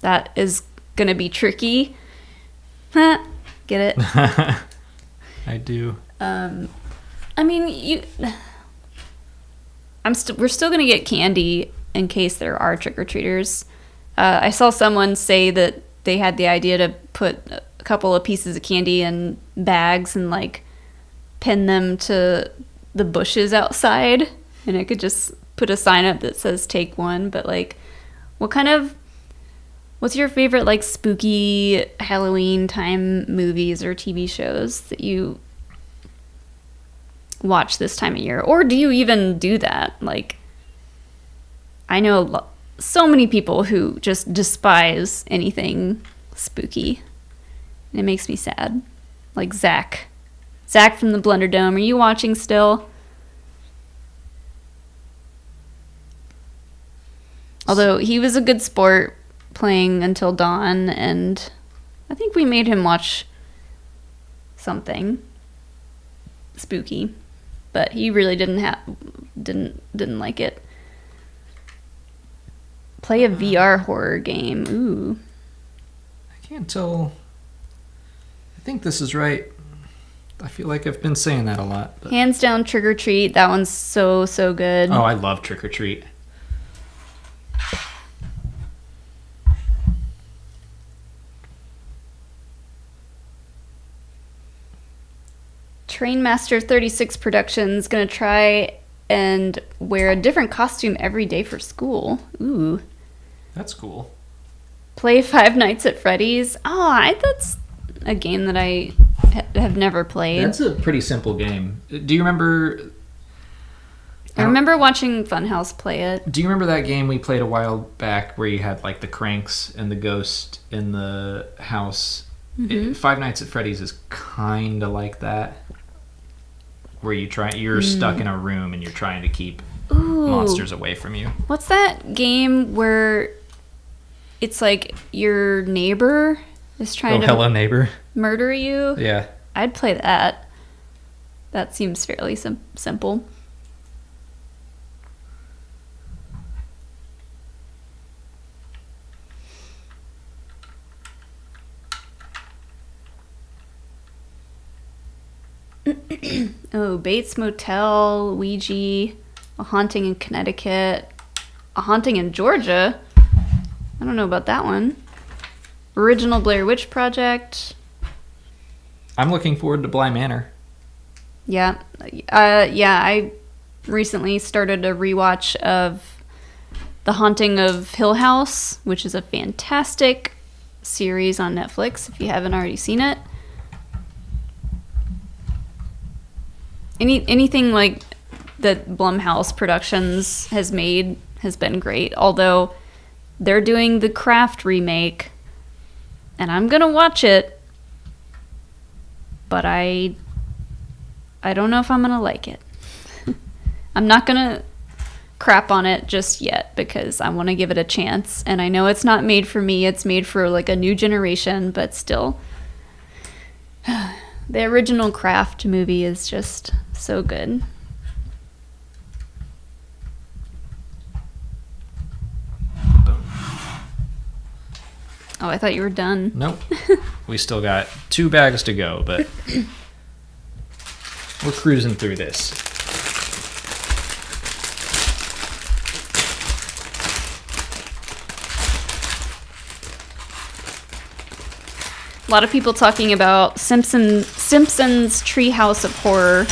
that is gonna be tricky. Get it? I do. I mean, we're still gonna get candy in case there are trick-or-treaters. I saw someone say that they had the idea to put a couple of pieces of candy in bags and, like, pin them to the bushes outside, and I could just put a sign up that says take one. But, like, what's your favorite, like, spooky Halloween time movies or TV shows that you watch this time of year? Or do you even do that? Like, I know so many people who just despise anything spooky, and it makes me sad. Like Zach from the Blender Dome. Are you watching still? Although he was a good sport playing until dawn, and I think we made him watch something spooky, but he really didn't like it. Play a VR horror game. Ooh. I can't tell. I think this is right. I feel like I've been saying that a lot. But... Hands down, Trick or Treat. That one's so good. Oh, I love Trick or Treat. Trainmaster 36 Productions gonna try and wear a different costume every day for school. Ooh. That's cool. Play Five Nights at Freddy's. Oh, that's a game that I have never played. That's a pretty simple game. Do you remember... I remember watching Funhouse play it. Do you remember that game we played a while back where you had, like, the cranks and the ghost in the house? Mm-hmm. Five Nights at Freddy's is kind of like that. Where you're stuck in a room and you're trying to keep monsters away from you. What's that game where it's like your neighbor is trying to Hello Neighbor murder you? Yeah. I'd play that. That seems fairly simple. Oh, Bates Motel, Ouija, A Haunting in Connecticut, A Haunting in Georgia. I don't know about that one. Original Blair Witch Project. I'm looking forward to Bly Manor. Yeah. I recently started a rewatch of The Haunting of Hill House, which is a fantastic series on Netflix if you haven't already seen it. Anything like that Blumhouse Productions has made has been great. Although they're doing the Craft remake, and I'm gonna watch it, but I don't know if I'm gonna like it. I'm not gonna crap on it just yet because I want to give it a chance. And I know it's not made for me; it's made for like a new generation. But still, the original Craft movie is just so good. Oh, I thought you were done. Nope. We still got 2 bags to go, but we're cruising through this. A lot of people talking about Simpsons Treehouse of Horror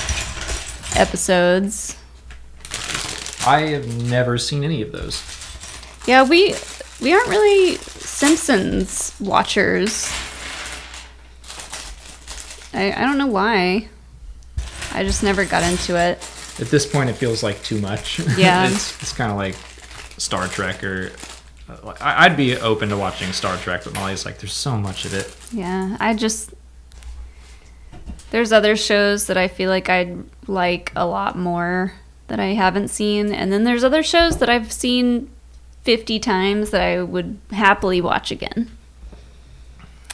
episodes. I have never seen any of those. Yeah, we aren't really Simpsons watchers. I don't know why. I just never got into it. At this point, it feels like too much. Yeah. It's kind of like Star Trek or... I'd be open to watching Star Trek, but Molly's like, there's so much of it. Yeah, there's other shows that I feel like I'd like a lot more that I haven't seen. And then there's other shows that I've seen 50 times that I would happily watch again.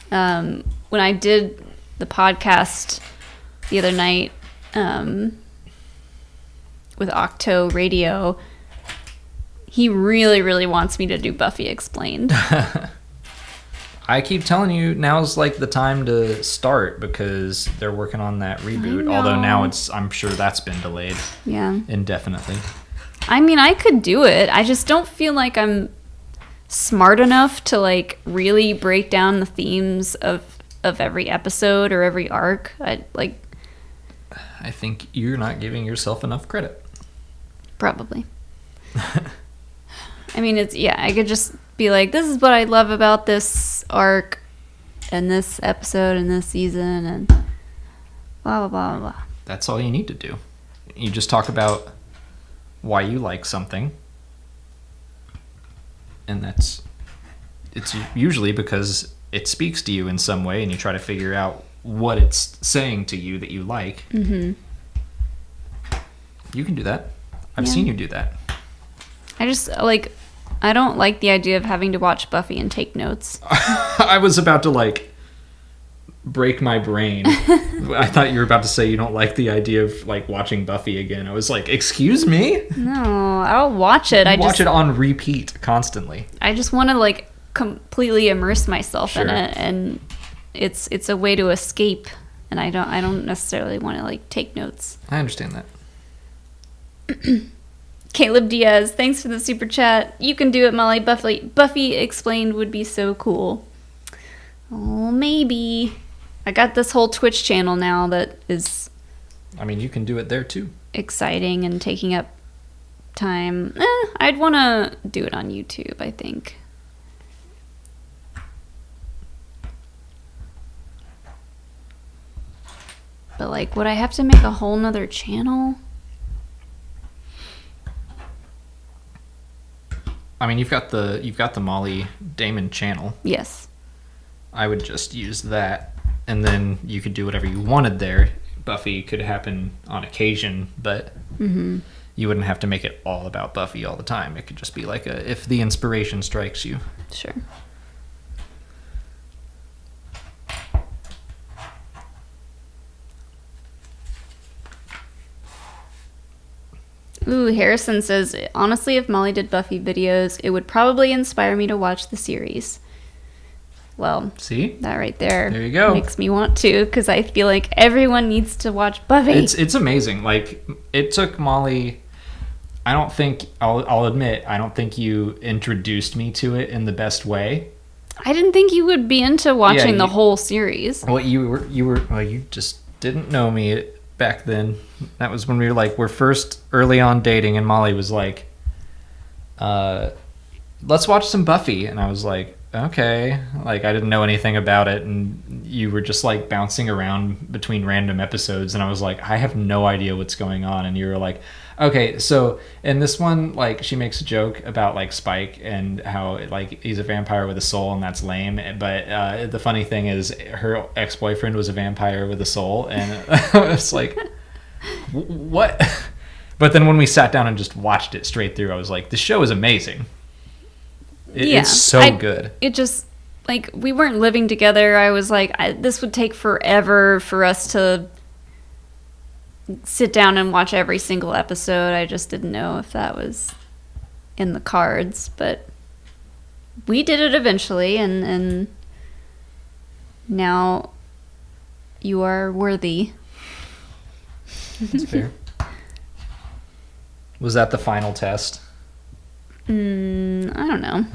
When I did the podcast the other night, with Octo Radio, he really, really wants me to do Buffy Explained. I keep telling you, now's like the time to start because they're working on that reboot. Although now I'm sure that's been delayed. Yeah. Indefinitely. I mean, I could do it. I just don't feel like I'm smart enough to like really break down the themes of every episode or every arc. I think you're not giving yourself enough credit. Probably. I mean, I could just be like, this is what I love about this arc and this episode and this season and blah, blah, blah, blah. That's all you need to do. You just talk about why you like something. And it's usually because it speaks to you in some way and you try to figure out what it's saying to you that you like. Mm-hmm. You can do that. I've seen you do that. I just, I don't like the idea of having to watch Buffy and take notes. I was about to, break my brain. I thought you were about to say you don't like the idea of, watching Buffy again. I was like, excuse me? No, I'll watch it. Watch it on repeat constantly. I just want to, completely immerse myself in it, and it's a way to escape, and I don't necessarily want to, take notes. I understand that. Caleb Diaz, thanks for the super chat. You can do it, Molly. Buffy Explained would be so cool. Oh, maybe. I got this whole Twitch channel now that is... I mean, you can do it there, too. Exciting and taking up time. I'd want to do it on YouTube, I think. But, would I have to make a whole nother channel? I mean, you've got the Molly Damon channel. Yes. I would just use that, and then you could do whatever you wanted there. Buffy could happen on occasion, but you wouldn't have to make it all about Buffy all the time. It could just be if the inspiration strikes you. Sure. Ooh, Harrison says, honestly, if Molly did Buffy videos, it would probably inspire me to watch the series. Well, see? That right there. There you go. Makes me want to, because I feel like everyone needs to watch Buffy. It's amazing. It took Molly... I'll admit, I don't think you introduced me to it in the best way. I didn't think you would be into watching the whole series. Well, you just didn't know me back then. That was when we're first early on dating, and Molly was like, let's watch some Buffy. And I was like, okay. I didn't know anything about it, and you were just bouncing around between random episodes, and I was like, I have no idea what's going on. And you were like, okay, so in this one, she makes a joke about Spike and how he's a vampire with a soul, and that's lame. But the funny thing is, her ex-boyfriend was a vampire with a soul, and it's like, what? But then when we sat down and just watched it straight through, I was like, the show is amazing. It's so good. It just we weren't living together. I was like, this would take forever for us to sit down and watch every single episode. I just didn't know if that was in the cards, but we did it eventually, and now you are worthy. That's fair. Was that the final test? I don't know.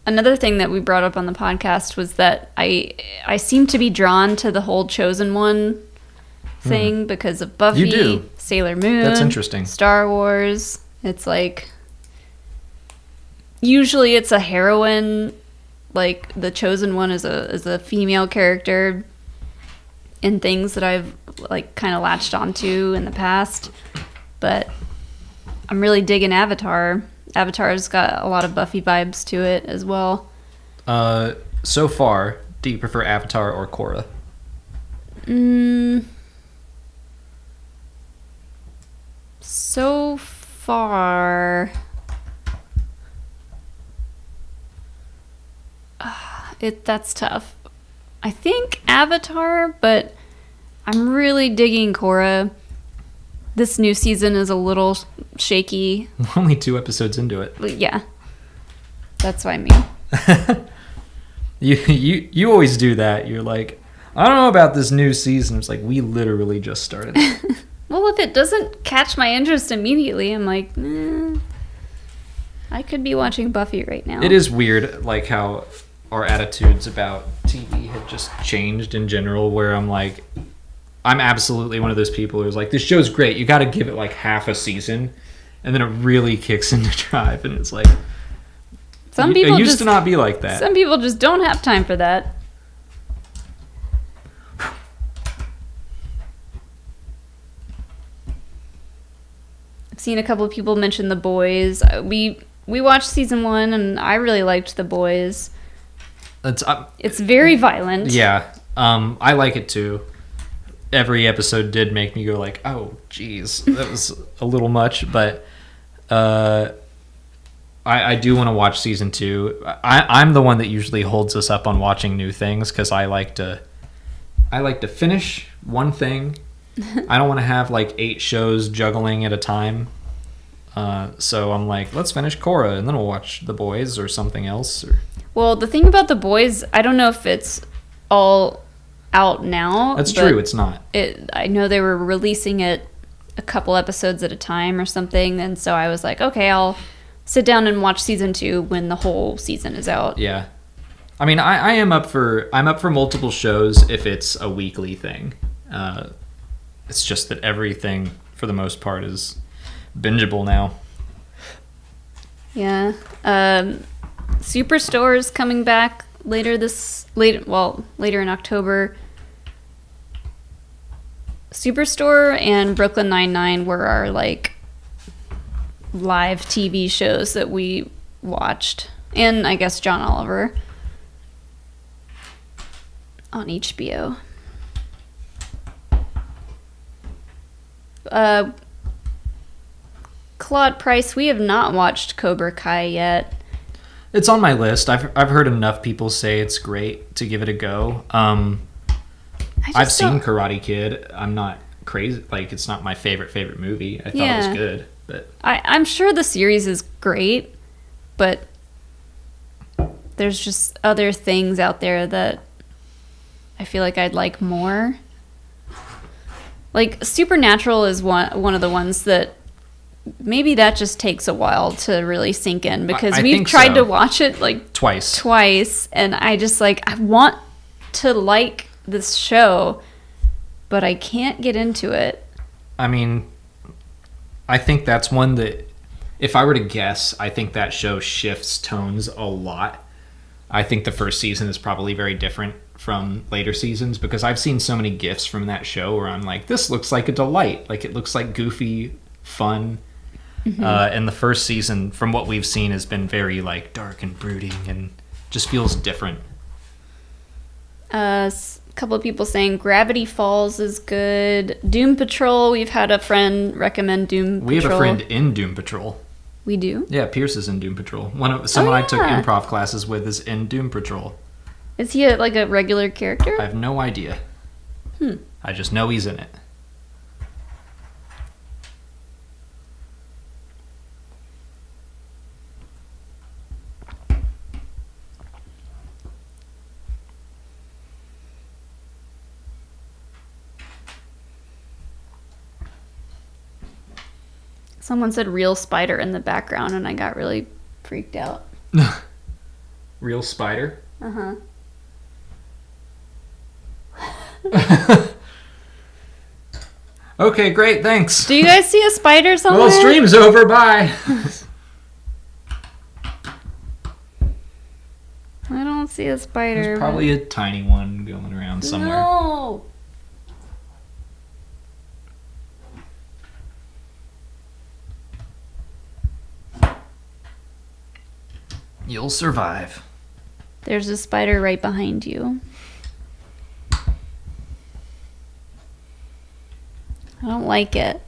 Another thing that we brought up on the podcast was that I seem to be drawn to the whole Chosen One thing because of Buffy, you do. Sailor Moon. That's interesting. Star Wars. It's usually it's a heroine. The Chosen One is a female character in things that I've kind of latched onto in the past. But I'm really digging Avatar. Avatar's got a lot of Buffy vibes to it as well. So far, do you prefer Avatar or Korra? So far, that's tough. I think Avatar, but I'm really digging Korra. This new season is a little shaky. We're only 2 episodes into it. But yeah. That's what I mean. You always do that. You're like, I don't know about this new season. It's like, we literally just started. Well, if it doesn't catch my interest immediately, I'm like, I could be watching Buffy right now. It is weird, like, how our attitudes about TV have just changed in general, where I'm like, I'm absolutely one of those people who's like, this show's great. You got to give it like half a season, and then it really kicks into drive, and it's like, some people it used just, to not be like that. Some people just don't have time for that. I've seen a couple of people mention The Boys. We watched season 1, and I really liked The Boys. It's very violent. Yeah, I like it too. Every episode did make me go like, oh, geez, that was a little much, but I do want to watch season 2. I'm the one that usually holds us up on watching new things because I like to finish one thing. I don't want to have like 8 shows juggling at a time. So I'm like, let's finish Korra and then we'll watch The Boys or something else. Well, the thing about The Boys, I don't know if it's all out now. That's true, it's not. I know they were releasing it a couple episodes at a time or something, and so I was like, okay, I'll sit down and watch season 2 when the whole season is out. Yeah. I mean, I'm up for multiple shows if it's a weekly thing. It's just that everything, for the most part, is bingeable now. Yeah. Superstore's coming back later in October. Superstore and Brooklyn Nine-Nine were our like live TV shows that we watched, and I guess John Oliver on HBO. Claude Price, we have not watched Cobra Kai yet. It's on my list. I've heard enough people say it's great to give it a go. I've seen Karate Kid. I'm not crazy. Like, it's not my favorite movie. I thought it was good, but I'm sure the series is great, but there's just other things out there that I feel like I'd like more. Like, Supernatural is one of the ones that maybe that just takes a while to really sink in, because we've tried to watch it like twice, and I just like, I want to like this show, but I can't get into it. I mean, I think that's one that, if I were to guess, I think that show shifts tones a lot. I think the first season is probably very different from later seasons, because I've seen so many GIFs from that show where I'm like, this looks like a delight. Like, it looks like goofy fun. Mm-hmm. And the first season, from what we've seen, has been very like dark and brooding and just feels different. A couple of people saying Gravity Falls is good. Doom Patrol, we've had a friend recommend Doom Patrol. We have a friend in Doom Patrol. We do? Yeah, Pierce is in Doom Patrol. Someone I took improv classes with is in Doom Patrol. Is he like a regular character? I have no idea. I just know he's in it. Someone said real spider in the background, and I got really freaked out. Real spider? Uh-huh. Okay, great, thanks. Do you guys see a spider somewhere? Well, stream's over, bye. I don't see a spider. There's probably a tiny one going around somewhere. No. You'll survive. There's a spider right behind you. I don't like it.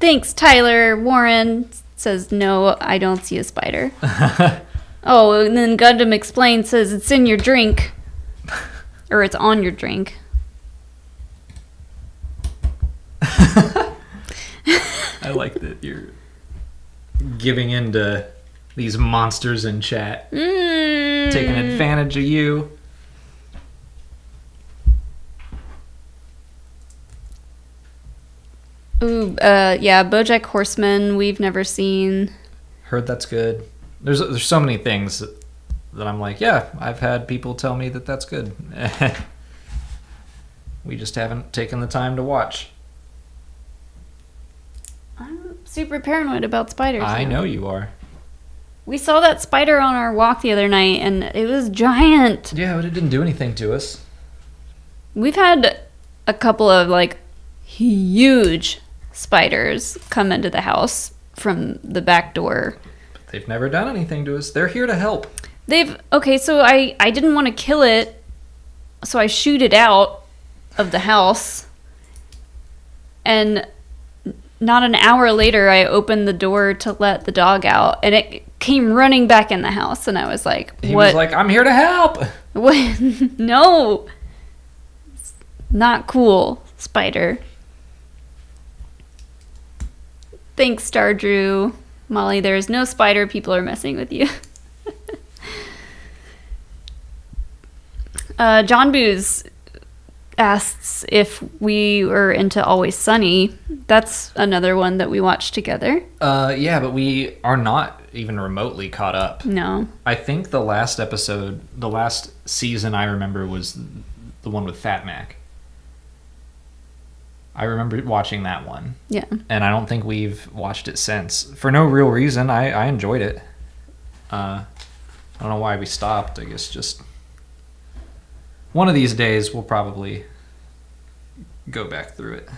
Thanks, Tyler. Warren says, no, I don't see a spider. Oh, and then Gundam Explained says, it's in your drink. Or it's on your drink. giving in to these monsters in chat, taking advantage of you. Ooh, yeah, BoJack Horseman. We've never seen. Heard that's good. There's so many things that I'm like, yeah, I've had people tell me that that's good. We just haven't taken the time to watch. I'm super paranoid about spiders. I know you are. We saw that spider on our walk the other night, and it was giant. Yeah, but it didn't do anything to us. We've had a couple of, like, huge spiders come into the house from the back door. But they've never done anything to us. They're here to help. Okay, so I didn't want to kill it, so I shoot it out of the house. And not an hour later, I opened the door to let the dog out, and it came running back in the house, and I was like, what? He was like, I'm here to help. What? No. It's not cool, spider. Thanks, Star Drew. Molly, there is no spider. People are messing with you. John Booz asks if we were into Always Sunny. That's another one that we watched together. Yeah, but we are not even remotely caught up. No. I think the last season I remember was the one with Fat Mac. I remember watching that one. Yeah. And I don't think we've watched it since. For no real reason. I enjoyed it. I don't know why we stopped. I guess just one of these days we'll probably go back through it.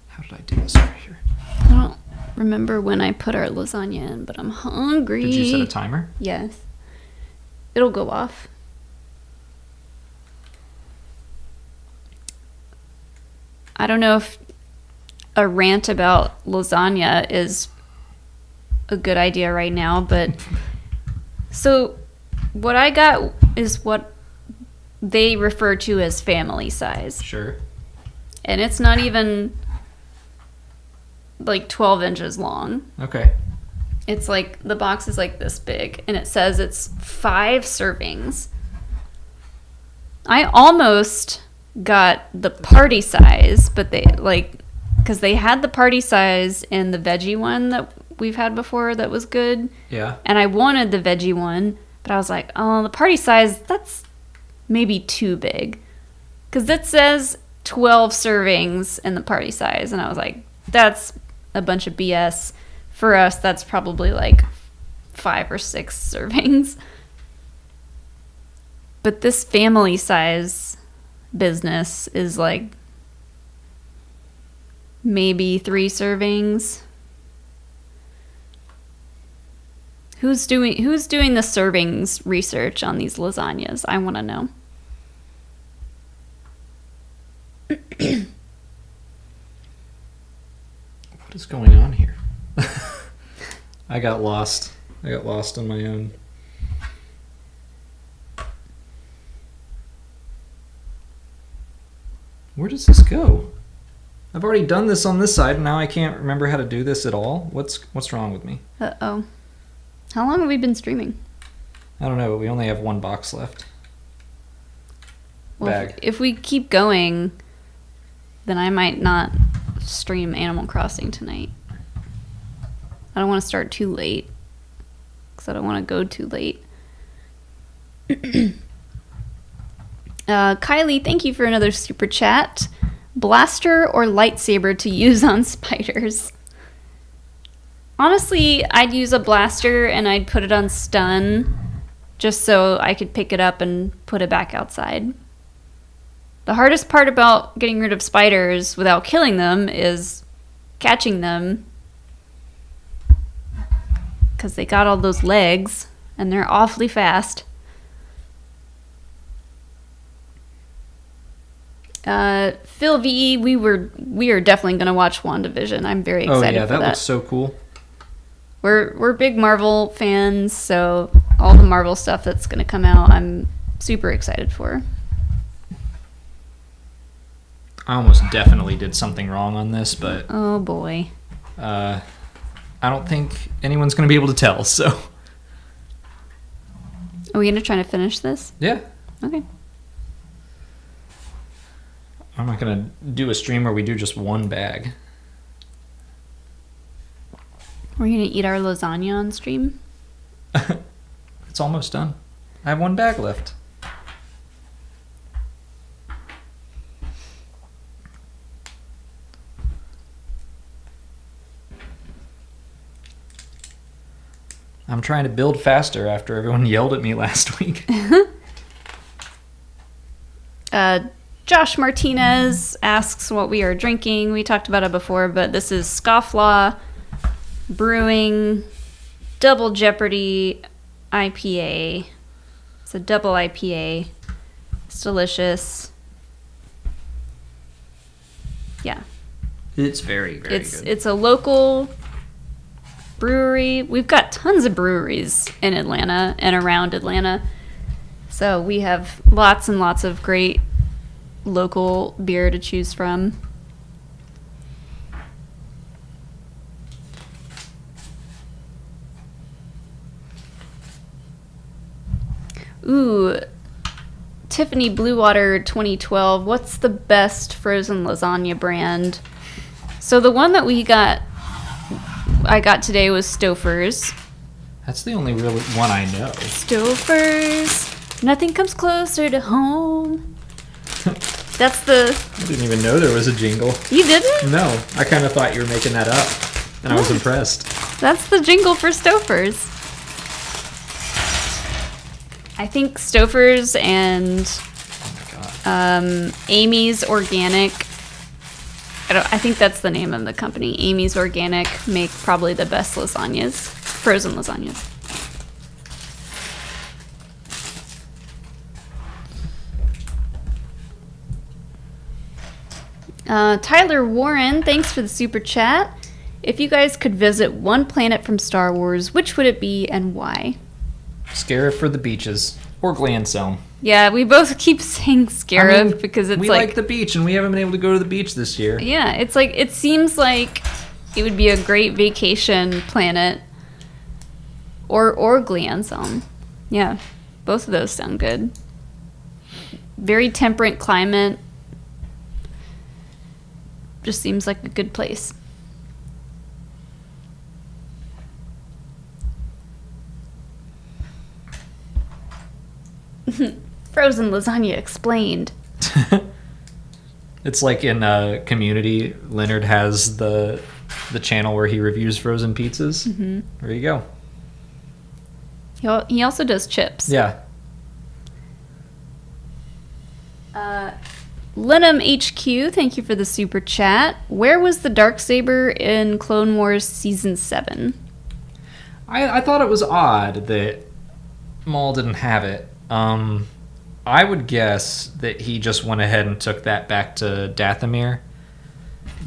How did I do this over here? I don't remember when I put our lasagna in, but I'm hungry. Did you set a timer? Yes. It'll go off. I don't know if a rant about lasagna is a good idea right now, but so what I got is what they refer to as family size. Sure. And it's not even like 12 inches long. Okay. It's like, the box is like this big, and it says it's 5 servings. I almost got the party size, but they, like, because they had the party size in the veggie one that we've had before that was good. Yeah. And I wanted the veggie one, but I was like, oh, the party size, that's maybe too big. Because it says 12 servings in the party size, and I was like, that's a bunch of BS. For us, that's probably like 5 or 6 servings. But this family size business is like maybe 3 servings. Who's doing the servings research on these lasagnas? I want to know. What is going on here? I got lost on my own. Where does this go? I've already done this on this side, and now I can't remember how to do this at all. What's wrong with me? Uh-oh. How long have we been streaming? I don't know, but we only have 1 box left. Well, Bag. if we keep going, then I might not stream Animal Crossing tonight. I don't want to start too late, because I don't want to go too late. Kylie, thank you for another super chat. Blaster or lightsaber to use on spiders? Honestly, I'd use a blaster and I'd put it on stun just so I could pick it up and put it back outside. The hardest part about getting rid of spiders without killing them is catching them, because they got all those legs and they're awfully fast. Phil V, we are definitely gonna watch WandaVision. I'm very excited for that. Oh yeah, that looks so cool. We're big Marvel fans, so all the Marvel stuff that's gonna come out, I'm super excited for. I almost definitely did something wrong on this, but Oh boy. I don't think anyone's going to be able to tell, so. Are we gonna try to finish this? Yeah. Okay. I'm not going to do a stream where we do just one bag. We're gonna eat our lasagna on stream. It's almost done. I have one bag left. I'm trying to build faster after everyone yelled at me last week. Josh Martinez asks what we are drinking. We talked about it before, but this is Scofflaw Brewing Double Jeopardy IPA. It's a double IPA. It's delicious. Yeah. It's very, very good. It's a local brewery. We've got tons of breweries in Atlanta and around Atlanta. So we have lots and lots of great local beer to choose from. Ooh, Tiffany Bluewater 2012. What's the best frozen lasagna brand? So the one that I got today was Stouffer's. That's the only real one I know. Stouffer's. Nothing comes closer to home. That's the... I didn't even know there was a jingle. You didn't? No, I kind of thought you were making that up, and I was impressed. That's the jingle for Stouffer's. I think Stouffer's and Oh my god. Amy's Organic. I think that's the name of the company. Amy's Organic make probably the best lasagnas, frozen lasagnas. Tyler Warren, thanks for the super chat. If you guys could visit one planet from Star Wars, which would it be and why? Scarif for the beaches, or Glancelm. Yeah, we both keep saying Scarif because it's we like the beach, and we haven't been able to go to the beach this year. Yeah, it's like, it seems like it would be a great vacation planet. Or Glancelm. Yeah, both of those sound good. Very temperate climate. Just seems like a good place. Frozen lasagna explained. It's like in Community, Leonard has the channel where he reviews frozen pizzas. Mm-hmm. There you go. He also does chips. Yeah. Lenham HQ, thank you for the super chat. Where was the Darksaber in Clone Wars Season 7? I thought it was odd that Maul didn't have it. I would guess that he just went ahead and took that back to Dathomir.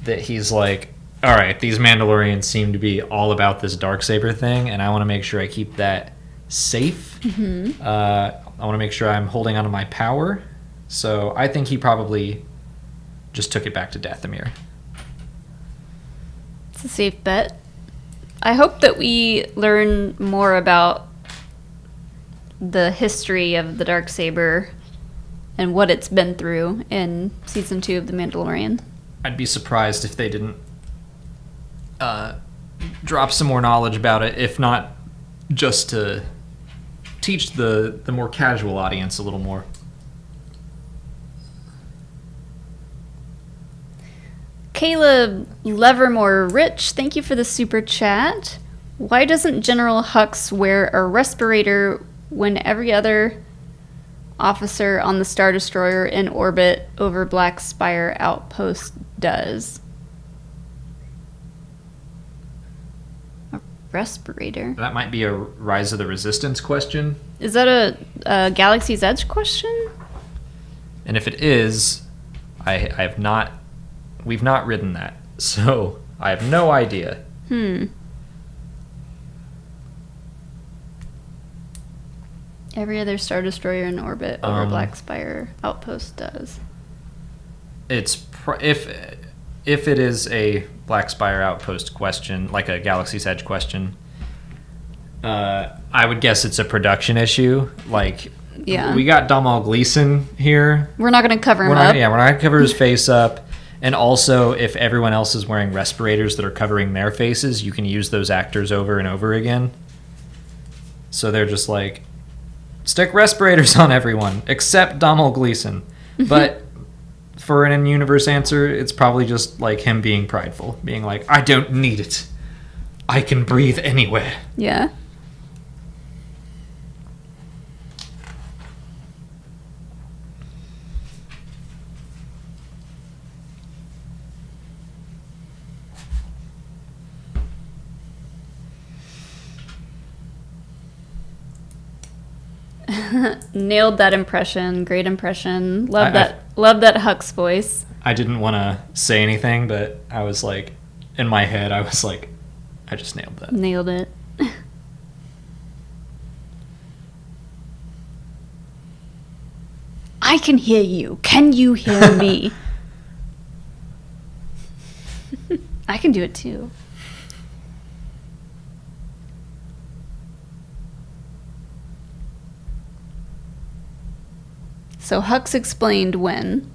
That he's like, all right, these Mandalorians seem to be all about this Darksaber thing, and I want to make sure I keep that safe. Mm-hmm. I want to make sure I'm holding onto my power. So I think he probably just took it back to Dathomir. It's a safe bet. I hope that we learn more about the history of the Darksaber and what it's been through in Season 2 of The Mandalorian. I'd be surprised if they didn't drop some more knowledge about it, if not just to teach the more casual audience a little more. Caleb Levermore Rich, thank you for the super chat. Why doesn't General Hux wear a respirator when every other officer on the Star Destroyer in orbit over Black Spire Outpost does? A respirator? That might be a Rise of the Resistance question. Is that a Galaxy's Edge question? And if it is, we've not ridden that, so I have no idea. Every other Star Destroyer in orbit over Black Spire Outpost does. if it is a Black Spire Outpost question, like a Galaxy's Edge question, I would guess it's a production issue. Like, Yeah. we got Domhnall Gleeson here. We're not going to cover him up. Yeah, we're not going to cover his face up. And also, if everyone else is wearing respirators that are covering their faces, you can use those actors over and over again. So they're just like, stick respirators on everyone, except Domhnall Gleeson. But for an in-universe answer, it's probably just like him being prideful, being like, I don't need it. I can breathe anywhere. Yeah. Nailed that impression. Great impression. Love that Hux voice. I didn't want to say anything, but I was like, in my head, I was like, I just nailed that. Nailed it. I can hear you. Can you hear me? I can do it too. So Hux explained when.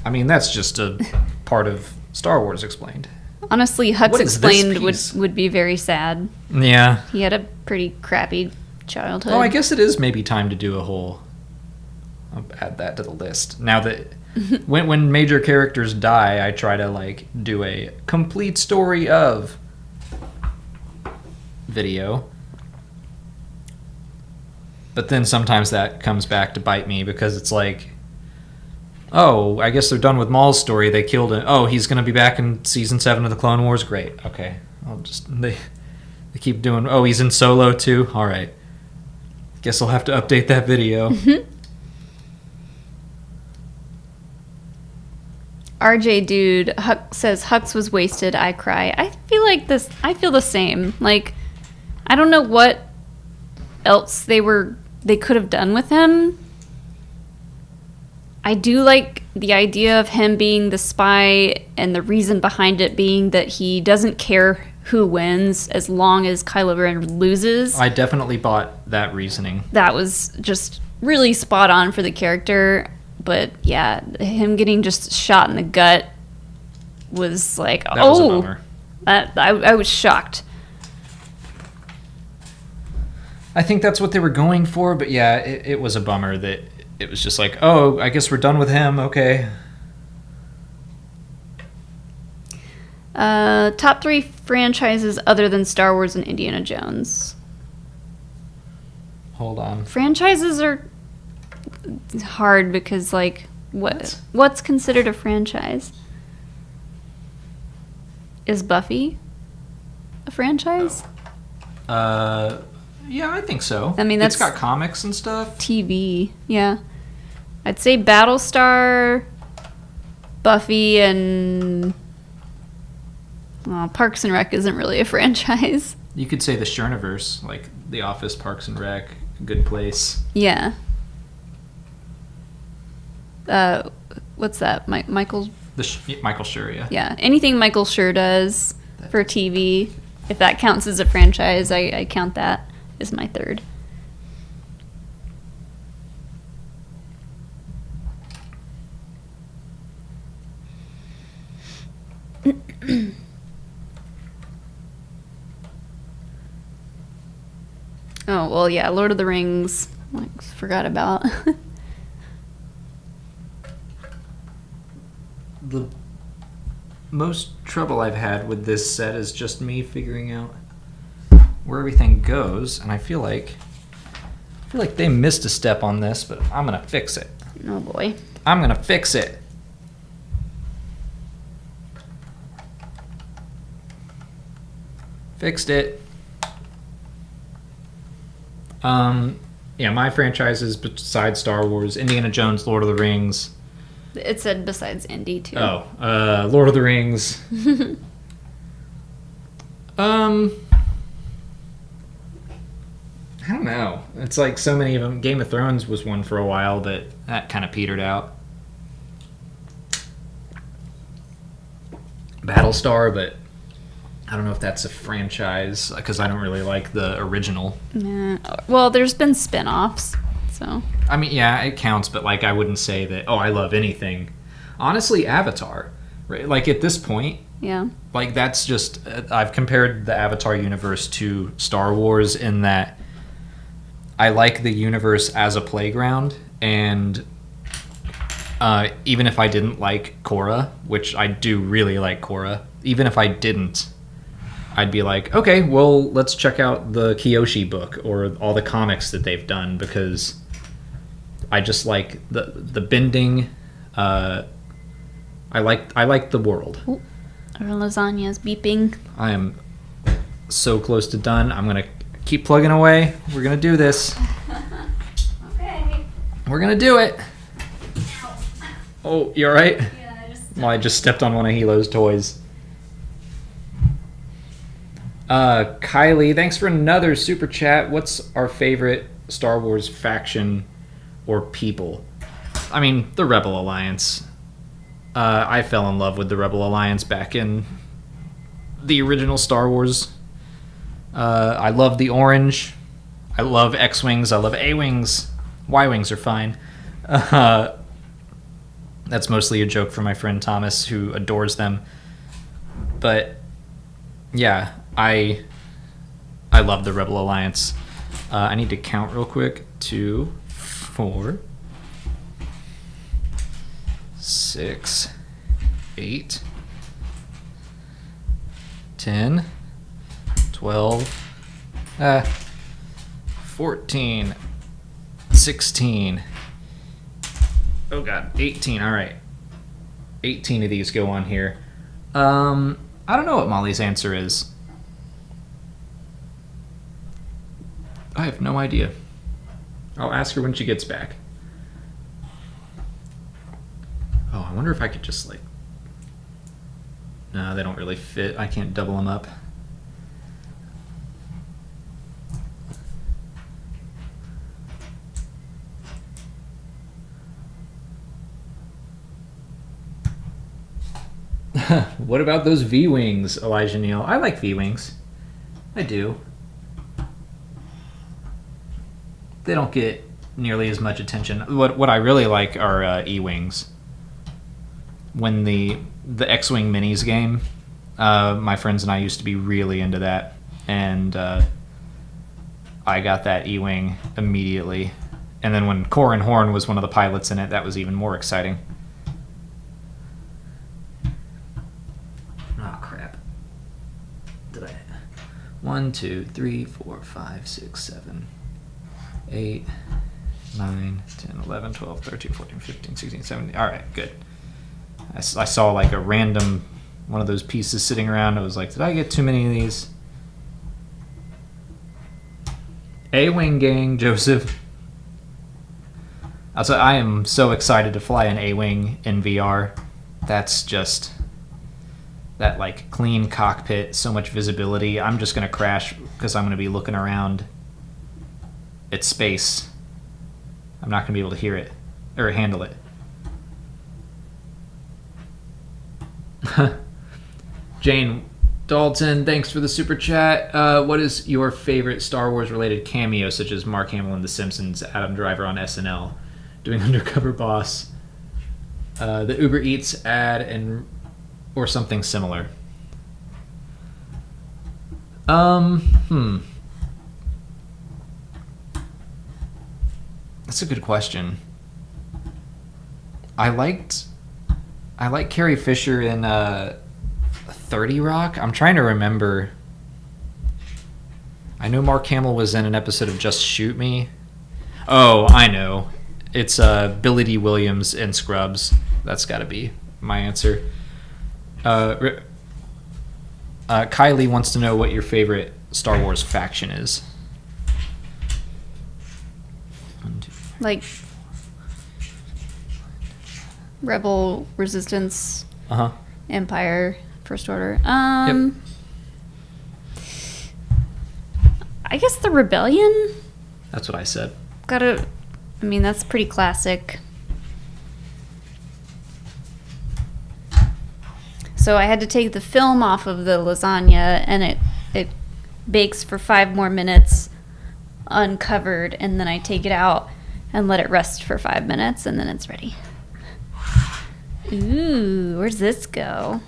I mean, that's just a part of Star Wars Explained. Honestly, Hux What is this explained piece? would be very sad. Yeah. He had a pretty crappy childhood. Oh, I guess it is maybe time to do a whole... I'll add that to the list. Now that... when major characters die, I try to, like, do a complete story of video. But then sometimes that comes back to bite me because it's like, oh, I guess they're done with Maul's story. They killed him. Oh, he's going to be back in Season 7 of the Clone Wars? Great. Okay. They keep doing, oh, he's in Solo too? All right. Guess I'll have to update that video. RJ dude says Hux was wasted. I cry. I feel the same. Like, I don't know what else they could have done with him. I do like the idea of him being the spy, and the reason behind it being that he doesn't care who wins as long as Kylo Ren loses. I definitely bought that reasoning. That was just really spot on for the character. But yeah, him getting just shot in the gut was like, That was a bummer. I was shocked. I think that's what they were going for, but yeah, it was a bummer that it was just like, oh, I guess we're done with him, okay. Top 3 franchises other than Star Wars and Indiana Jones. Hold on. Franchises are hard because, like, what's considered a franchise? Is Buffy a franchise? Yeah, I think so. I mean, it's that's- got comics and stuff. TV, yeah. I'd say Battlestar, Buffy, and Parks and Rec isn't really a franchise. You could say the Sherniverse, like The Office, Parks and Rec, Good Place. Yeah. What's that? Michael? Michael Schur, yeah. Yeah. Anything Michael Schur does for TV, if that counts as a franchise, I count that as my third. Oh, well, yeah, Lord of the Rings. I forgot about. The most trouble I've had with this set is just me figuring out where everything goes, and I feel like they missed a step on this, but I'm gonna fix it. Oh, boy. I'm gonna fix it. Fixed it. Yeah, my franchises besides Star Wars, Indiana Jones, Lord of the Rings. It said besides Indy, too. Oh, Lord of the Rings. I don't know. It's like so many of them. Game of Thrones was one for a while, but that kind of petered out. Battlestar, but I don't know if that's a franchise because I don't really like the original. Nah. Well, there's been spin-offs, so. I mean, yeah, it counts, but like I wouldn't say that, oh, I love anything. Honestly, Avatar, right? Like at this point, Yeah. like that's just, I've compared the Avatar universe to Star Wars in that I like the universe as a playground, and even if I didn't like Korra, which I do really like Korra, even if I didn't, I'd be like, okay, well, let's check out the Kyoshi book or all the comics that they've done, because I just like the bending. I like the world. Ooh, our lasagna is beeping. I am so close to done. I'm gonna keep plugging away. We're gonna do this. Okay. We're gonna do it. Oh, you all right? Yeah, Well, I just stepped on one of Hilo's toys. Kylie, thanks for another super chat. What's our favorite Star Wars faction or people? I mean, the Rebel Alliance. I fell in love with the Rebel Alliance back in the original Star Wars. I love the orange. I love X-Wings. I love A-Wings. Y-Wings are fine. That's mostly a joke for my friend Thomas, who adores them. But yeah, I love the Rebel Alliance. I need to count real quick. 2, 4, 6, 8, 10, 12, 14, 16. Oh god, 18. All right. 18 of these go on here. I don't know what Molly's answer is. I have no idea. I'll ask her when she gets back. Oh, I wonder if I could just like... No, they don't really fit. I can't double them up. What about those V-Wings, Elijah Neal? I like V-Wings. I do. They don't get nearly as much attention. What I really like are E-Wings. When the X-Wing Minis game, my friends and I used to be really into that. And I got that E-Wing immediately. And then when Corin Horn was one of the pilots in it, that was even more exciting. Oh crap. Did I? 1, 2, 3, 4, 5, 6, 7, 8, 9, 10, 11, 12, 13, 14, 15, 16, 17. All right, good. I saw like a random one of those pieces sitting around. I was like, did I get too many of these? A-Wing gang, Joseph. I am so excited to fly an A-Wing in VR. That's just... that like clean cockpit, so much visibility. I'm just going to crash because I'm going to be looking around at space. I'm not going to be able to hear it or handle it. Jane Dalton, thanks for the super chat. What is your favorite Star Wars related cameo, such as Mark Hamill in The Simpsons, Adam Driver on SNL, doing Undercover Boss, the Uber Eats ad, or something similar? That's a good question. I like Carrie Fisher in 30 Rock. I'm trying to remember. I know Mark Hamill was in an episode of Just Shoot Me. Oh, I know. It's Billy D. Williams in Scrubs. That's got to be my answer. Kylie wants to know what your favorite Star Wars faction is. Like Rebel, Resistance, Empire, First Order. Yep. I guess the Rebellion. That's what I said. I mean, that's pretty classic. So I had to take the film off of the lasagna, and it bakes for 5 more minutes uncovered, and then I take it out and let it rest for 5 minutes, and then it's ready. Ooh, where's this go?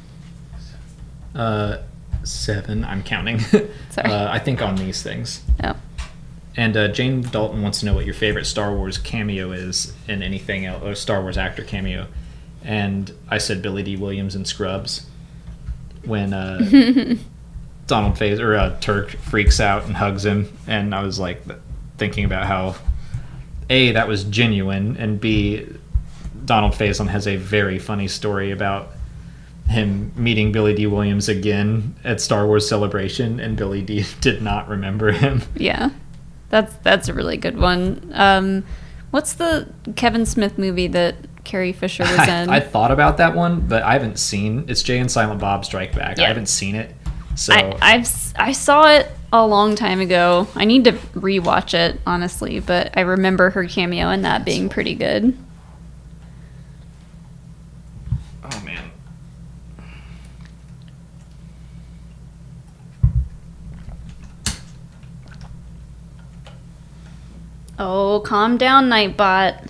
7. I'm counting. Sorry. I think on these things. Oh. And Jane Dalton wants to know what your favorite Star Wars cameo is in anything else, or Star Wars actor cameo. And I said Billy D. Williams in Scrubs when Donald Faison or Turk freaks out and hugs him, and I was like thinking about how A, that was genuine, and B, Donald Faison has a very funny story about him meeting Billy D. Williams again at Star Wars Celebration, and Billy D. did not remember him. Yeah. That's a really good one. What's the Kevin Smith movie that Carrie Fisher was in? I thought about that one, but I haven't seen. It's Jay and Silent Bob Strike Back. Yeah. I haven't seen it, so I saw it a long time ago. I need to rewatch it, honestly, but I remember her cameo in that being pretty good. Oh man. Oh, calm down, Nightbot.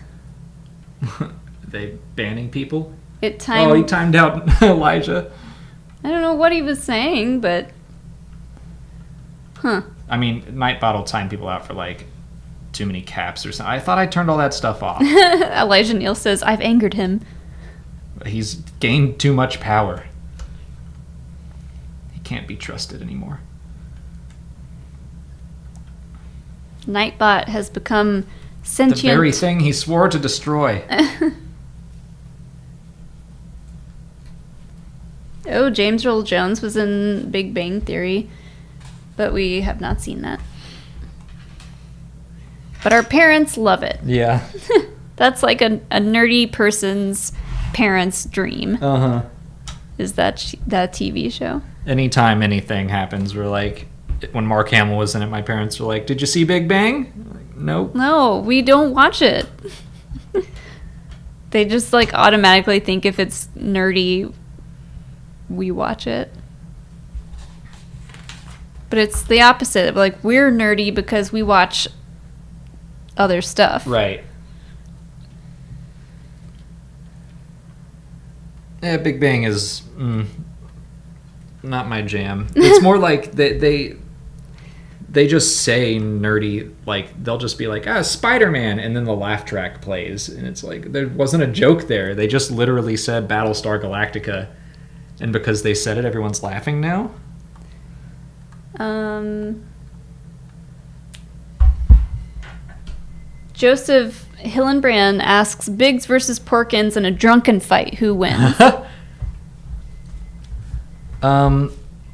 They banning people? It timed. Oh, he timed out Elijah. I don't know what he was saying, but I mean, Nightbot will time people out for like too many caps or something. I thought I turned all that stuff off. Elijah Neal says I've angered him. He's gained too much power. He can't be trusted anymore. Nightbot has become The sentient. very thing he swore to destroy. Oh, James Earl Jones was in Big Bang Theory, but we have not seen that. But our parents love it. Yeah. That's like a nerdy person's parents' dream, Uh-huh. is that TV show. Anytime anything happens, we're like, when Mark Hamill was in it, my parents were like, "Did you see Big Bang?" I'm like, nope. No, we don't watch it. They just like automatically think if it's nerdy, we watch it. But it's the opposite. Like, we're nerdy because we watch other stuff. Right. Yeah, Big Bang is not my jam. It's more like they just say nerdy, like they'll just be like, Spider-Man, and then the laugh track plays, and it's like there wasn't a joke there. They just literally said Battlestar Galactica, and because they said it, everyone's laughing now. Joseph Hillenbrand asks, Biggs versus Porkins in a drunken fight, who wins?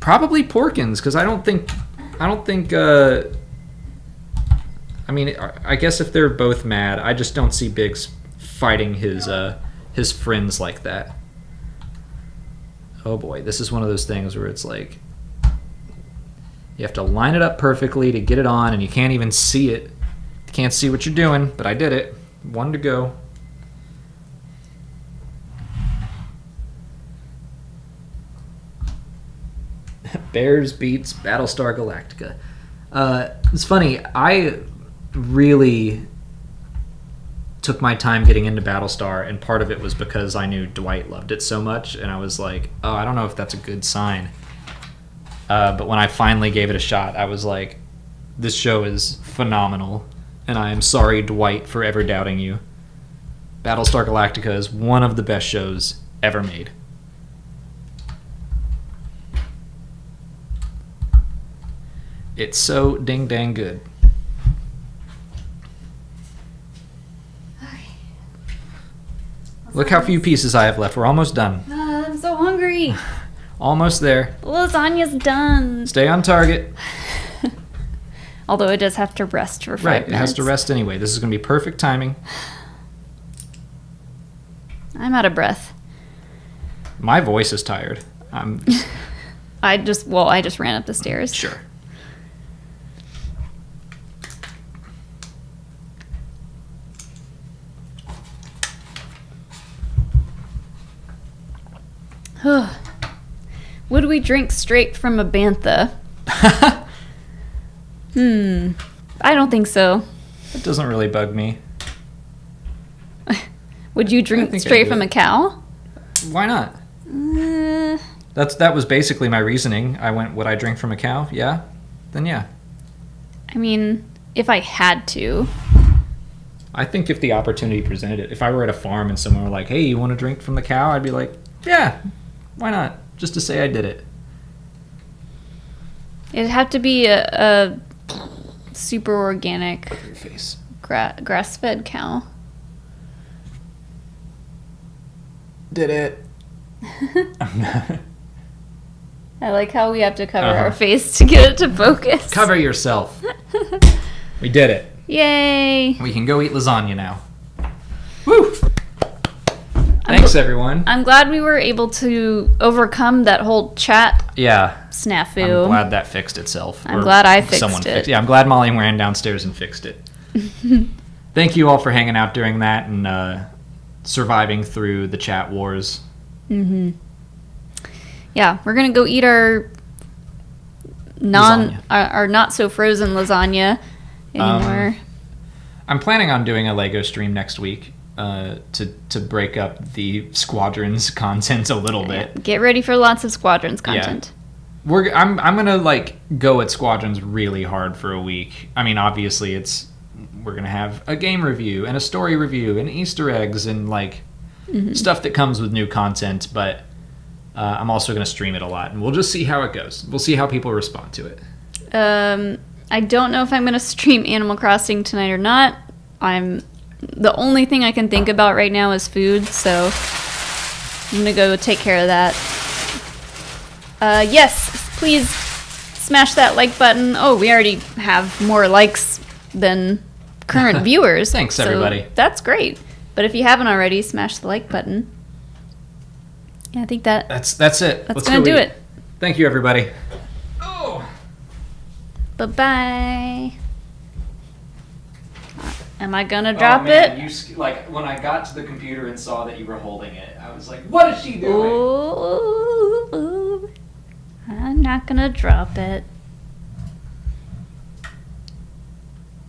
Probably Porkins, because I don't think I mean, I guess if they're both mad, I just don't see Biggs fighting his friends like that. Oh boy, this is one of those things where it's like you have to line it up perfectly to get it on, and you can't even see it. You can't see what you're doing, but I did it. 1 to go. Bears beats Battlestar Galactica. It's funny, I really took my time getting into Battlestar, and part of it was because I knew Dwight loved it so much, and I was like, oh, I don't know if that's a good sign. But when I finally gave it a shot, I was like, this show is phenomenal, and I am sorry, Dwight, for ever doubting you. Battlestar Galactica is one of the best shows ever made. It's so ding dang good. Look how few pieces I have left. We're almost done. I'm so hungry. Almost there. The lasagna's done. Stay on target. Although it does have to rest for 5 Right, minutes. it has to rest anyway. This is going to be perfect timing. I'm out of breath. My voice is tired. I'm I just ran up the stairs. sure. Would we drink straight from a bantha? I don't think so. It doesn't really bug me. Would you I drink think I'd straight do from it. a cow? Why not? That was basically my reasoning. I went, would I drink from a cow? Yeah. Then yeah. I mean, if I had to. I think if the opportunity presented it, if I were at a farm and someone were like, hey, you want to drink from the cow? I'd be like, yeah, why not? Just to say I did it. It'd have to be a super organic Your face. grass-fed cow. Did it. I like how we have to cover Uh-huh. our face to get it to focus. Cover yourself. We did it. Yay! We can go eat lasagna now. Woo! Thanks, everyone. I'm glad we were able to overcome that whole chat Yeah. snafu. I'm glad that fixed itself. I'm Or glad I fixed someone it. Yeah, I'm glad Molly ran downstairs and fixed it. Thank you all for hanging out during that and surviving through the chat wars. Yeah, we're gonna go eat our Lasagna. our not so frozen lasagna anymore. I'm planning on doing a Lego stream next week to break up the Squadrons content a little bit. Get ready for lots of Squadrons content. I'm gonna like go at Squadrons really hard for a week. I mean, obviously we're gonna have a game review and a story review and Easter eggs and like stuff that comes with new content, but I'm also gonna stream it a lot, and we'll just see how it goes. We'll see how people respond to it. I don't know if I'm gonna stream Animal Crossing tonight or not. The only thing I can think about right now is food, so I'm gonna go take care of that. Yes, please smash that like button. Oh, we already have more likes than current viewers. Thanks, so everybody. That's great. But if you haven't already, smash the like button. Yeah, I think That's it. that's Let's gonna go do eat. it. Thank you, everybody. Oh. Bye-bye. Am I gonna drop man, it? like when I got to the computer and saw that you were holding it, I was like, "What is she doing?" Ooh, I'm not gonna drop it.